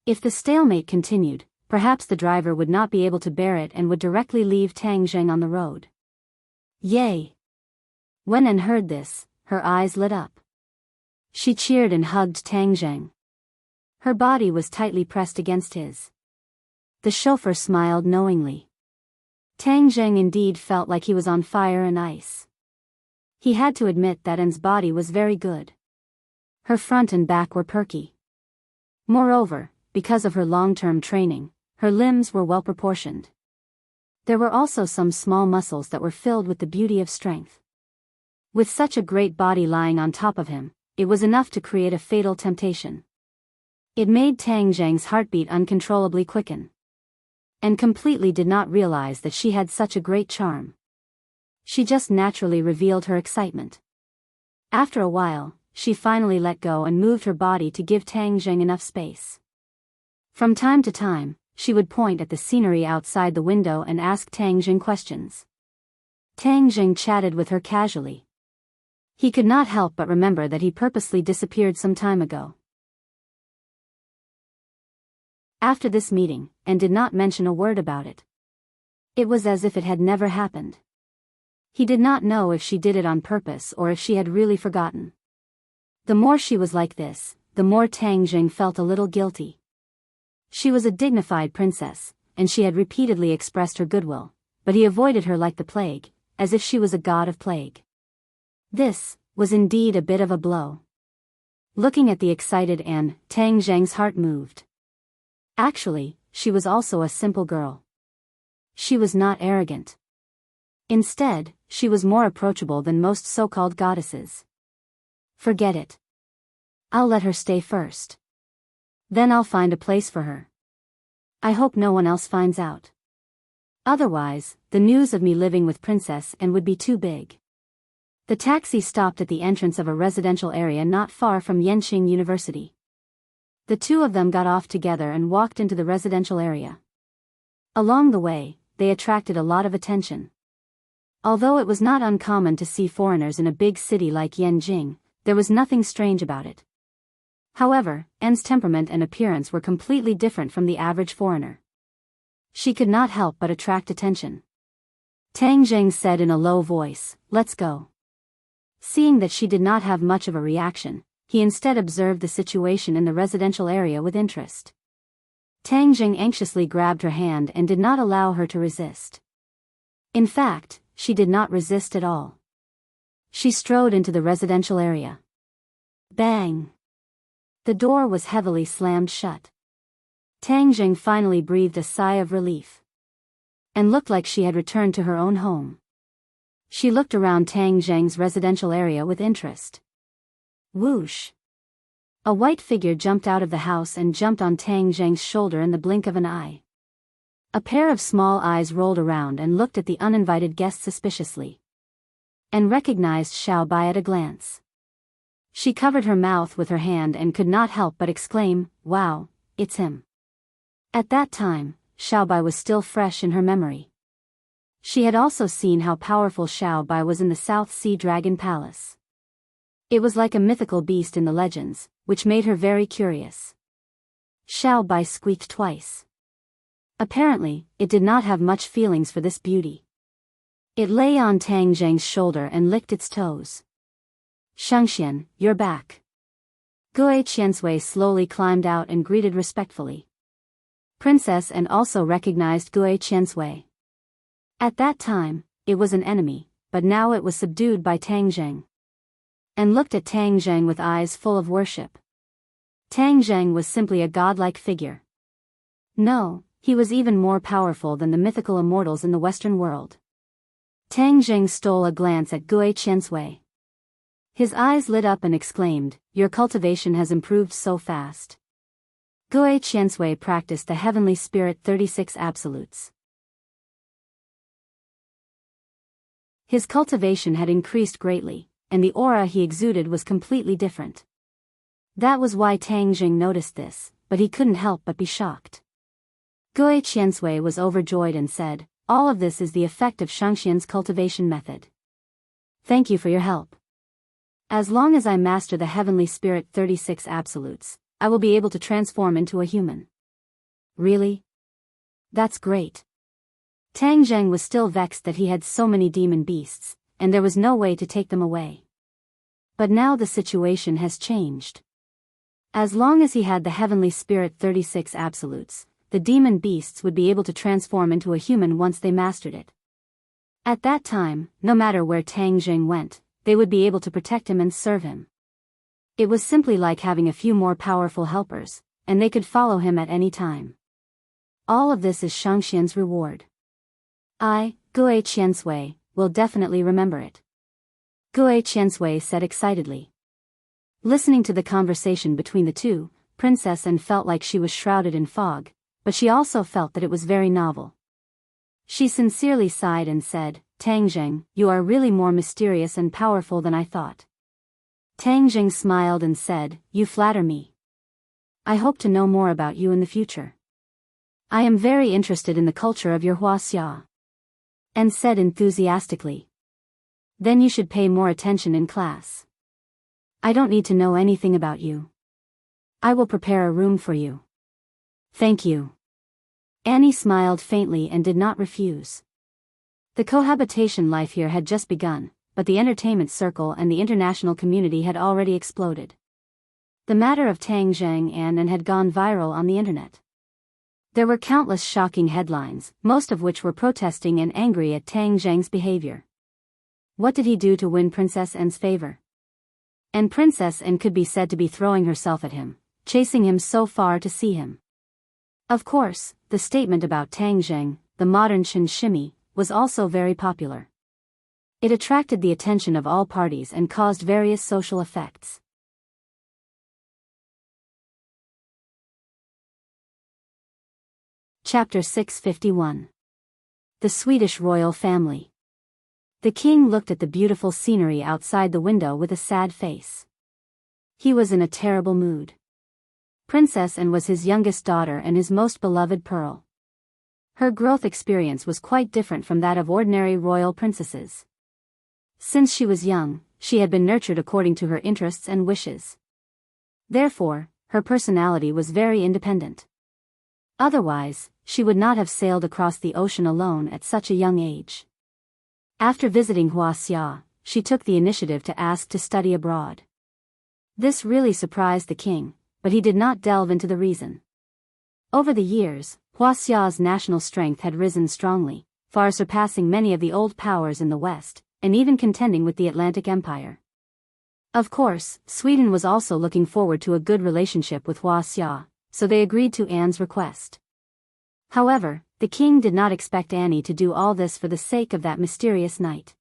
If the stalemate continued, perhaps the driver would not be able to bear it and would directly leave Tang Zheng on the road. Yay! When Anne heard this, her eyes lit up. She cheered and hugged Tang Zheng. Her body was tightly pressed against his. The chauffeur smiled knowingly. Tang Zheng indeed felt like he was on fire and ice. He had to admit that Anne's body was very good. Her front and back were perky. Moreover, because of her long-term training, her limbs were well proportioned. There were also some small muscles that were filled with the beauty of strength. With such a great body lying on top of him, it was enough to create a fatal temptation. It made Tang Zheng's heartbeat uncontrollably quicken. And completely did not realize that she had such a great charm. She just naturally revealed her excitement. After a while, she finally let go and moved her body to give Tang Zheng enough space. From time to time, she would point at the scenery outside the window and ask Tang Zheng questions. Tang Zheng chatted with her casually. He could not help but remember that he purposely disappeared some time ago. After this meeting, and did not mention a word about it. It was as if it had never happened. He did not know if she did it on purpose or if she had really forgotten. The more she was like this, the more Tang Zheng felt a little guilty. She was a dignified princess, and she had repeatedly expressed her goodwill, but he avoided her like the plague, as if she was a god of plague. This was indeed a bit of a blow. Looking at the excited Anne, Tang Zheng's heart moved. Actually, she was also a simple girl. She was not arrogant. Instead, she was more approachable than most so-called goddesses. Forget it. I'll let her stay first. Then I'll find a place for her. I hope no one else finds out. Otherwise, the news of me living with Princess Anne would be too big. The taxi stopped at the entrance of a residential area not far from Yenqing University. The two of them got off together and walked into the residential area. Along the way, they attracted a lot of attention. Although it was not uncommon to see foreigners in a big city like Yenqing, there was nothing strange about it. However, En's temperament and appearance were completely different from the average foreigner. She could not help but attract attention. Tang Zheng said in a low voice, "Let's go." Seeing that she did not have much of a reaction, he instead observed the situation in the residential area with interest. Tang Zheng anxiously grabbed her hand and did not allow her to resist. In fact, she did not resist at all. She strode into the residential area. Bang! The door was heavily slammed shut. Tang Zheng finally breathed a sigh of relief. And looked like she had returned to her own home. She looked around Tang Zheng's residential area with interest. Whoosh! A white figure jumped out of the house and jumped on Tang Zheng's shoulder in the blink of an eye. A pair of small eyes rolled around and looked at the uninvited guest suspiciously. And recognized Xiao Bai at a glance. She covered her mouth with her hand and could not help but exclaim, "Wow, it's him." At that time, Xiao Bai was still fresh in her memory. She had also seen how powerful Xiao Bai was in the South Sea Dragon Palace. It was like a mythical beast in the legends, which made her very curious. Xiao Bai squeaked twice. Apparently, it did not have much feelings for this beauty. It lay on Tang Zheng's shoulder and licked its toes. "Shangxian, you're back." Gue Qiansui slowly climbed out and greeted respectfully. Princess and also recognized Gue Qiansui. At that time, it was an enemy, but now it was subdued by Tang Zheng. And looked at Tang Zheng with eyes full of worship. Tang Zheng was simply a godlike figure. No, he was even more powerful than the mythical immortals in the Western world. Tang Zheng stole a glance at Gue Qiansui. His eyes lit up and exclaimed, "Your cultivation has improved so fast." Gue Qiansui practiced the Heavenly Spirit 36 Absolutes. His cultivation had increased greatly, and the aura he exuded was completely different. That was why Tang Zheng noticed this, but he couldn't help but be shocked. Gue Qiansui was overjoyed and said, "All of this is the effect of Shangxian's cultivation method. Thank you for your help. As long as I master the Heavenly Spirit 36 Absolutes, I will be able to transform into a human." "Really? That's great." Tang Zheng was still vexed that he had so many demon beasts, and there was no way to take them away. But now the situation has changed. As long as he had the Heavenly Spirit 36 Absolutes, the demon beasts would be able to transform into a human once they mastered it. At that time, no matter where Tang Zheng went, they would be able to protect him and serve him. It was simply like having a few more powerful helpers, and they could follow him at any time. All of this is Shangxian's reward. I, Gue Qiansui, will definitely remember it. Gue Qiansui said excitedly. Listening to the conversation between the two, Princess An felt like she was shrouded in fog, but she also felt that it was very novel. She sincerely sighed and said, "Tang Zheng, you are really more mysterious and powerful than I thought." Tang Zheng smiled and said, "You flatter me. I hope to know more about you in the future. I am very interested in the culture of your Huaxia." And said enthusiastically, "Then you should pay more attention in class. I don't need to know anything about you. I will prepare a room for you." "Thank you." Annie smiled faintly and did not refuse. The cohabitation life here had just begun, but the entertainment circle and the international community had already exploded. The matter of Tang Zheng and had gone viral on the internet. There were countless shocking headlines, most of which were protesting and angry at Tang Zheng's behavior. What did he do to win Princess An's favor? And Princess An could be said to be throwing herself at him, chasing him so far to see him. Of course, the statement about Tang Zheng, the modern Chen Shimi, was also very popular. It attracted the attention of all parties and caused various social effects. Chapter 651. The Swedish Royal Family. The king looked at the beautiful scenery outside the window with a sad face. He was in a terrible mood. Princess An was his youngest daughter and his most beloved pearl. Her growth experience was quite different from that of ordinary royal princesses. Since she was young, she had been nurtured according to her interests and wishes. Therefore, her personality was very independent. Otherwise, she would not have sailed across the ocean alone at such a young age. After visiting Huaxia, she took the initiative to ask to study abroad. This really surprised the king, but he did not delve into the reason. Over the years, Huaxia's national strength had risen strongly, far surpassing many of the old powers in the West, and even contending with the Atlantic Empire. Of course, Sweden was also looking forward to a good relationship with Huaxia, so they agreed to Anne's request. However, the king did not expect Annie to do all this for the sake of that mysterious night.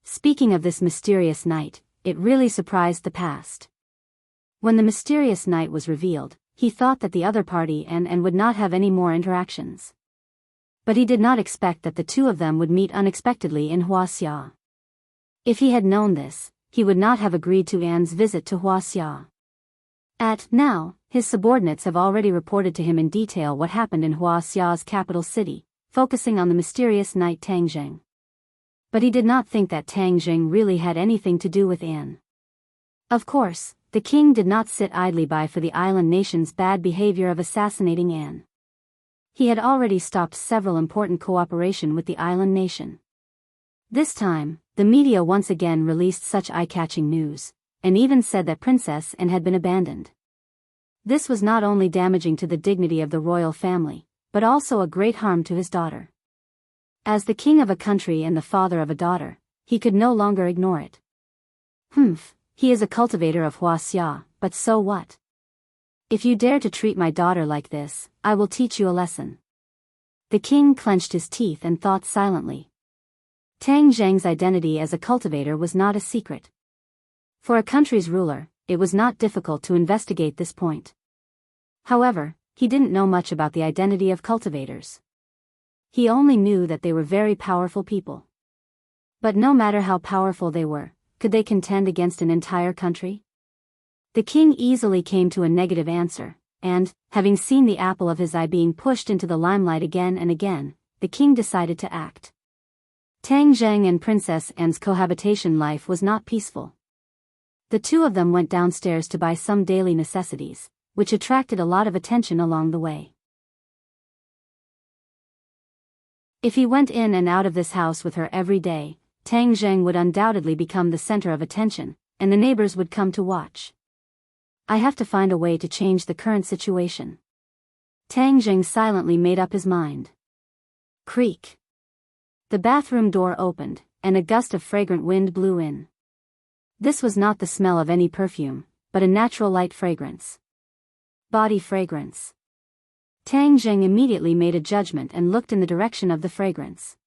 Speaking of this mysterious night, it really surprised the past. When the mysterious night was revealed, he thought that the other party and would not have any more interactions. But he did not expect that the two of them would meet unexpectedly in Huaxia. If he had known this, he would not have agreed to Anne's visit to Huaxia. Now, his subordinates have already reported to him in detail what happened in Huaxia's capital city, focusing on the mysterious knight Tang Zheng. But he did not think that Tang Zheng really had anything to do with Anne. Of course, the king did not sit idly by for the island nation's bad behavior of assassinating Anne. He had already stopped several important cooperation with the island nation. This time, the media once again released such eye-catching news, and even said that Princess Anne had been abandoned. This was not only damaging to the dignity of the royal family, but also a great harm to his daughter. As the king of a country and the father of a daughter, he could no longer ignore it. He is a cultivator of Huaxia, but so what? If you dare to treat my daughter like this, I will teach you a lesson. The king clenched his teeth and thought silently. Tang Zheng's identity as a cultivator was not a secret. For a country's ruler, it was not difficult to investigate this point. However, he didn't know much about the identity of cultivators. He only knew that they were very powerful people. But no matter how powerful they were, could they contend against an entire country? The king easily came to a negative answer, and, having seen the apple of his eye being pushed into the limelight again and again, the king decided to act. Tang Zheng and Princess Anne's cohabitation life was not peaceful. The two of them went downstairs to buy some daily necessities, which attracted a lot of attention along the way. If he went in and out of this house with her every day, Tang Zheng would undoubtedly become the center of attention, and the neighbors would come to watch. I have to find a way to change the current situation. Tang Zheng silently made up his mind. Creak. The bathroom door opened, and a gust of fragrant wind blew in. This was not the smell of any perfume, but a natural light fragrance. Body fragrance. Tang Zheng immediately made a judgment and looked in the direction of the fragrance.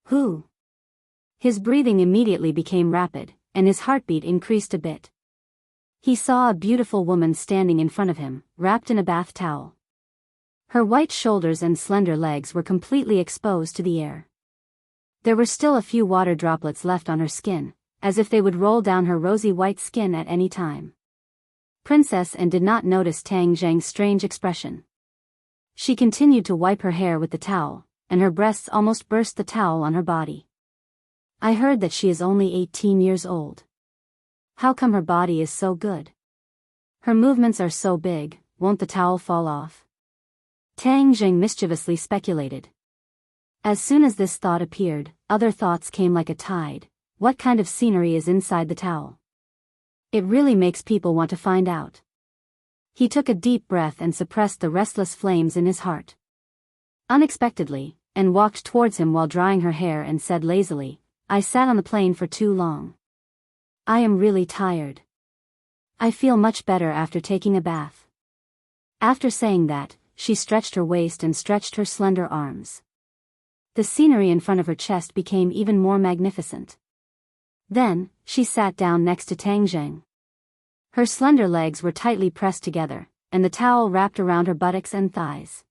Who? His breathing immediately became rapid, and his heartbeat increased a bit. He saw a beautiful woman standing in front of him, wrapped in a bath towel. Her white shoulders and slender legs were completely exposed to the air. There were still a few water droplets left on her skin, as if they would roll down her rosy white skin at any time. Princess Anne did not notice Tang Zheng's strange expression. She continued to wipe her hair with the towel, and her breasts almost burst the towel on her body. I heard that she is only 18 years old. How come her body is so good? Her movements are so big, won't the towel fall off? Tang Zheng mischievously speculated. As soon as this thought appeared, other thoughts came like a tide. What kind of scenery is inside the towel? It really makes people want to find out. He took a deep breath and suppressed the restless flames in his heart. Unexpectedly, Anne walked towards him while drying her hair and said lazily, I sat on the plane for too long. I am really tired. I feel much better after taking a bath. After saying that, she stretched her waist and stretched her slender arms. The scenery in front of her chest became even more magnificent. Then, she sat down next to Tang Zheng. Her slender legs were tightly pressed together, and the towel wrapped around her buttocks and thighs.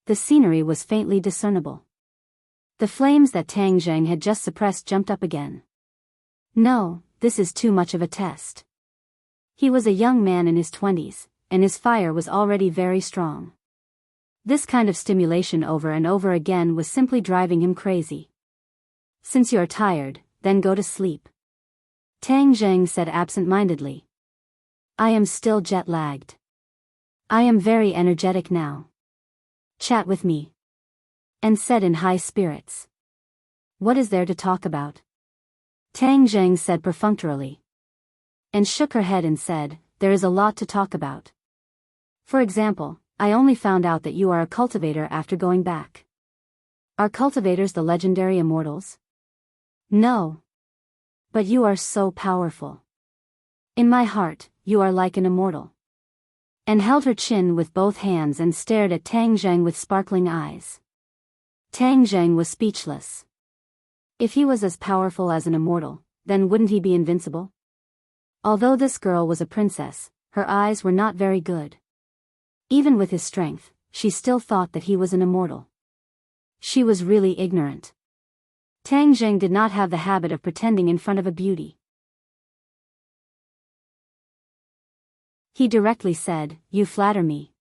The scenery was faintly discernible. The flames that Tang Zheng had just suppressed jumped up again. No, this is too much of a test. He was a young man in his 20s, and his fire was already very strong. This kind of stimulation over and over again was simply driving him crazy. Since you are tired, then go to sleep. Tang Zheng said absent-mindedly. I am still jet-lagged. I am very energetic now. Chat with me. And said in high spirits. What is there to talk about? Tang Zheng said perfunctorily. And shook her head and said, there is a lot to talk about. For example, I only found out that you are a cultivator after going back. Are cultivators the legendary immortals? No. But you are so powerful. In my heart, you are like an immortal. And held her chin with both hands and stared at Tang Zheng with sparkling eyes. Tang Zheng was speechless. If he was as powerful as an immortal, then wouldn't he be invincible? Although this girl was a princess, her eyes were not very good. Even with his strength, she still thought that he was an immortal. She was really ignorant. Tang Zheng did not have the habit of pretending in front of a beauty. He directly said, you flatter me.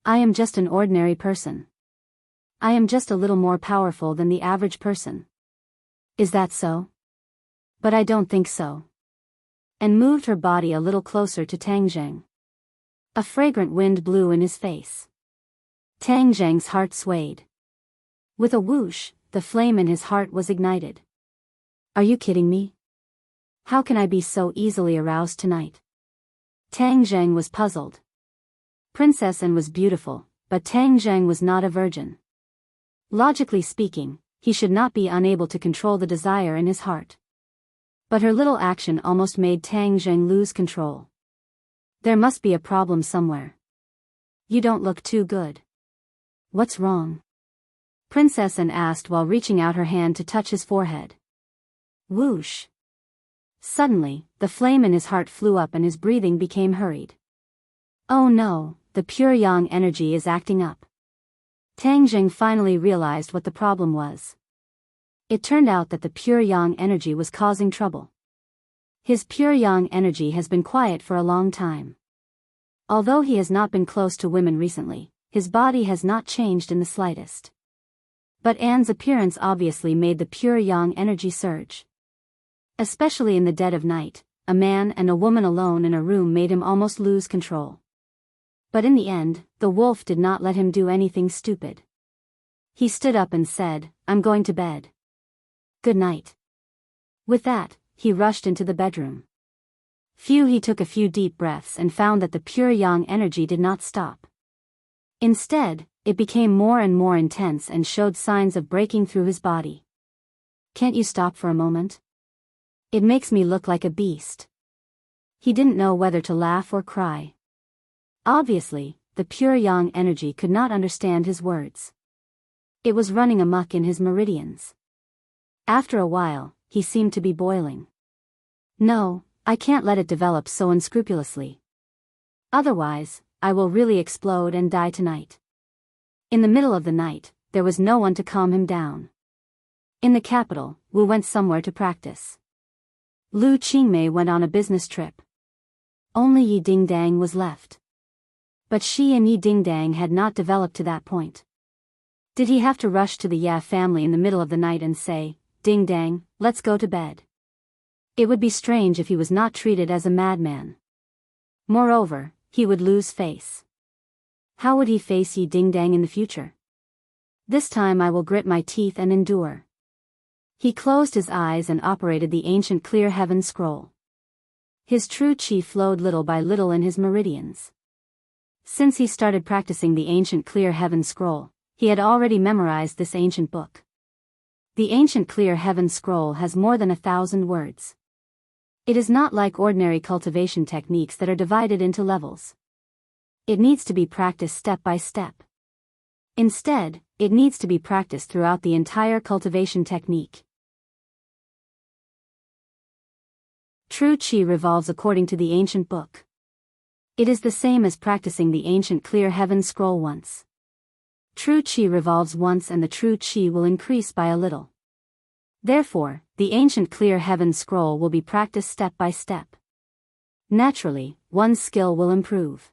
I am just an ordinary person. I am just a little more powerful than the average person. Is that so? But I don't think so. And moved her body a little closer to Tang Zheng. A fragrant wind blew in his face. Tang Zheng's heart swayed. With a whoosh, the flame in his heart was ignited. Are you kidding me? How can I be so easily aroused tonight? Tang Zheng was puzzled. Princess An was beautiful, but Tang Zheng was not a virgin. Logically speaking, he should not be unable to control the desire in his heart. But her little action almost made Tang Zheng lose control. There must be a problem somewhere. You don't look too good. What's wrong? Princess An asked while reaching out her hand to touch his forehead. Whoosh! Suddenly, the flame in his heart flew up and his breathing became hurried. Oh no, the pure yang energy is acting up. Tang Zheng finally realized what the problem was. It turned out that the pure yang energy was causing trouble. His pure yang energy has been quiet for a long time. Although he has not been close to women recently, his body has not changed in the slightest. But Anne's appearance obviously made the pure yang energy surge. Especially in the dead of night, a man and a woman alone in a room made him almost lose control. But in the end, the wolf did not let him do anything stupid. He stood up and said, I'm going to bed. Good night. With that, he rushed into the bedroom. He took a few deep breaths and found that the pure yang energy did not stop. Instead, it became more and more intense and showed signs of breaking through his body. Can't you stop for a moment? It makes me look like a beast. He didn't know whether to laugh or cry. Obviously, the pure yang energy could not understand his words. It was running amok in his meridians. After a while, he seemed to be boiling. No, I can't let it develop so unscrupulously. Otherwise, I will really explode and die tonight. In the middle of the night, there was no one to calm him down. In the capital, Wu went somewhere to practice. Lu Qingmei went on a business trip. Only Yi Dingdang was left. But she and Yi Dingdang had not developed to that point. Did he have to rush to the Ya family in the middle of the night and say, Dingdang, let's go to bed? It would be strange if he was not treated as a madman. Moreover, he would lose face. How would he face Yi Dingdang in the future? This time I will grit my teeth and endure. He closed his eyes and operated the ancient clear heaven scroll. His true chi flowed little by little in his meridians. Since he started practicing the ancient clear heaven scroll, he had already memorized this ancient book. The ancient clear heaven scroll has more than 1,000 words. It is not like ordinary cultivation techniques that are divided into levels. It needs to be practiced step by step. Instead, it needs to be practiced throughout the entire cultivation technique. True Qi revolves according to the ancient book. It is the same as practicing the ancient clear heaven scroll once. True Qi revolves once and the true Qi will increase by a little. Therefore, the ancient clear heaven scroll will be practiced step by step. Naturally, one's skill will improve.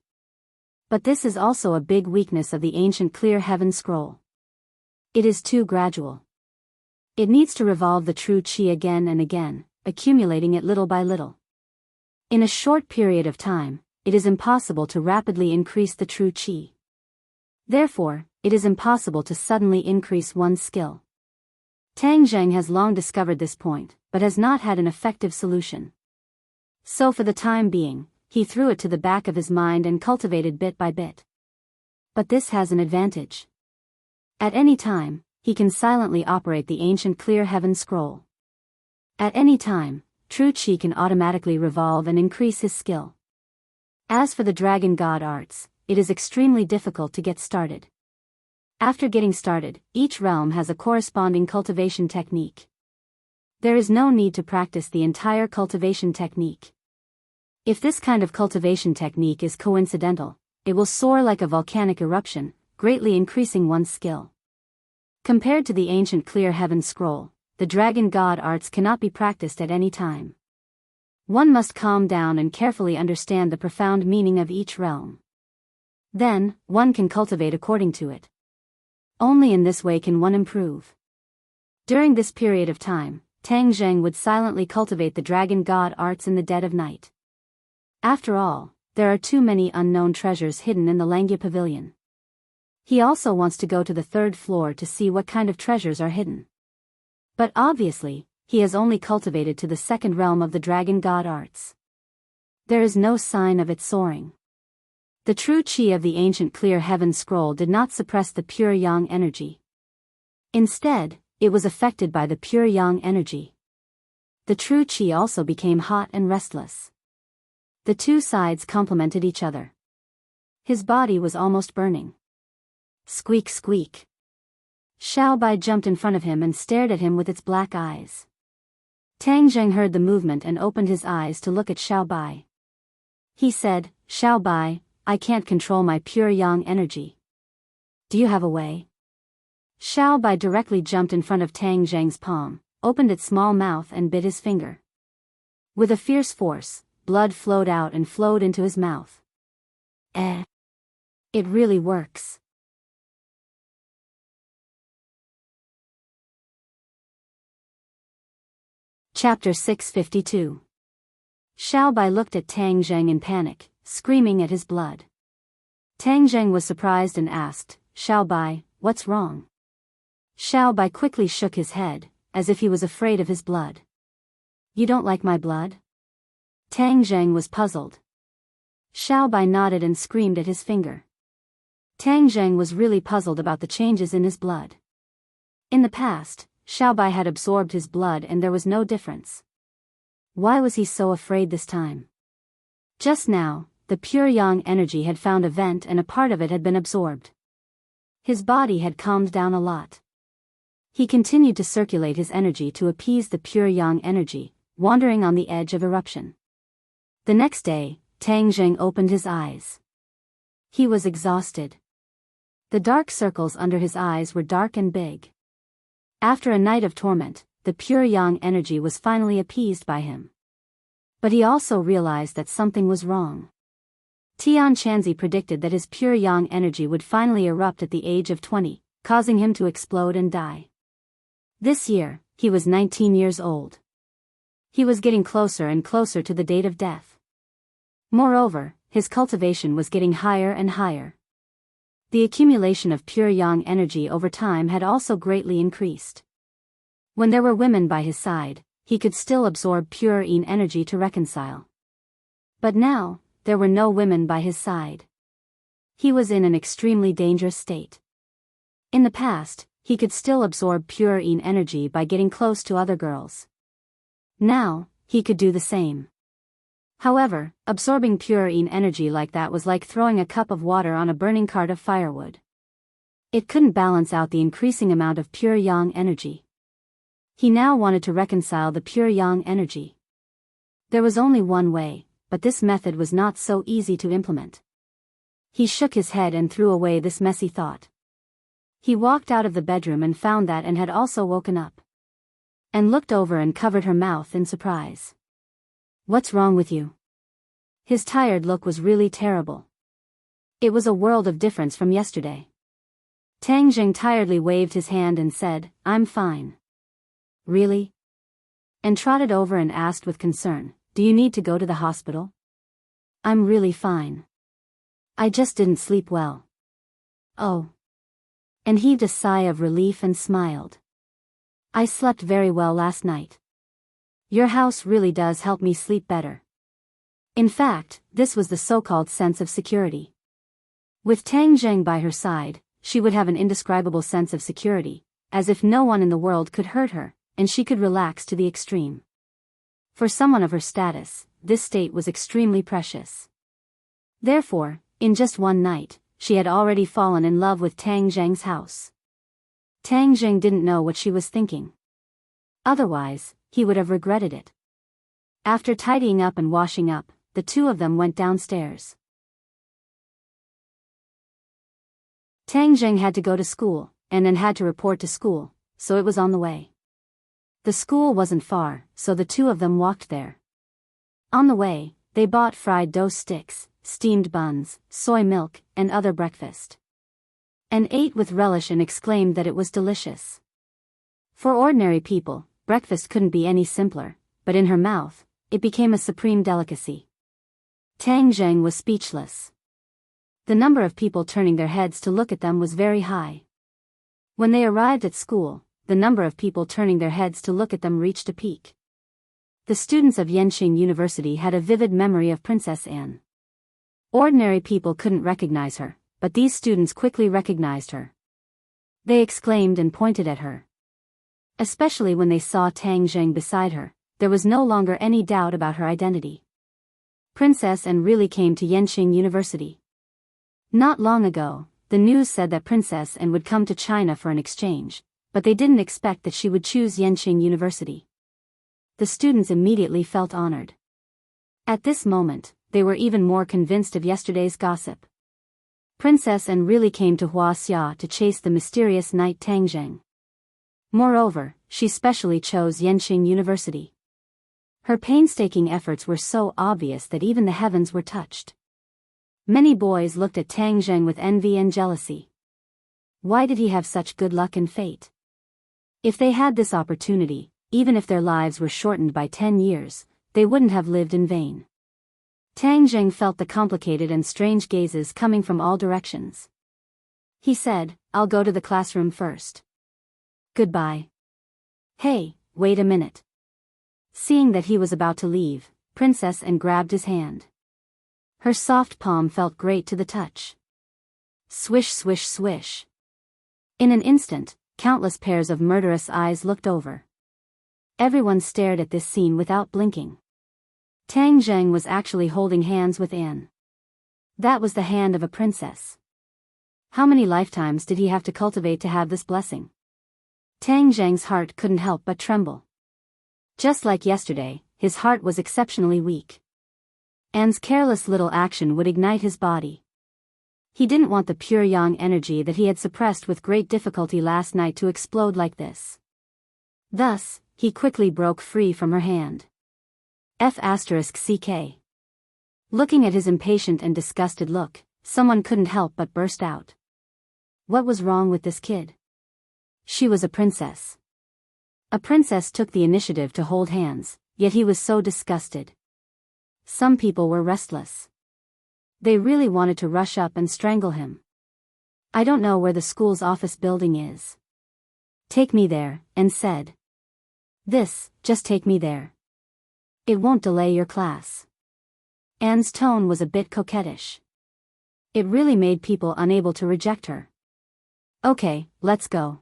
But this is also a big weakness of the ancient clear heaven scroll. It is too gradual. It needs to revolve the true Qi again and again, accumulating it little by little. In a short period of time, it is impossible to rapidly increase the true qi. Therefore, it is impossible to suddenly increase one's skill. Tang Zheng has long discovered this point, but has not had an effective solution. So for the time being, he threw it to the back of his mind and cultivated bit by bit. But this has an advantage. At any time, he can silently operate the ancient clear heaven scroll. At any time, true qi can automatically revolve and increase his skill. As for the dragon god arts, it is extremely difficult to get started. After getting started, each realm has a corresponding cultivation technique. There is no need to practice the entire cultivation technique. If this kind of cultivation technique is coincidental, it will soar like a volcanic eruption, greatly increasing one's skill. Compared to the ancient clear heaven scroll, the dragon god arts cannot be practiced at any time. One must calm down and carefully understand the profound meaning of each realm. Then, one can cultivate according to it. Only in this way can one improve. During this period of time, Tang Zheng would silently cultivate the dragon god arts in the dead of night. After all, there are too many unknown treasures hidden in the Langya Pavilion. He also wants to go to the third floor to see what kind of treasures are hidden. But obviously, he has only cultivated to the second realm of the dragon god arts. There is no sign of it soaring. The true qi of the ancient clear heaven scroll did not suppress the pure yang energy. Instead, it was affected by the pure yang energy. The true qi also became hot and restless. The two sides complemented each other. His body was almost burning. Squeak squeak. Xiao Bai jumped in front of him and stared at him with its black eyes. Tang Zheng heard the movement and opened his eyes to look at Xiao Bai. He said, "Xiao Bai, I can't control my pure yang energy. Do you have a way?" Xiao Bai directly jumped in front of Tang Zheng's palm, opened its small mouth and bit his finger. With a fierce force, blood flowed out and flowed into his mouth. It really works. Chapter 652. Xiao Bai looked at Tang Zheng in panic, screaming at his blood. Tang Zheng was surprised and asked, "Xiao Bai, what's wrong?" Xiao Bai quickly shook his head, as if he was afraid of his blood. "You don't like my blood?" Tang Zheng was puzzled. Xiao Bai nodded and screamed at his finger. Tang Zheng was really puzzled about the changes in his blood. In the past, Xiao Bai had absorbed his blood and there was no difference. Why was he so afraid this time? Just now, the pure yang energy had found a vent and a part of it had been absorbed. His body had calmed down a lot. He continued to circulate his energy to appease the pure yang energy, wandering on the edge of eruption. The next day, Tang Zheng opened his eyes. He was exhausted. The dark circles under his eyes were dark and big. After a night of torment, the pure yang energy was finally appeased by him. But he also realized that something was wrong. Tian Chanzi predicted that his pure yang energy would finally erupt at the age of 20, causing him to explode and die. This year, he was 19 years old. He was getting closer and closer to the date of death. Moreover, his cultivation was getting higher and higher. The accumulation of pure yang energy over time had also greatly increased. When there were women by his side, he could still absorb pure yin energy to reconcile. But now, there were no women by his side. He was in an extremely dangerous state. In the past, he could still absorb pure yin energy by getting close to other girls. Now, he could do the same. However, absorbing pure yin energy like that was like throwing a cup of water on a burning cart of firewood. It couldn't balance out the increasing amount of pure yang energy. He now wanted to reconcile the pure yang energy. There was only one way, but this method was not so easy to implement. He shook his head and threw away this messy thought. He walked out of the bedroom and found that Anne had also woken up. And looked over and covered her mouth in surprise. "What's wrong with you?" His tired look was really terrible. It was a world of difference from yesterday. Tang Zheng tiredly waved his hand and said, "I'm fine." "Really?" And trotted over and asked with concern, do you need to go to the hospital? I'm really fine. I just didn't sleep well. Oh. And heaved a sigh of relief and smiled. I slept very well last night. Your house really does help me sleep better. In fact, this was the so-called sense of security. With Tang Zheng by her side, she would have an indescribable sense of security, as if no one in the world could hurt her, and she could relax to the extreme. For someone of her status, this state was extremely precious. Therefore, in just one night, she had already fallen in love with Tang Zheng's house. Tang Zheng didn't know what she was thinking. Otherwise, he would have regretted it. After tidying up and washing up, the two of them went downstairs. Tang Zheng had to go to school, and then had to report to school, so it was on the way. The school wasn't far, so the two of them walked there. On the way, they bought fried dough sticks, steamed buns, soy milk, and other breakfast. And ate with relish and exclaimed that it was delicious. For ordinary people, breakfast couldn't be any simpler, but in her mouth, it became a supreme delicacy. Tang Zheng was speechless. The number of people turning their heads to look at them was very high. When they arrived at school, the number of people turning their heads to look at them reached a peak. The students of Yenqing University had a vivid memory of Princess Anne. Ordinary people couldn't recognize her, but these students quickly recognized her. They exclaimed and pointed at her. Especially when they saw Tang Zheng beside her, there was no longer any doubt about her identity. Princess Anne really came to Yenqing University. Not long ago, the news said that Princess Anne would come to China for an exchange, but they didn't expect that she would choose Yenqing University. The students immediately felt honored. At this moment, they were even more convinced of yesterday's gossip. Princess Anne really came to Huaxia to chase the mysterious knight Tang Zheng. Moreover, she specially chose Yenqing University. Her painstaking efforts were so obvious that even the heavens were touched. Many boys looked at Tang Zheng with envy and jealousy. Why did he have such good luck and fate? If they had this opportunity, even if their lives were shortened by 10 years, they wouldn't have lived in vain. Tang Zheng felt the complicated and strange gazes coming from all directions. He said, "I'll go to the classroom first. Goodbye." "Hey, wait a minute." Seeing that he was about to leave, Princess Anne grabbed his hand. Her soft palm felt great to the touch. Swish swish swish. In an instant, countless pairs of murderous eyes looked over. Everyone stared at this scene without blinking. Tang Zheng was actually holding hands with Anne. That was the hand of a princess. How many lifetimes did he have to cultivate to have this blessing? Tang Zheng's heart couldn't help but tremble. Just like yesterday, his heart was exceptionally weak. Anne's careless little action would ignite his body. He didn't want the pure yang energy that he had suppressed with great difficulty last night to explode like this. Thus, he quickly broke free from her hand. F***ck. Looking at his impatient and disgusted look, someone couldn't help but burst out. What was wrong with this kid? She was a princess. A princess took the initiative to hold hands, yet he was so disgusted. Some people were restless. They really wanted to rush up and strangle him. I don't know where the school's office building is. Take me there, and said. Just take me there. It won't delay your class. Anne's tone was a bit coquettish. It really made people unable to reject her. Okay, let's go.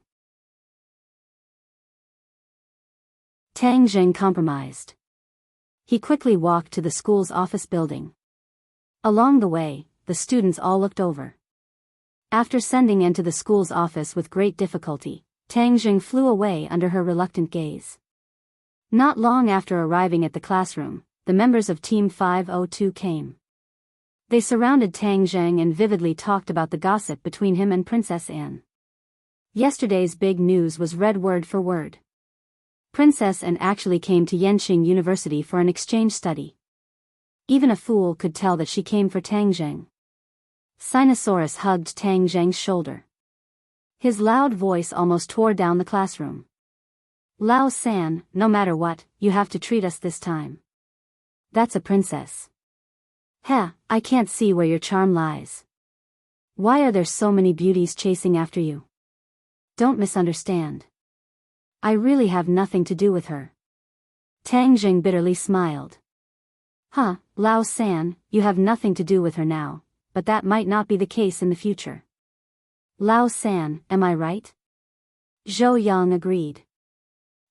Tang Zheng compromised. He quickly walked to the school's office building. Along the way, the students all looked over. After sending Anne to the school's office with great difficulty, Tang Zheng flew away under her reluctant gaze. Not long after arriving at the classroom, the members of Team 502 came. They surrounded Tang Zheng and vividly talked about the gossip between him and Princess Anne. Yesterday's big news was read word for word. Princess Anne actually came to Yenqing University for an exchange study. Even a fool could tell that she came for Tang Zheng. Sinosaurus hugged Tang Zheng's shoulder. His loud voice almost tore down the classroom. Lao San, no matter what, you have to treat us this time. That's a princess. Heh, I can't see where your charm lies. Why are there so many beauties chasing after you? Don't misunderstand. I really have nothing to do with her. Tang Jing bitterly smiled. Huh, Lao San, you have nothing to do with her now, but that might not be the case in the future. Lao San, am I right? Zhou Yang agreed.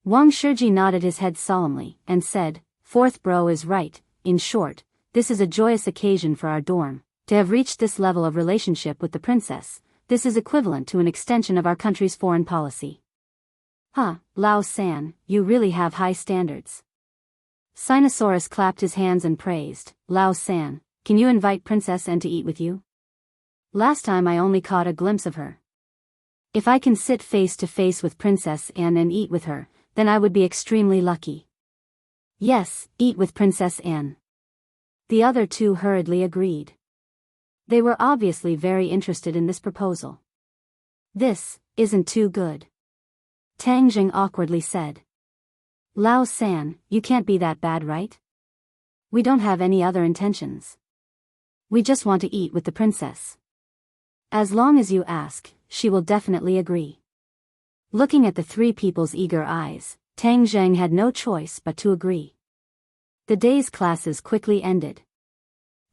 Wang Shiji nodded his head solemnly, and said, Fourth bro is right. In short, this is a joyous occasion for our dorm. To have reached this level of relationship with the princess, this is equivalent to an extension of our country's foreign policy. Huh, Lao San, you really have high standards. Sinosaurus clapped his hands and praised, Lao San, can you invite Princess N to eat with you? Last time I only caught a glimpse of her. If I can sit face to face with Princess N and eat with her, then I would be extremely lucky. Yes, eat with Princess N. The other two hurriedly agreed. They were obviously very interested in this proposal. This isn't too good. Tang Jing awkwardly said. Lao San, you can't be that bad, right? We don't have any other intentions. We just want to eat with the princess. As long as you ask, she will definitely agree. Looking at the three people's eager eyes, Tang Zheng had no choice but to agree. The day's classes quickly ended.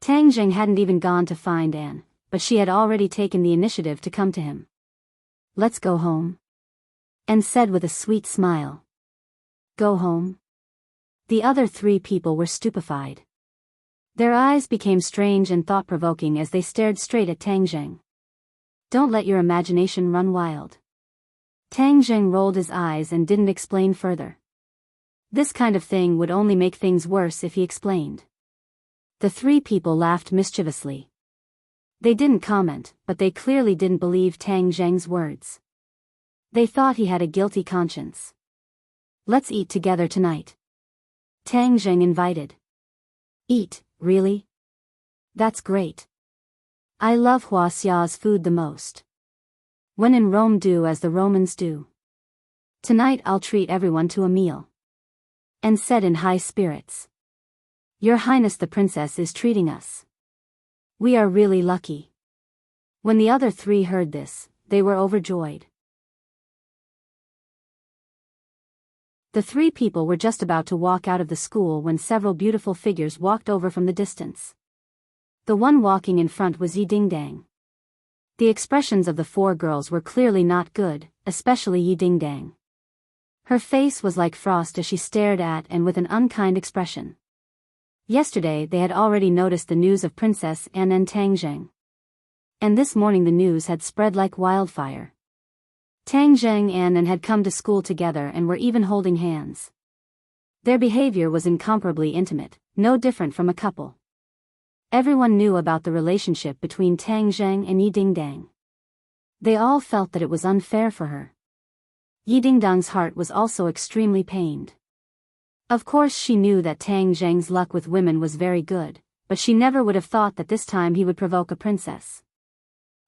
Tang Zheng hadn't even gone to find Anne, but she had already taken the initiative to come to him. Let's go home. Anne said with a sweet smile. Go home? The other three people were stupefied. Their eyes became strange and thought-provoking as they stared straight at Tang Zheng. Don't let your imagination run wild. Tang Zheng rolled his eyes and didn't explain further. This kind of thing would only make things worse if he explained. The three people laughed mischievously. They didn't comment, but they clearly didn't believe Tang Zheng's words. They thought he had a guilty conscience. Let's eat together tonight. Tang Zheng invited. Eat, really? That's great. I love Huaxia's food the most. When in Rome, do as the Romans do. Tonight I'll treat everyone to a meal. And said in high spirits. Your Highness the Princess is treating us. We are really lucky. When the other three heard this, they were overjoyed. The three people were just about to walk out of the school when several beautiful figures walked over from the distance. The one walking in front was Yi Dingdang. The expressions of the four girls were clearly not good, especially Yi Dingdang. Her face was like frost as she stared at and with an unkind expression. Yesterday they had already noticed the news of Princess Anne and Tang Zheng. And this morning the news had spread like wildfire. Tang Zheng and Anne had come to school together and were even holding hands. Their behavior was incomparably intimate, no different from a couple. Everyone knew about the relationship between Tang Zheng and Yi Dingdang. They all felt that it was unfair for her. Yi Dingdang's heart was also extremely pained. Of course she knew that Tang Zheng's luck with women was very good, but she never would have thought that this time he would provoke a princess.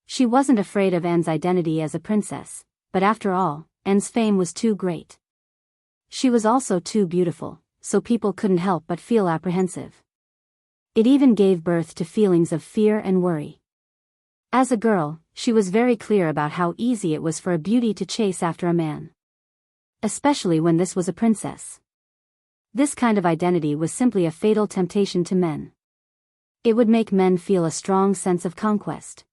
She wasn't afraid of Anne's identity as a princess, but after all, Anne's fame was too great. She was also too beautiful, so people couldn't help but feel apprehensive. It even gave birth to feelings of fear and worry. As a girl, she was very clear about how easy it was for a beauty to chase after a man. Especially when this was a princess. This kind of identity was simply a fatal temptation to men. It would make men feel a strong sense of conquest.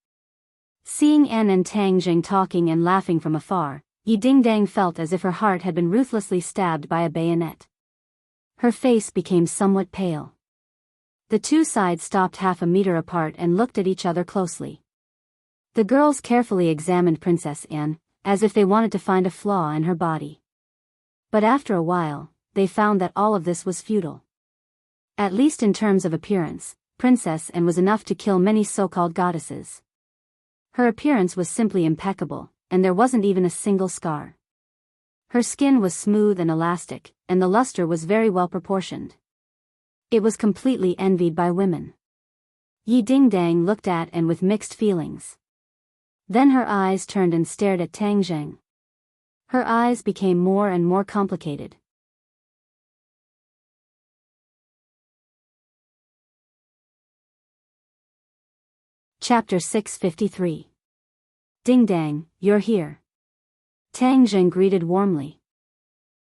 Seeing Anne and Tang Jing talking and laughing from afar, Yi Dingdang felt as if her heart had been ruthlessly stabbed by a bayonet. Her face became somewhat pale. The two sides stopped half a meter apart and looked at each other closely. The girls carefully examined Princess Anne, as if they wanted to find a flaw in her body. But after a while, they found that all of this was futile. At least in terms of appearance, Princess Anne was enough to kill many so-called goddesses. Her appearance was simply impeccable, and there wasn't even a single scar. Her skin was smooth and elastic, and the luster was very well proportioned. It was completely envied by women. Yi Dingdang looked at Anne with mixed feelings. Then her eyes turned and stared at Tang Zheng. Her eyes became more and more complicated. Chapter 653. Ding Dang, you're here. Tang Zheng greeted warmly.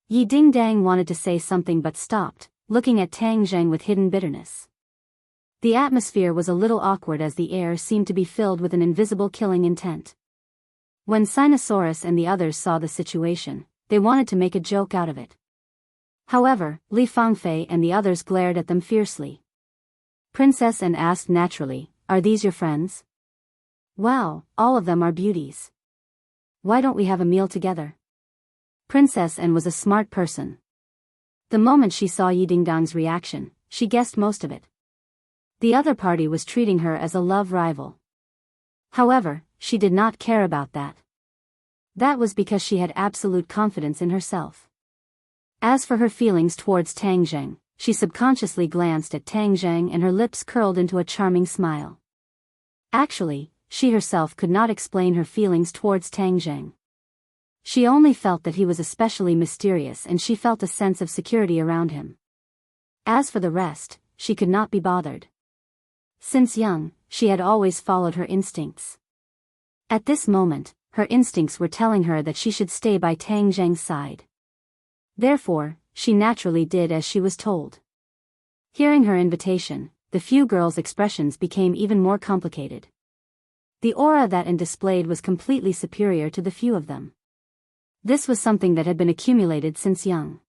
Yi Ding Dang wanted to say something but stopped, looking at Tang Zheng with hidden bitterness. The atmosphere was a little awkward as the air seemed to be filled with an invisible killing intent. When Sinosaurus and the others saw the situation, they wanted to make a joke out of it. However, Li Fangfei and the others glared at them fiercely. Princess An asked naturally, "Are these your friends?" "Wow, all of them are beauties. Why don't we have a meal together?" Princess An was a smart person. The moment she saw Yi Dingdang's reaction, she guessed most of it. The other party was treating her as a love rival. However, she did not care about that. That was because she had absolute confidence in herself. As for her feelings towards Tang Zheng, she subconsciously glanced at Tang Zheng and her lips curled into a charming smile. Actually, she herself could not explain her feelings towards Tang Zheng. She only felt that he was especially mysterious and she felt a sense of security around him. As for the rest, she could not be bothered. Since young, she had always followed her instincts. At this moment, her instincts were telling her that she should stay by Tang Zheng's side. Therefore, she naturally did as she was told. Hearing her invitation, the few girls' expressions became even more complicated. The aura that An displayed was completely superior to the few of them. This was something that had been accumulated since young.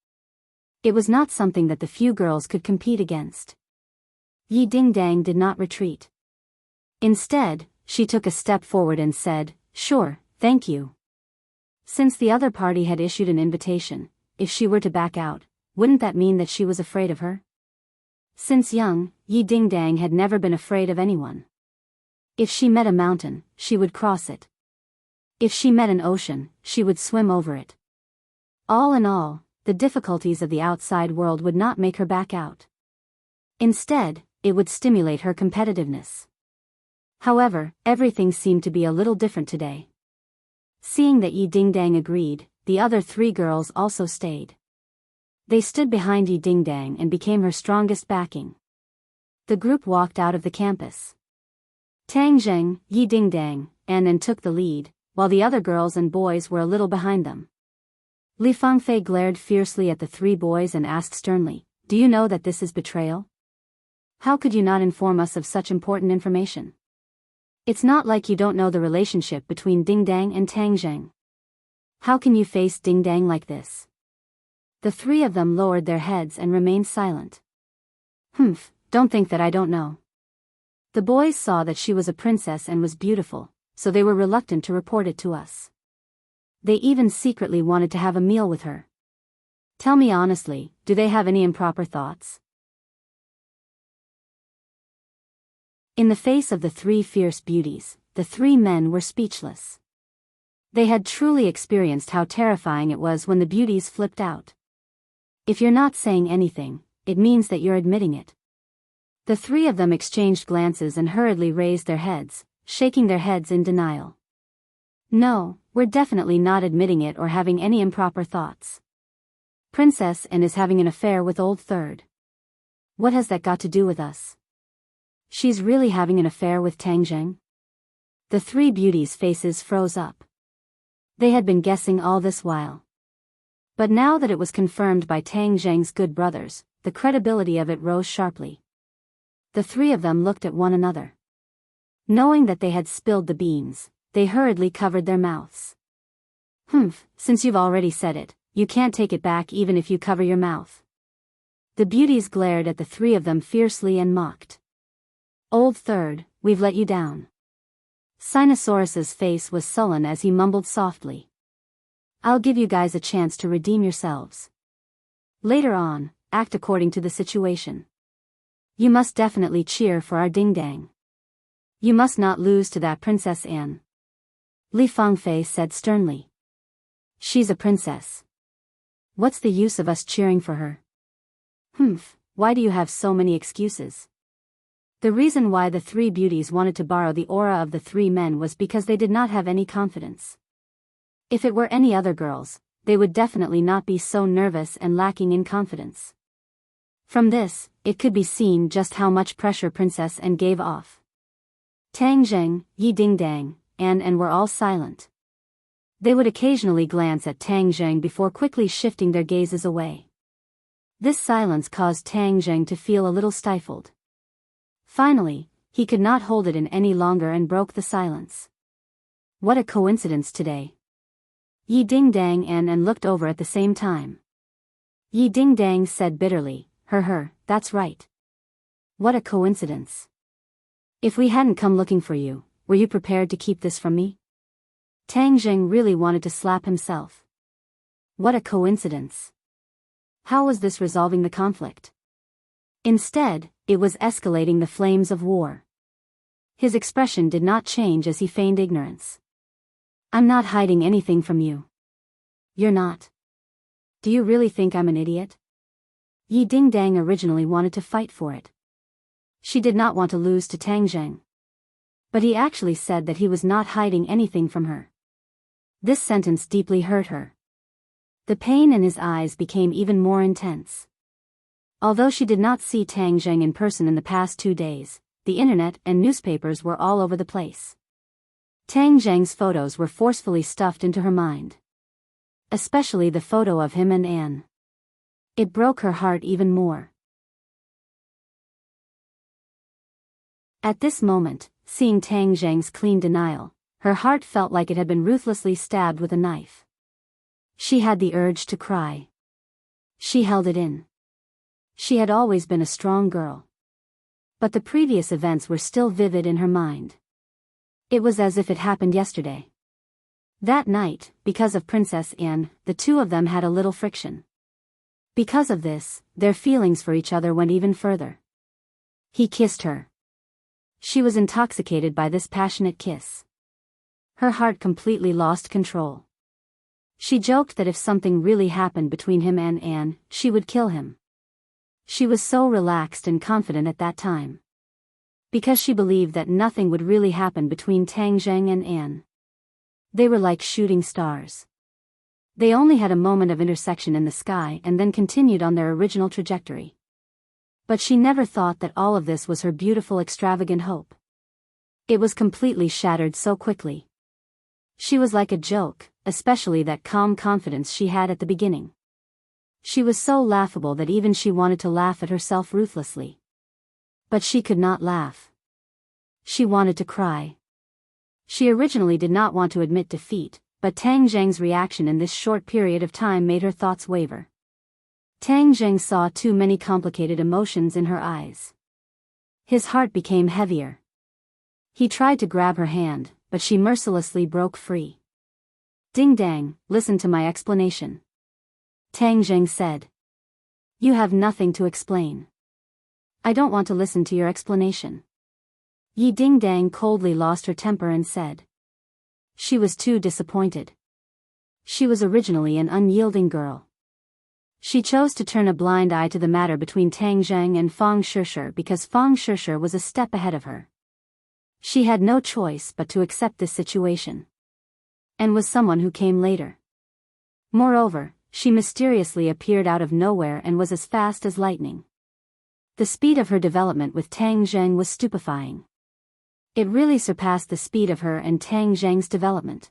It was not something that the few girls could compete against. Yi Dingdang did not retreat. Instead, she took a step forward and said, "Sure, thank you." Since the other party had issued an invitation, if she were to back out, wouldn't that mean that she was afraid of her? Since young, Yi Dingdang had never been afraid of anyone. If she met a mountain, she would cross it. If she met an ocean, she would swim over it. All in all, the difficulties of the outside world would not make her back out. Instead, it would stimulate her competitiveness. However, everything seemed to be a little different today. Seeing that Yi Dingdang agreed, the other three girls also stayed. They stood behind Yi Dingdang and became her strongest backing. The group walked out of the campus. Tang Zheng, Yi Dingdang, and took the lead, while the other girls and boys were a little behind them. Li Fangfei glared fiercely at the three boys and asked sternly, "Do you know that this is betrayal? How could you not inform us of such important information? It's not like you don't know the relationship between Dingdang and Tang Zheng. How can you face Dingdang like this?" The three of them lowered their heads and remained silent. "Humph, don't think that I don't know." The boys saw that she was a princess and was beautiful, so they were reluctant to report it to us. They even secretly wanted to have a meal with her. Tell me honestly, do they have any improper thoughts? In the face of the three fierce beauties, the three men were speechless. They had truly experienced how terrifying it was when the beauties flipped out. If you're not saying anything, it means that you're admitting it. The three of them exchanged glances and hurriedly raised their heads, shaking their heads in denial. "No, we're definitely not admitting it or having any improper thoughts. Princess An is having an affair with Old Third. What has that got to do with us? She's really having an affair with Tang Zheng?" The three beauties' faces froze up. They had been guessing all this while. But now that it was confirmed by Tang Zheng's good brothers, the credibility of it rose sharply. The three of them looked at one another. Knowing that they had spilled the beans, they hurriedly covered their mouths. "Humph, since you've already said it, you can't take it back even if you cover your mouth." The beauties glared at the three of them fiercely and mocked. "Old Third, we've let you down." Sinosaurus's face was sullen as he mumbled softly. "I'll give you guys a chance to redeem yourselves. Later on, act according to the situation. You must definitely cheer for our Dingdang. You must not lose to that Princess An," Li Fangfei said sternly. "She's a princess. What's the use of us cheering for her?" "Humph, why do you have so many excuses?" The reason why the three beauties wanted to borrow the aura of the three men was because they did not have any confidence. If it were any other girls, they would definitely not be so nervous and lacking in confidence. From this, it could be seen just how much pressure Princess An gave off. Tang Zheng, Yi Dingdang, and were all silent. They would occasionally glance at Tang Zheng before quickly shifting their gazes away. This silence caused Tang Zheng to feel a little stifled. Finally, he could not hold it in any longer and broke the silence. What a coincidence today. Yi Dingdang and looked over at the same time. Yi Dingdang said bitterly, that's right. What a coincidence. If we hadn't come looking for you, were you prepared to keep this from me? Tang Zheng really wanted to slap himself. What a coincidence. How was this resolving the conflict? Instead, it was escalating the flames of war. His expression did not change as he feigned ignorance. I'm not hiding anything from you. You're not. Do you really think I'm an idiot? Yi Dingdang originally wanted to fight for it. She did not want to lose to Tang Zheng. But he actually said that he was not hiding anything from her. This sentence deeply hurt her. The pain in his eyes became even more intense. Although she did not see Tang Zheng in person in the past 2 days, the internet and newspapers were all over the place. Tang Zheng's photos were forcefully stuffed into her mind. Especially the photo of him and Anne. It broke her heart even more. At this moment, seeing Tang Zheng's clean denial, her heart felt like it had been ruthlessly stabbed with a knife. She had the urge to cry. She held it in. She had always been a strong girl. But the previous events were still vivid in her mind. It was as if it happened yesterday. That night, because of Princess Anne, the two of them had a little friction. Because of this, their feelings for each other went even further. He kissed her. She was intoxicated by this passionate kiss. Her heart completely lost control. She joked that if something really happened between him and Anne, she would kill him. She was so relaxed and confident at that time. Because she believed that nothing would really happen between Tang Zheng and Anne. They were like shooting stars. They only had a moment of intersection in the sky and then continued on their original trajectory. But she never thought that all of this was her beautiful extravagant hope. It was completely shattered so quickly. She was like a joke, especially that calm confidence she had at the beginning. She was so laughable that even she wanted to laugh at herself ruthlessly. But she could not laugh. She wanted to cry. She originally did not want to admit defeat, but Tang Zheng's reaction in this short period of time made her thoughts waver. Tang Zheng saw too many complicated emotions in her eyes. His heart became heavier. He tried to grab her hand, but she mercilessly broke free. Ding Dang, listen to my explanation. Tang Zheng said. You have nothing to explain. I don't want to listen to your explanation. Yi Dingdang coldly lost her temper and said. She was too disappointed. She was originally an unyielding girl. She chose to turn a blind eye to the matter between Tang Zheng and Fang Shishir because Fang Shishir was a step ahead of her. She had no choice but to accept this situation. And was someone who came later. Moreover, she mysteriously appeared out of nowhere and was as fast as lightning. The speed of her development with Tang Zheng was stupefying. It really surpassed the speed of her and Tang Zheng's development.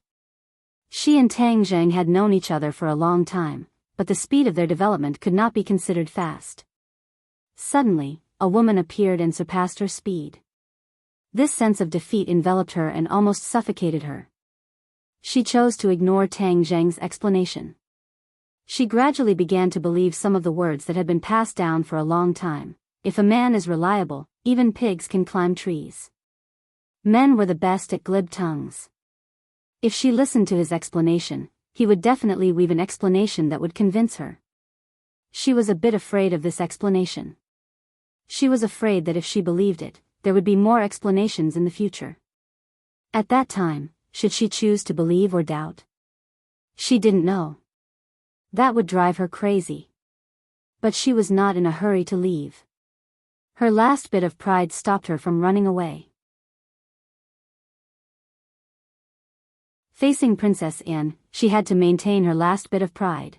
She and Tang Zheng had known each other for a long time, but the speed of their development could not be considered fast. Suddenly, a woman appeared and surpassed her speed. This sense of defeat enveloped her and almost suffocated her. She chose to ignore Tang Zheng's explanation. She gradually began to believe some of the words that had been passed down for a long time. If a man is reliable, even pigs can climb trees. Men were the best at glib tongues. If she listened to his explanation, he would definitely weave an explanation that would convince her. She was a bit afraid of this explanation. She was afraid that if she believed it, there would be more explanations in the future. At that time, should she choose to believe or doubt? She didn't know. That would drive her crazy. But she was not in a hurry to leave. Her last bit of pride stopped her from running away. Facing Princess Anne, she had to maintain her last bit of pride.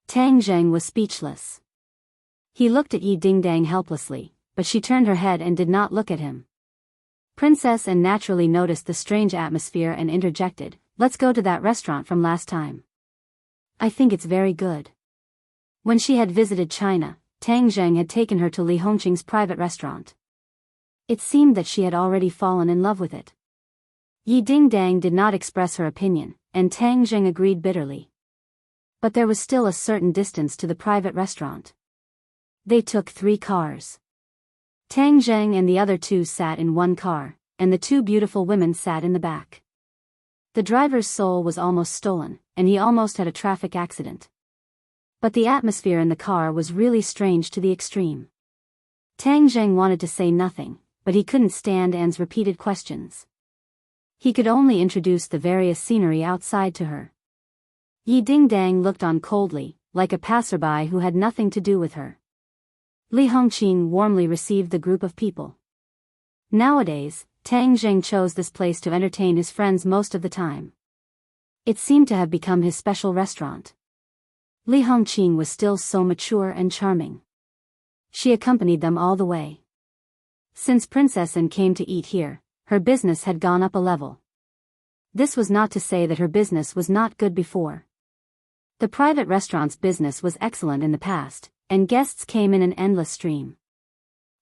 Tang Zheng was speechless. He looked at Yi Dingdang helplessly, but she turned her head and did not look at him. Princess Anne naturally noticed the strange atmosphere and interjected, "Let's go to that restaurant from last time. I think it's very good." When she had visited China, Tang Zheng had taken her to Li Hongqing's private restaurant. It seemed that she had already fallen in love with it. Yi Dingdang did not express her opinion, and Tang Zheng agreed bitterly. But there was still a certain distance to the private restaurant. They took 3 cars. Tang Zheng and the other 2 sat in one car, and the 2 beautiful women sat in the back. The driver's soul was almost stolen, and he almost had a traffic accident. But the atmosphere in the car was really strange to the extreme. Tang Zheng wanted to say nothing, but he couldn't stand Anne's repeated questions. He could only introduce the various scenery outside to her. Yi Dingdang looked on coldly, like a passerby who had nothing to do with her. Li Hongqing warmly received the group of people. Nowadays, Tang Zheng chose this place to entertain his friends most of the time. It seemed to have become his special restaurant. Li Hongqing was still so mature and charming. She accompanied them all the way. Since Princess Anne came to eat here, her business had gone up a level. This was not to say that her business was not good before. The private restaurant's business was excellent in the past, and guests came in an endless stream.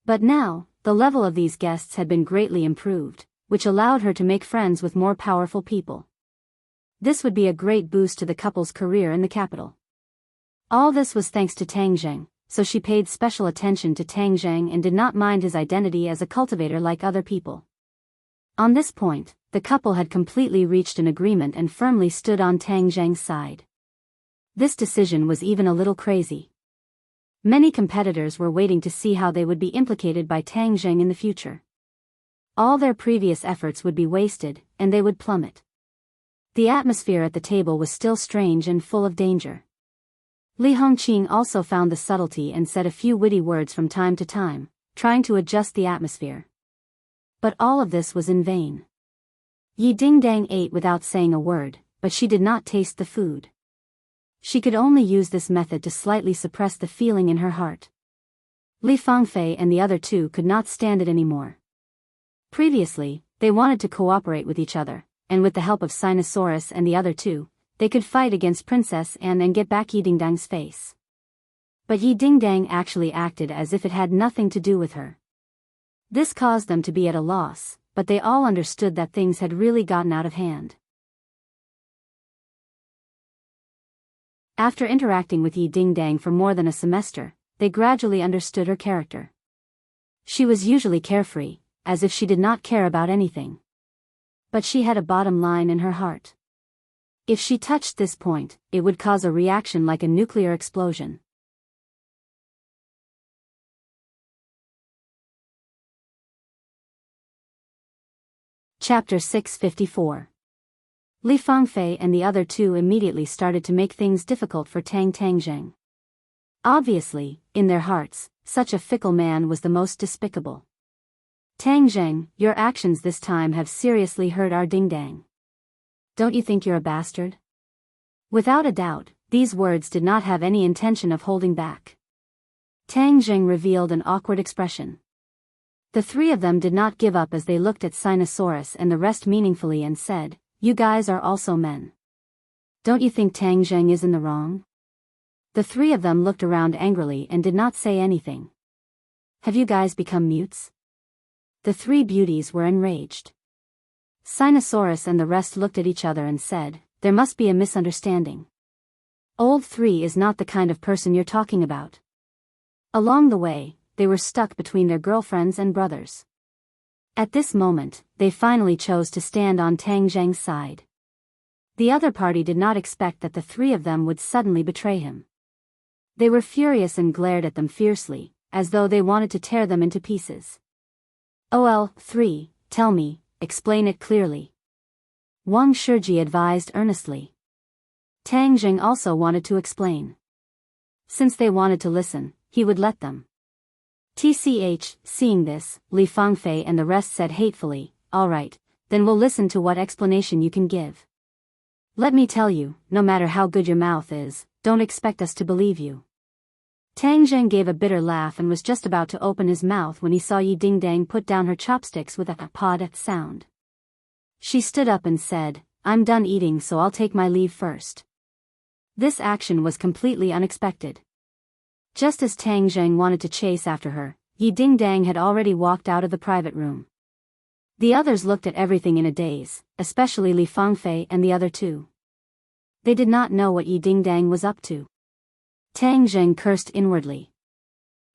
But now, the level of these guests had been greatly improved, which allowed her to make friends with more powerful people. This would be a great boost to the couple's career in the capital. All this was thanks to Tang Zheng, so she paid special attention to Tang Zheng and did not mind his identity as a cultivator like other people. On this point, the couple had completely reached an agreement and firmly stood on Tang Zheng's side. This decision was even a little crazy. Many competitors were waiting to see how they would be implicated by Tang Zheng in the future. All their previous efforts would be wasted, and they would plummet. The atmosphere at the table was still strange and full of danger. Li Hongqing also found the subtlety and said a few witty words from time to time, trying to adjust the atmosphere. But all of this was in vain. Yi Dingdang ate without saying a word, but she did not taste the food. She could only use this method to slightly suppress the feeling in her heart. Li Fangfei and the other 2 could not stand it anymore. Previously, they wanted to cooperate with each other, and with the help of Sinosaurus and the other 2, they could fight against Princess Anne and get back Yi Dingdang's face. But Yi Dingdang actually acted as if it had nothing to do with her. This caused them to be at a loss, but they all understood that things had really gotten out of hand. After interacting with Yi Dingdang for more than a semester, they gradually understood her character. She was usually carefree, as if she did not care about anything. But she had a bottom line in her heart. If she touched this point, it would cause a reaction like a nuclear explosion. Chapter 654. Li Fangfei and the other 2 immediately started to make things difficult for Tang Zheng. Obviously, in their hearts, such a fickle man was the most despicable. Tang Zheng, your actions this time have seriously hurt our Dingdang. Don't you think you're a bastard? Without a doubt, these words did not have any intention of holding back. Tang Zheng revealed an awkward expression. The 3 of them did not give up as they looked at Sinosaurus and the rest meaningfully and said, "You guys are also men. Don't you think Tang Zheng is in the wrong?" The 3 of them looked around angrily and did not say anything. Have you guys become mutes? The 3 beauties were enraged. Sinosaurus and the rest looked at each other and said, "There must be a misunderstanding. Old 3 is not the kind of person you're talking about." Along the way, they were stuck between their girlfriends and brothers. At this moment, they finally chose to stand on Tang Zheng's side. The other party did not expect that the 3 of them would suddenly betray him. They were furious and glared at them fiercely, as though they wanted to tear them into pieces. "OL, 3, tell me, explain it clearly," Wang Shiji advised earnestly. Tang Zheng also wanted to explain. Since they wanted to listen, he would let them. Seeing this, Li Fangfei and the rest said hatefully, "All right, then we'll listen to what explanation you can give. Let me tell you, no matter how good your mouth is, don't expect us to believe you." Tang Zheng gave a bitter laugh and was just about to open his mouth when he saw Yi Dingdang put down her chopsticks with a pod sound. She stood up and said, "I'm done eating, so I'll take my leave first." This action was completely unexpected. Just as Tang Zheng wanted to chase after her, Yi Dingdang had already walked out of the private room. The others looked at everything in a daze, especially Li Fangfei and the other two. They did not know what Yi Dingdang was up to. Tang Zheng cursed inwardly.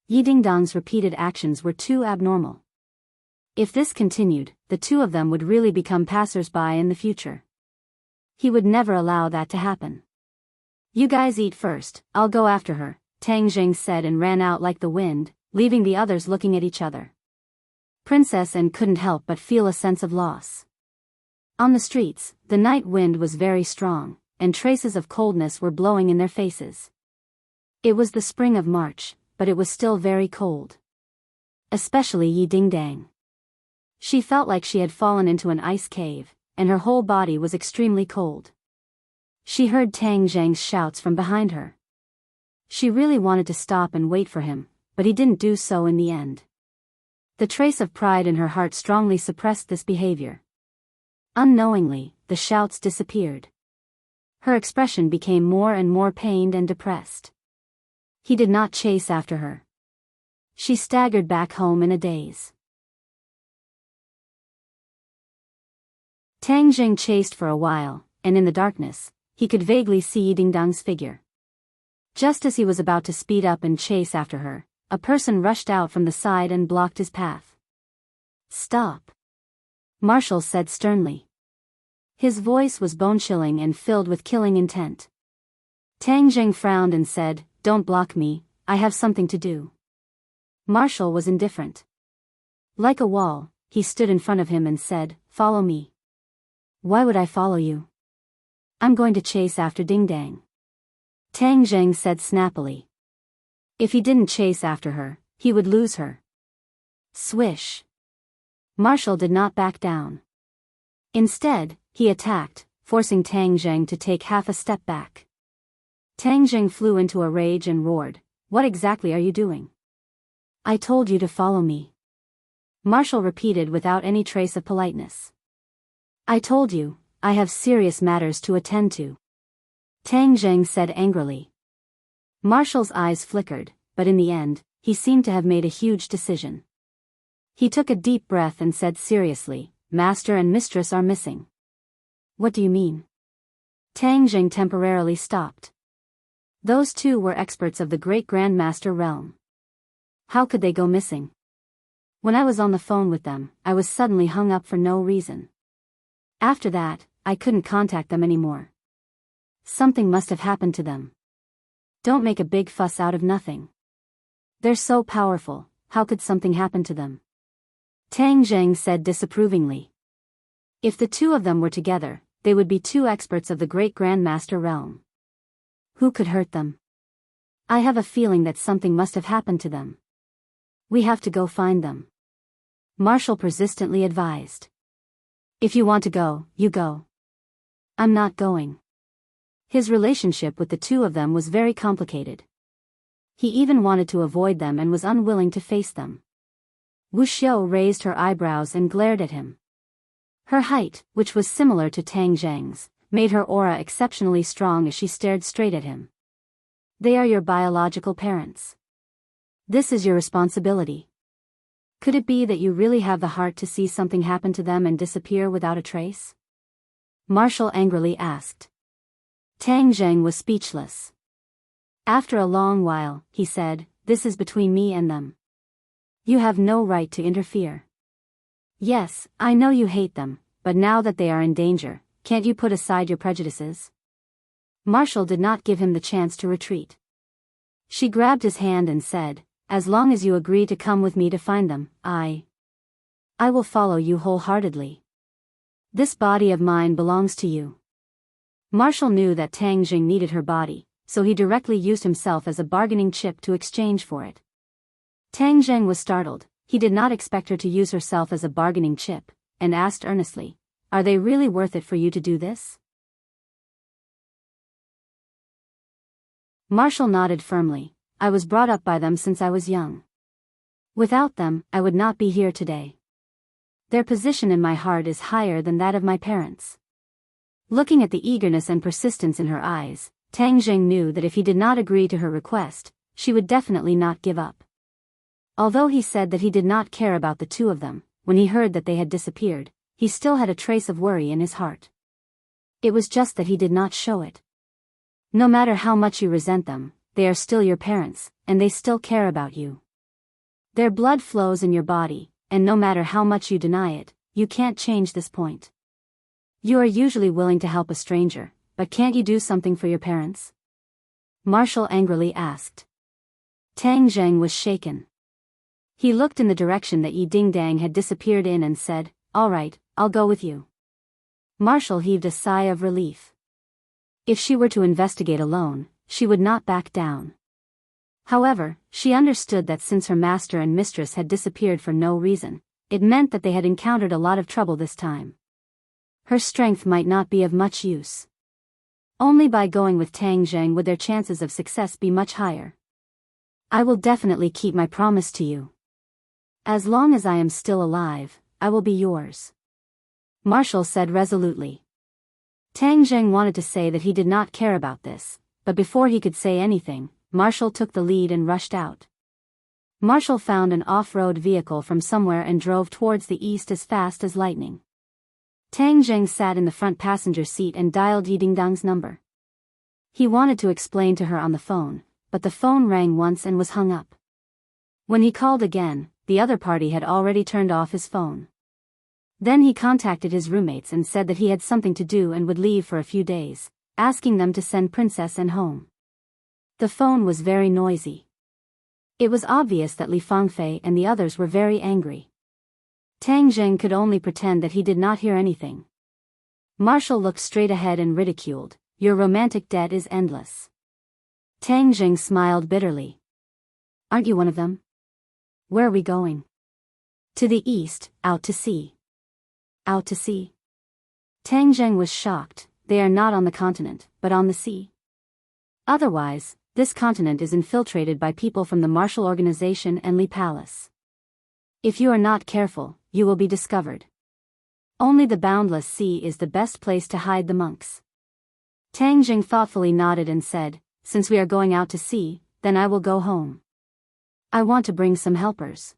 Yi Dingdang's repeated actions were too abnormal. If this continued, the two of them would really become passers-by in the future. He would never allow that to happen. "You guys eat first, I'll go after her," Tang Zheng said and ran out like the wind, leaving the others looking at each other. Princess Anne couldn't help but feel a sense of loss. On the streets, the night wind was very strong, and traces of coldness were blowing in their faces. It was the spring of March, but it was still very cold. Especially Yi Dingdang. She felt like she had fallen into an ice cave, and her whole body was extremely cold. She heard Tang Zheng's shouts from behind her. She really wanted to stop and wait for him, but he didn't do so in the end. The trace of pride in her heart strongly suppressed this behavior. Unknowingly, the shouts disappeared. Her expression became more and more pained and depressed. He did not chase after her. She staggered back home in a daze. Tang Zheng chased for a while, and in the darkness, he could vaguely see Yi Dingdang's figure. Just as he was about to speed up and chase after her, a person rushed out from the side and blocked his path. "Stop," Marshall said sternly. His voice was bone-chilling and filled with killing intent. Tang Zheng frowned and said, "Don't block me, I have something to do." Marshall was indifferent. Like a wall, he stood in front of him and said, "Follow me." "Why would I follow you? I'm going to chase after Dingdang," Tang Zheng said snappily. If he didn't chase after her, he would lose her. Swish. Marshall did not back down. Instead, he attacked, forcing Tang Zheng to take half a step back. Tang Zheng flew into a rage and roared, "What exactly are you doing?" "I told you to follow me," Marshall repeated without any trace of politeness. "I told you, I have serious matters to attend to," Tang Zheng said angrily. Marshall's eyes flickered, but in the end, he seemed to have made a huge decision. He took a deep breath and said seriously, "Master and mistress are missing." "What do you mean?" Tang Zheng temporarily stopped. Those two were experts of the Great Grandmaster realm. How could they go missing? When I was on the phone with them, I was suddenly hung up for no reason. After that, I couldn't contact them anymore. Something must have happened to them. Don't make a big fuss out of nothing. They're so powerful, how could something happen to them? Tang Zheng said disapprovingly. If the two of them were together, they would be two experts of the Great Grandmaster realm. Who could hurt them? I have a feeling that something must have happened to them. We have to go find them, Marshall persistently advised. If you want to go, you go. I'm not going. His relationship with the two of them was very complicated. He even wanted to avoid them and was unwilling to face them. Wu Xiao raised her eyebrows and glared at him. Her height, which was similar to Tang Zheng's, made her aura exceptionally strong as she stared straight at him. They are your biological parents. This is your responsibility. Could it be that you really have the heart to see something happen to them and disappear without a trace? Marshall angrily asked. Tang Zheng was speechless. After a long while, he said, "This is between me and them. You have no right to interfere. Yes, I know you hate them, but now that they are in danger, can't you put aside your prejudices?" Marshall did not give him the chance to retreat. She grabbed his hand and said, "As long as you agree to come with me to find them, I will follow you wholeheartedly. This body of mine belongs to you." Marshall knew that Tang Zheng needed her body, so he directly used himself as a bargaining chip to exchange for it. Tang Zheng was startled. He did not expect her to use herself as a bargaining chip, and asked earnestly, "Are they really worth it for you to do this?" Marshall nodded firmly. I was brought up by them since I was young. Without them, I would not be here today. Their position in my heart is higher than that of my parents." Looking at the eagerness and persistence in her eyes, Tang Zheng knew that if he did not agree to her request, she would definitely not give up. Although he said that he did not care about the two of them, when he heard that they had disappeared, he still had a trace of worry in his heart. It was just that he did not show it. No matter how much you resent them, they are still your parents, and they still care about you. Their blood flows in your body, and no matter how much you deny it, you can't change this point. You are usually willing to help a stranger, but can't you do something for your parents? Marshall angrily asked. Tang Zheng was shaken. He looked in the direction that Yi Dingdang had disappeared in and said, "All right, I'll go with you." Marshall heaved a sigh of relief. If she were to investigate alone, she would not back down. However, she understood that since her master and mistress had disappeared for no reason, it meant that they had encountered a lot of trouble this time. Her strength might not be of much use. Only by going with Tang Zheng would their chances of success be much higher. "I will definitely keep my promise to you. As long as I am still alive, I will be yours," Marshall said resolutely. Tang Zheng wanted to say that he did not care about this, but before he could say anything, Marshall took the lead and rushed out. Marshall found an off-road vehicle from somewhere and drove towards the east as fast as lightning. Tang Zheng sat in the front passenger seat and dialed Yi Dingdang's number. He wanted to explain to her on the phone, but the phone rang once and was hung up. When he called again, the other party had already turned off his phone. Then he contacted his roommates and said that he had something to do and would leave for a few days, asking them to send Princess N home. The phone was very noisy. It was obvious that Li Fangfei and the others were very angry. Tang Zheng could only pretend that he did not hear anything. Marshall looked straight ahead and ridiculed, "Your romantic debt is endless." Tang Zheng smiled bitterly. "Aren't you one of them? Where are we going?" "To the east, out to sea." "Out to sea?" Tang Zheng was shocked. "They are not on the continent, but on the sea. Otherwise, this continent is infiltrated by people from the Marshall Organization and Li Palace. If you are not careful, you will be discovered. Only the boundless sea is the best place to hide the monks." Tang Zheng thoughtfully nodded and said, "Since we are going out to sea, then I will go home. I want to bring some helpers."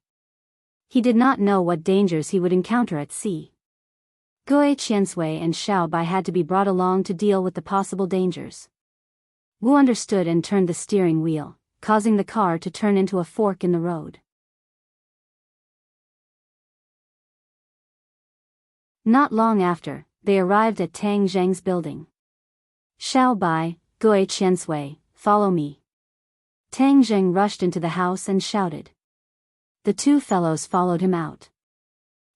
He did not know what dangers he would encounter at sea. Gui Qiansui and Xiao Bai had to be brought along to deal with the possible dangers. Wu understood and turned the steering wheel, causing the car to turn into a fork in the road. Not long after, they arrived at Tang Zheng's building. "Xiao Bai, Gui Qiansui, follow me." Tang Zheng rushed into the house and shouted. The two fellows followed him out.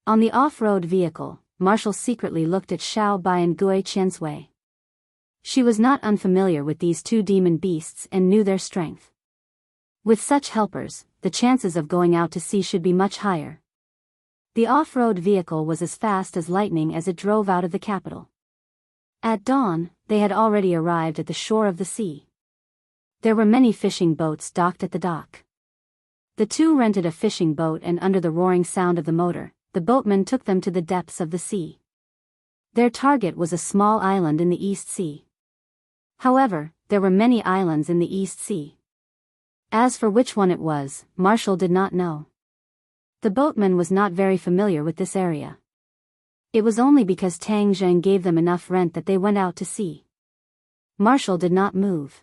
On the off-road vehicle, Marshall secretly looked at Xiao Bai and Gui Qiansui. She was not unfamiliar with these two demon beasts and knew their strength. With such helpers, the chances of going out to sea should be much higher. The off-road vehicle was as fast as lightning as it drove out of the capital. At dawn, they had already arrived at the shore of the sea. There were many fishing boats docked at the dock. The two rented a fishing boat and under the roaring sound of the motor, the boatman took them to the depths of the sea. Their target was a small island in the East Sea. However, there were many islands in the East Sea. As for which one it was, Marshall did not know. The boatman was not very familiar with this area. It was only because Tang Zheng gave them enough rent that they went out to sea. Marshall did not move.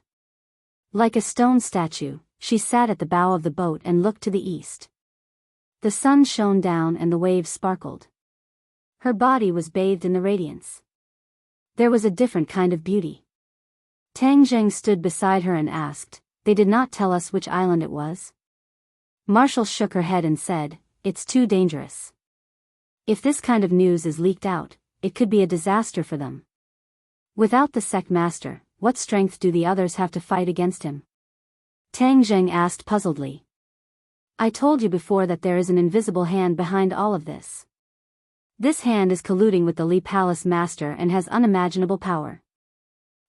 Like a stone statue, she sat at the bow of the boat and looked to the east. The sun shone down and the waves sparkled. Her body was bathed in the radiance. There was a different kind of beauty. Tang Zheng stood beside her and asked, "They did not tell us which island it was?" Marshall shook her head and said, "It's too dangerous. If this kind of news is leaked out, it could be a disaster for them. Without the sect master, what strength do the others have to fight against him?" Tang Zheng asked puzzledly. "I told you before that there is an invisible hand behind all of this. This hand is colluding with the Li Palace master and has unimaginable power.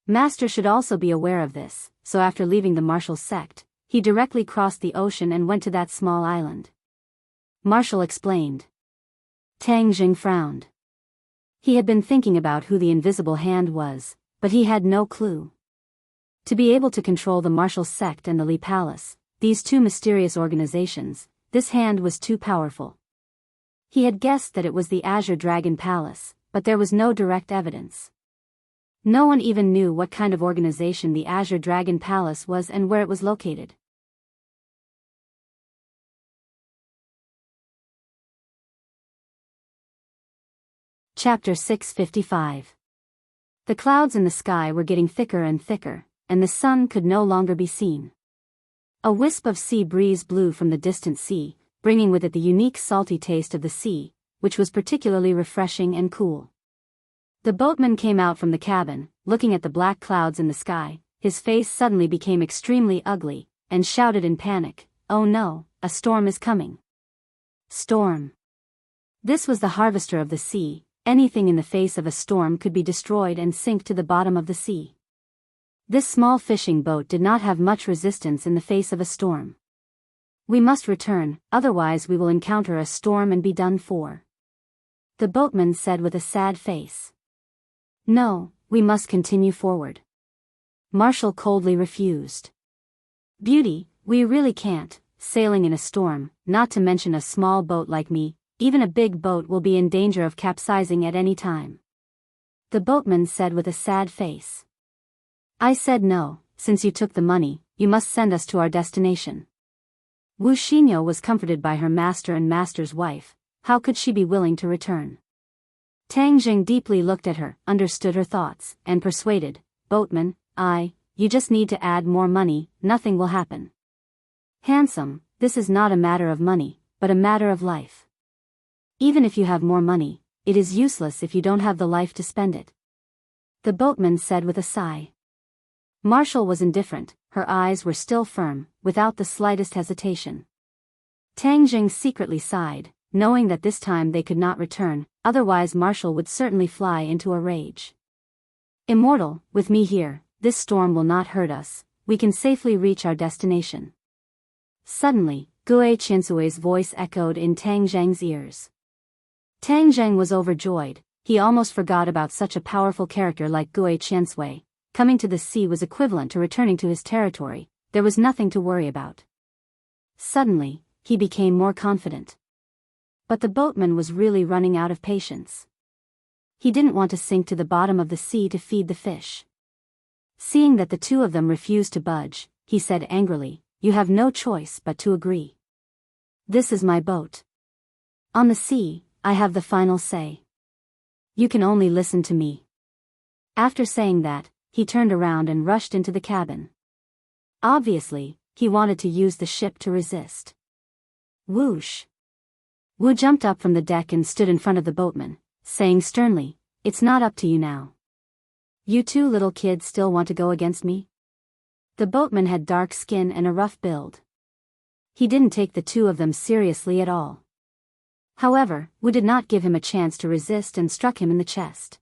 Master should also be aware of this, so after leaving the Marshall sect, he directly crossed the ocean and went to that small island. Marshall explained. Tang Jing frowned. He had been thinking about who the invisible hand was, but he had no clue. To be able to control the Marshall sect and the Li Palace, these two mysterious organizations, this hand was too powerful. He had guessed that it was the Azure Dragon Palace, but there was no direct evidence. No one even knew what kind of organization the Azure Dragon Palace was and where it was located. Chapter 655. The clouds in the sky were getting thicker and thicker, and the sun could no longer be seen. A wisp of sea breeze blew from the distant sea, bringing with it the unique salty taste of the sea, which was particularly refreshing and cool. The boatman came out from the cabin, looking at the black clouds in the sky. His face suddenly became extremely ugly, and shouted in panic, "Oh no, a storm is coming." Storm. This was the harvester of the sea. Anything in the face of a storm could be destroyed and sink to the bottom of the sea. This small fishing boat did not have much resistance in the face of a storm. "We must return, otherwise we will encounter a storm and be done for," the boatman said with a sad face. "No, we must continue forward." Marshall coldly refused. "Beauty, we really can't, sailing in a storm, not to mention a small boat like me. Even a big boat will be in danger of capsizing at any time," the boatman said with a sad face. "I said no, since you took the money, you must send us to our destination." Wu Xinyo was comforted by her master and master's wife. How could she be willing to return? Tang Jing deeply looked at her, understood her thoughts, and persuaded, "Boatman, you just need to add more money, nothing will happen." "Handsome, this is not a matter of money, but a matter of life. Even if you have more money, it is useless if you don't have the life to spend it," the boatman said with a sigh. Marshall was indifferent, her eyes were still firm, without the slightest hesitation. Tang Jing secretly sighed, knowing that this time they could not return, otherwise Marshall would certainly fly into a rage. "Immortal, with me here, this storm will not hurt us, we can safely reach our destination." Suddenly, Gue Qiansui's voice echoed in Tang Zheng's ears. Tang Zheng was overjoyed. He almost forgot about such a powerful character like Gue Qiansui. Coming to the sea was equivalent to returning to his territory. There was nothing to worry about. Suddenly, he became more confident. But the boatman was really running out of patience. He didn't want to sink to the bottom of the sea to feed the fish. Seeing that the two of them refused to budge, he said angrily, "You have no choice but to agree. This is my boat. On the sea, I have the final say. You can only listen to me." After saying that, he turned around and rushed into the cabin. Obviously, he wanted to use the ship to resist. Whoosh! Wu jumped up from the deck and stood in front of the boatman, saying sternly, "It's not up to you now. You two little kids still want to go against me?" The boatman had dark skin and a rough build. He didn't take the two of them seriously at all. However, Wu did not give him a chance to resist and struck him in the chest.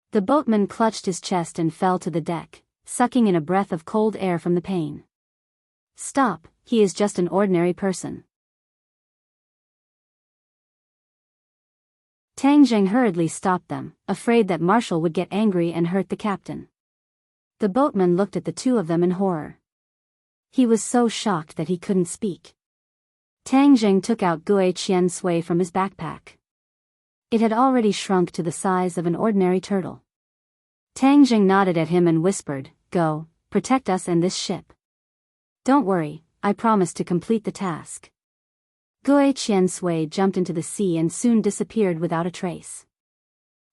The boatman clutched his chest and fell to the deck, sucking in a breath of cold air from the pain. "Stop, he is just an ordinary person." Tang Jing hurriedly stopped them, afraid that Marshall would get angry and hurt the captain. The boatman looked at the two of them in horror. He was so shocked that he couldn't speak. Tang Jing took out Gue Qiansui from his backpack. It had already shrunk to the size of an ordinary turtle. Tang Jing nodded at him and whispered, "Go, protect us and this ship. Don't worry, I promise to complete the task." Gue Qiansui jumped into the sea and soon disappeared without a trace.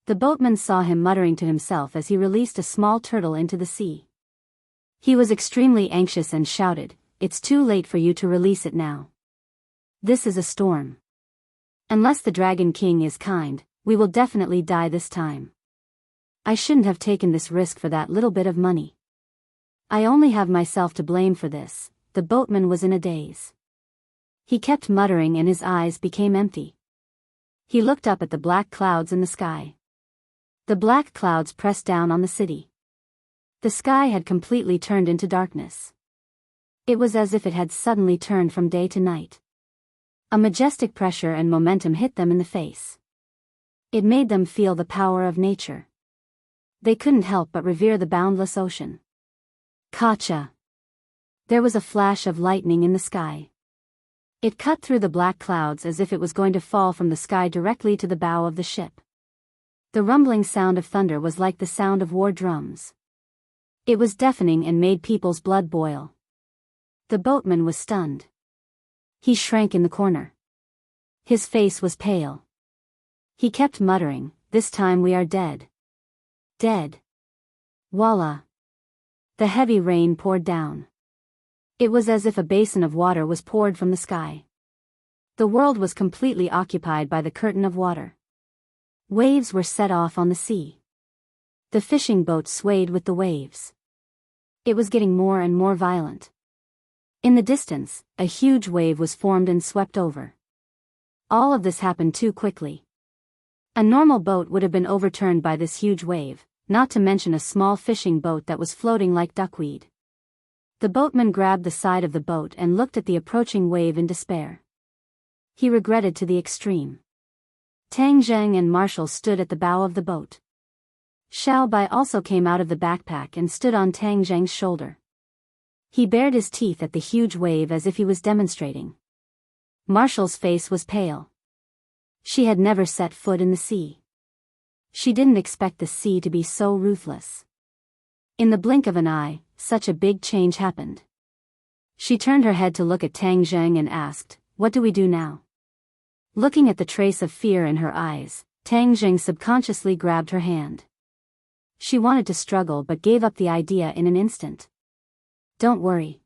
The boatman saw him muttering to himself as he released a small turtle into the sea. He was extremely anxious and shouted, "It's too late for you to release it now. This is a storm. Unless the Dragon King is kind, we will definitely die this time. I shouldn't have taken this risk for that little bit of money. I only have myself to blame for this." The boatman was in a daze. He kept muttering and his eyes became empty. He looked up at the black clouds in the sky. The black clouds pressed down on the city. The sky had completely turned into darkness. It was as if it had suddenly turned from day to night. A majestic pressure and momentum hit them in the face. It made them feel the power of nature. They couldn't help but revere the boundless ocean. Gotcha! There was a flash of lightning in the sky. It cut through the black clouds as if it was going to fall from the sky directly to the bow of the ship. The rumbling sound of thunder was like the sound of war drums. It was deafening and made people's blood boil. The boatman was stunned. He shrank in the corner. His face was pale. He kept muttering, "This time we are dead. Dead." Voila! The heavy rain poured down. It was as if a basin of water was poured from the sky. The world was completely occupied by the curtain of water. Waves were set off on the sea. The fishing boat swayed with the waves. It was getting more and more violent. In the distance, a huge wave was formed and swept over. All of this happened too quickly. A normal boat would have been overturned by this huge wave, not to mention a small fishing boat that was floating like duckweed. The boatman grabbed the side of the boat and looked at the approaching wave in despair. He regretted to the extreme. Tang Zheng and Marshall stood at the bow of the boat. Xiao Bai also came out of the backpack and stood on Tang Zheng's shoulder. He bared his teeth at the huge wave as if he was demonstrating. Marshall's face was pale. She had never set foot in the sea. She didn't expect the sea to be so ruthless. In the blink of an eye, such a big change happened. She turned her head to look at Tang Zheng and asked, "What do we do now?" Looking at the trace of fear in her eyes, Tang Zheng subconsciously grabbed her hand. She wanted to struggle but gave up the idea in an instant. "Don't worry.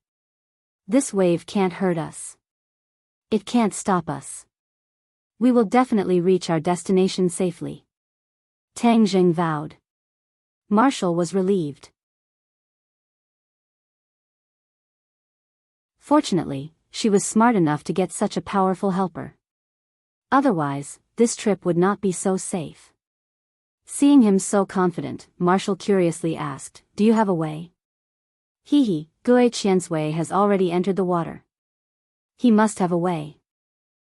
This wave can't hurt us. It can't stop us. We will definitely reach our destination safely." Tang Zheng vowed. Marshall was relieved. Fortunately, she was smart enough to get such a powerful helper. Otherwise, this trip would not be so safe. Seeing him so confident, Marshall curiously asked, "Do you have a way?" "Hee, Gui Qian's way has already entered the water. He must have a way."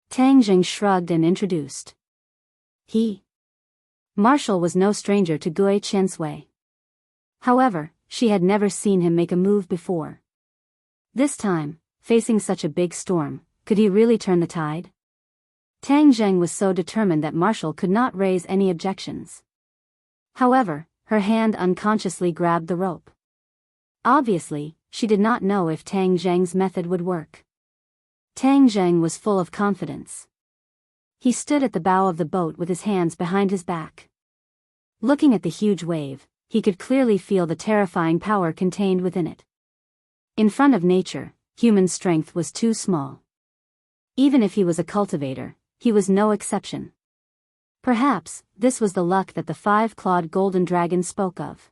Tang Zheng shrugged and introduced. He. Marshall was no stranger to Gui Qian's way. However, she had never seen him make a move before. This time, facing such a big storm, could he really turn the tide? Tang Zheng was so determined that Marshall could not raise any objections. However, her hand unconsciously grabbed the rope. Obviously, she did not know if Tang Zheng's method would work. Tang Zheng was full of confidence. He stood at the bow of the boat with his hands behind his back. Looking at the huge wave, he could clearly feel the terrifying power contained within it. In front of nature, human strength was too small. Even if he was a cultivator, he was no exception. Perhaps, this was the luck that the five-clawed golden dragon spoke of.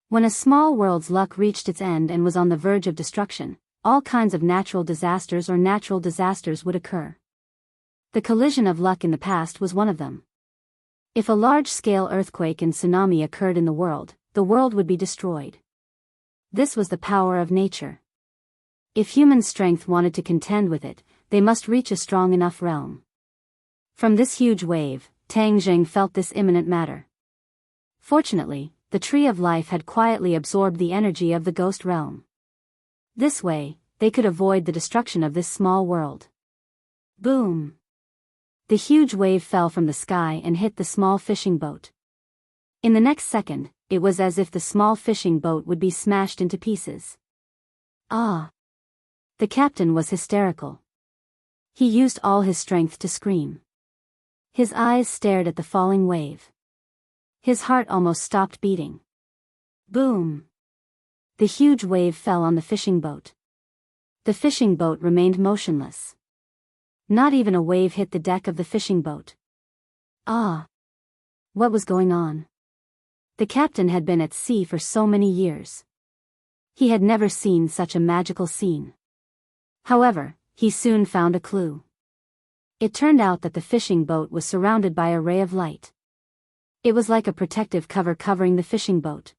When a small world's luck reached its end and was on the verge of destruction, all kinds of natural disasters would occur. The collision of luck in the past was one of them. If a large-scale earthquake and tsunami occurred in the world would be destroyed. This was the power of nature. If human strength wanted to contend with it, they must reach a strong enough realm. From this huge wave, Tang Zheng felt this imminent matter. Fortunately, the tree of life had quietly absorbed the energy of the ghost realm. This way, they could avoid the destruction of this small world. Boom! The huge wave fell from the sky and hit the small fishing boat. In the next second, it was as if the small fishing boat would be smashed into pieces. Ah! The captain was hysterical. He used all his strength to scream. His eyes stared at the falling wave. His heart almost stopped beating. Boom! The huge wave fell on the fishing boat. The fishing boat remained motionless. Not even a wave hit the deck of the fishing boat. Ah! What was going on? The captain had been at sea for so many years. He had never seen such a magical scene. However, he soon found a clue. It turned out that the fishing boat was surrounded by a ray of light. It was like a protective cover covering the fishing boat.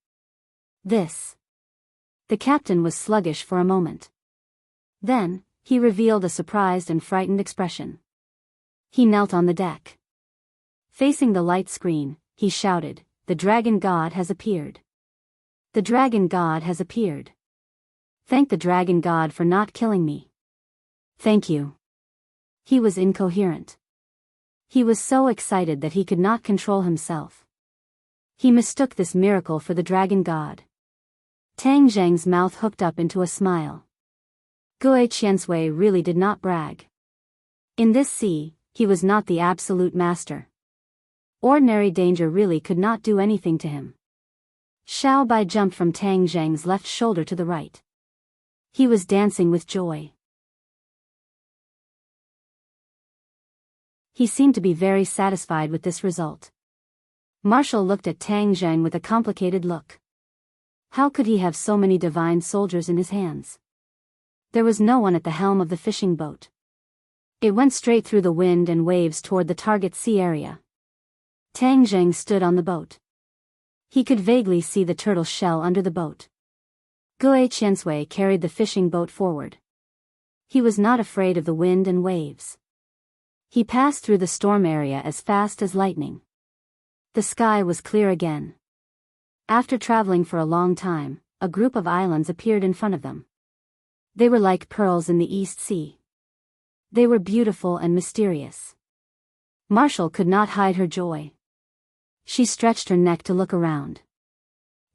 The captain was sluggish for a moment. Then, he revealed a surprised and frightened expression. He knelt on the deck. Facing the light screen, he shouted, "The dragon god has appeared. The dragon god has appeared. Thank the dragon god for not killing me. Thank you." He was incoherent. He was so excited that he could not control himself. He mistook this miracle for the dragon god. Tang Zheng's mouth hooked up into a smile. Gui Qiansui really did not brag. In this sea, he was not the absolute master. Ordinary danger really could not do anything to him. Xiao Bai jumped from Tang Zheng's left shoulder to the right. He was dancing with joy. He seemed to be very satisfied with this result. Marshall looked at Tang Zheng with a complicated look. How could he have so many divine soldiers in his hands? There was no one at the helm of the fishing boat. It went straight through the wind and waves toward the target sea area. Tang Zheng stood on the boat. He could vaguely see the turtle shell under the boat. Gui Qiansui carried the fishing boat forward. He was not afraid of the wind and waves. He passed through the storm area as fast as lightning. The sky was clear again. After traveling for a long time, a group of islands appeared in front of them. They were like pearls in the East Sea. They were beautiful and mysterious. Marshall could not hide her joy. She stretched her neck to look around.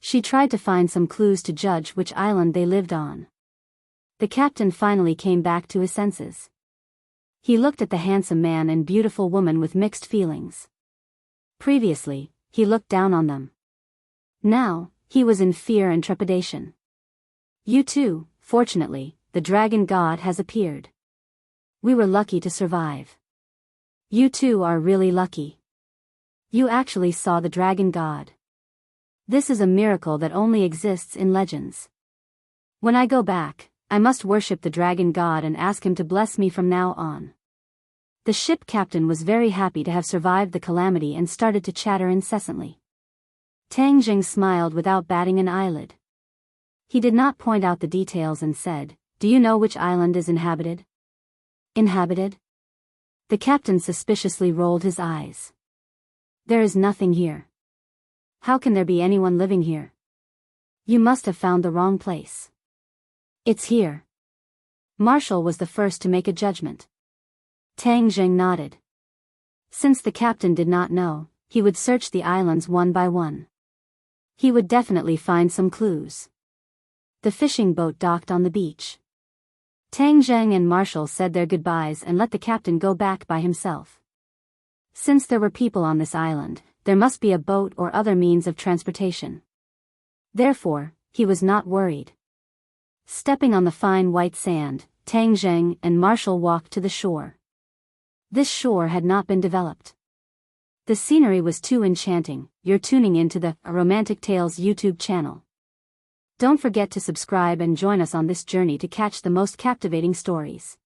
She tried to find some clues to judge which island they lived on. The captain finally came back to his senses. He looked at the handsome man and beautiful woman with mixed feelings. Previously, he looked down on them. Now, he was in fear and trepidation. "You too, fortunately, the dragon god has appeared. We were lucky to survive. You two are really lucky. You actually saw the dragon god. This is a miracle that only exists in legends. When I go back, I must worship the dragon god and ask him to bless me from now on." The ship captain was very happy to have survived the calamity and started to chatter incessantly. Tang Zheng smiled without batting an eyelid. He did not point out the details and said, "Do you know which island is inhabited?" "Inhabited?" The captain suspiciously rolled his eyes. "There is nothing here. How can there be anyone living here? You must have found the wrong place." "It's here." Marshall was the first to make a judgment. Tang Zheng nodded. Since the captain did not know, he would search the islands one by one. He would definitely find some clues. The fishing boat docked on the beach. Tang Zheng and Marshall said their goodbyes and let the captain go back by himself. Since there were people on this island, there must be a boat or other means of transportation. Therefore, he was not worried. Stepping on the fine white sand, Tang Zheng and Marshall walked to the shore. This shore had not been developed. The scenery was too enchanting. You're tuning into the Romantic Tales YouTube channel. Don't forget to subscribe and join us on this journey to catch the most captivating stories.